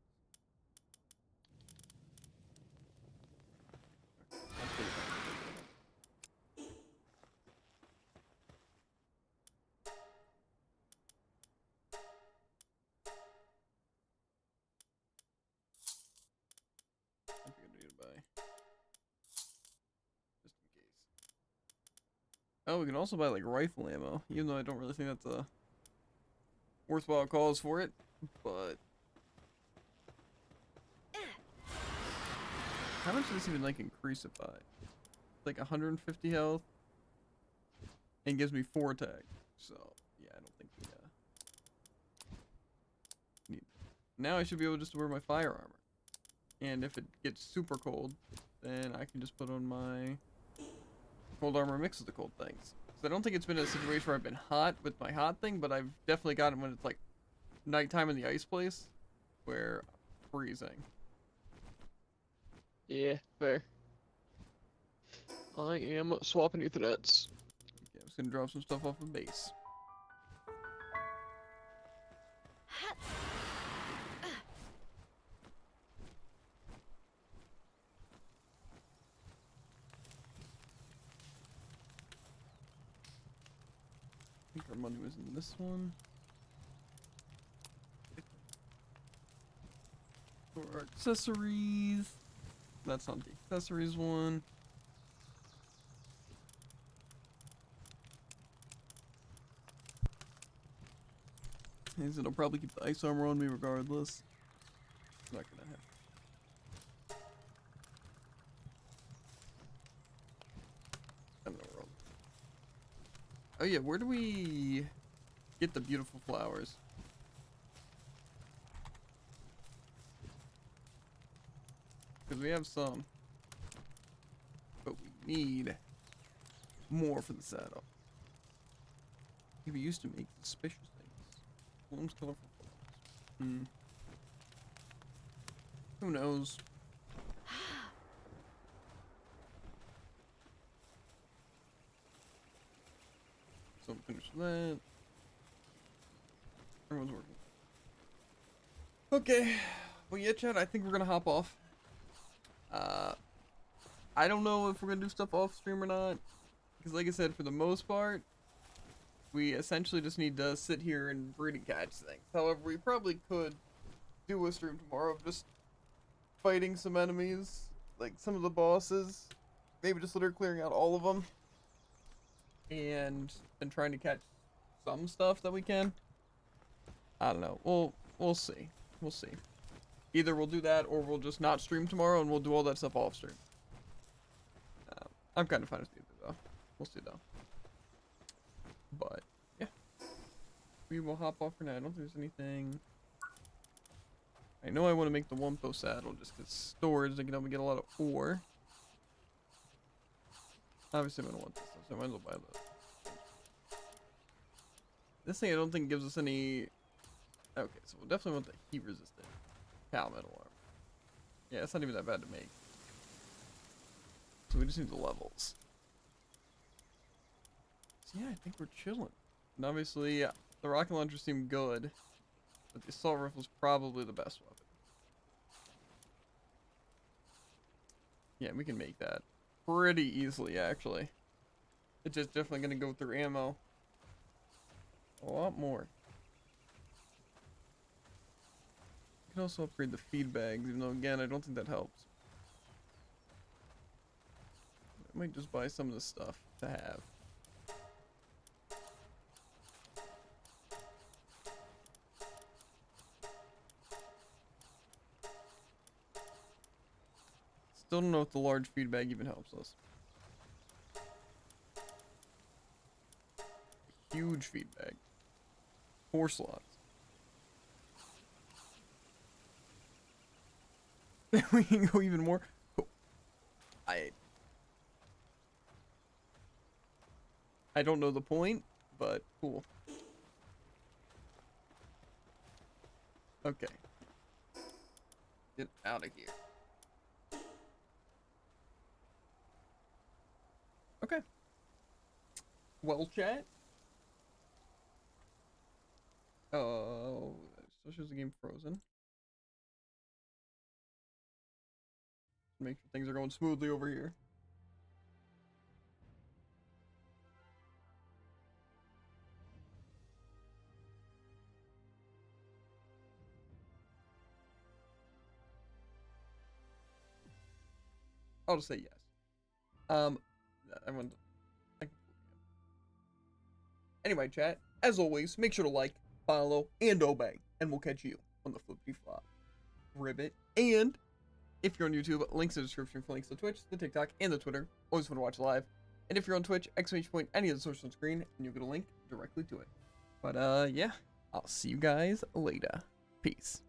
I'll take that. I think I need to buy just in case. Oh, we can also buy like rifle ammo, even though I don't really think that's a worthwhile cause for it, but how much does this even like increase it by? Like 150 health and gives me 4 attack. So yeah, I don't think we need. Now I should be able just to wear my fire armor, and if it gets super cold, then I can just put on my cold armor mixed with the cold things. So I don't think it's been a situation where I've been hot with my hot thing, but I've definitely gotten when it's like nighttime in the ice place where I'm freezing. Yeah, fair. I am swapping Ethernets. Okay, I'm just gonna drop some stuff off of base. Hat. I think our money was in this one. For our accessories. That's not the accessories one. It'll probably keep the ice armor on me regardless. Not gonna happen. I'm not wrong. Oh yeah, where do we get the beautiful flowers? Because we have some, but we need more for the saddle. We used to make suspicious things. Blooms, colorful flowers. Who knows? So I'm finished with that. Everyone's working. Okay. Well, yeah, Chad, I think we're gonna hop off. I don't know if we're gonna do stuff off stream or not, because like I said, for the most part, we essentially just need to sit here and breed and catch things. However, we probably could do a stream tomorrow of just fighting some enemies, like some of the bosses, maybe just literally clearing out all of them, and trying to catch some stuff that we can. I don't know. We'll see. We'll see. Either we'll do that, or we'll just not stream tomorrow, and we'll do all that stuff off stream. I'm kind of fine with either, though. We'll see, though. But, yeah. We will hop off for now. I don't think there's anything. I know I want to make the Wumpo saddle, just because storage, they can help me get a lot of ore. Obviously, I'm going to want this stuff, so I might as well buy the... This thing I don't think gives us any... Okay, so we'll definitely want the heat-resistant Cal metal armor. Yeah, it's not even that bad to make. So we just need the levels. So yeah, I think we're chilling. And obviously, the rocket launcher seemed good, but the assault rifle is probably the best weapon. Yeah, we can make that pretty easily, actually. It's just definitely going to go through ammo a lot more. You can also upgrade the feed bags, even though, again, I don't think that helps. I might just buy some of this stuff to have. Still don't know if the large feed bag even helps us. Huge feed bag. 4 slots. We can go even more. I don't know the point, but cool. Okay. Get out of here. Okay. Well, chat. Oh, still shows the game frozen. Make sure things are going smoothly over here. I'll just say yes. Everyone. Anyway, chat. As always, make sure to like, follow, and obey, and we'll catch you on the flippity flop ribbit. And if you're on YouTube, links in the description for links to Twitch, the TikTok, and the Twitter. Always fun to watch live. And if you're on Twitch, exclamation point any of the social on screen, and you'll get a link directly to it. But yeah, I'll see you guys later. Peace.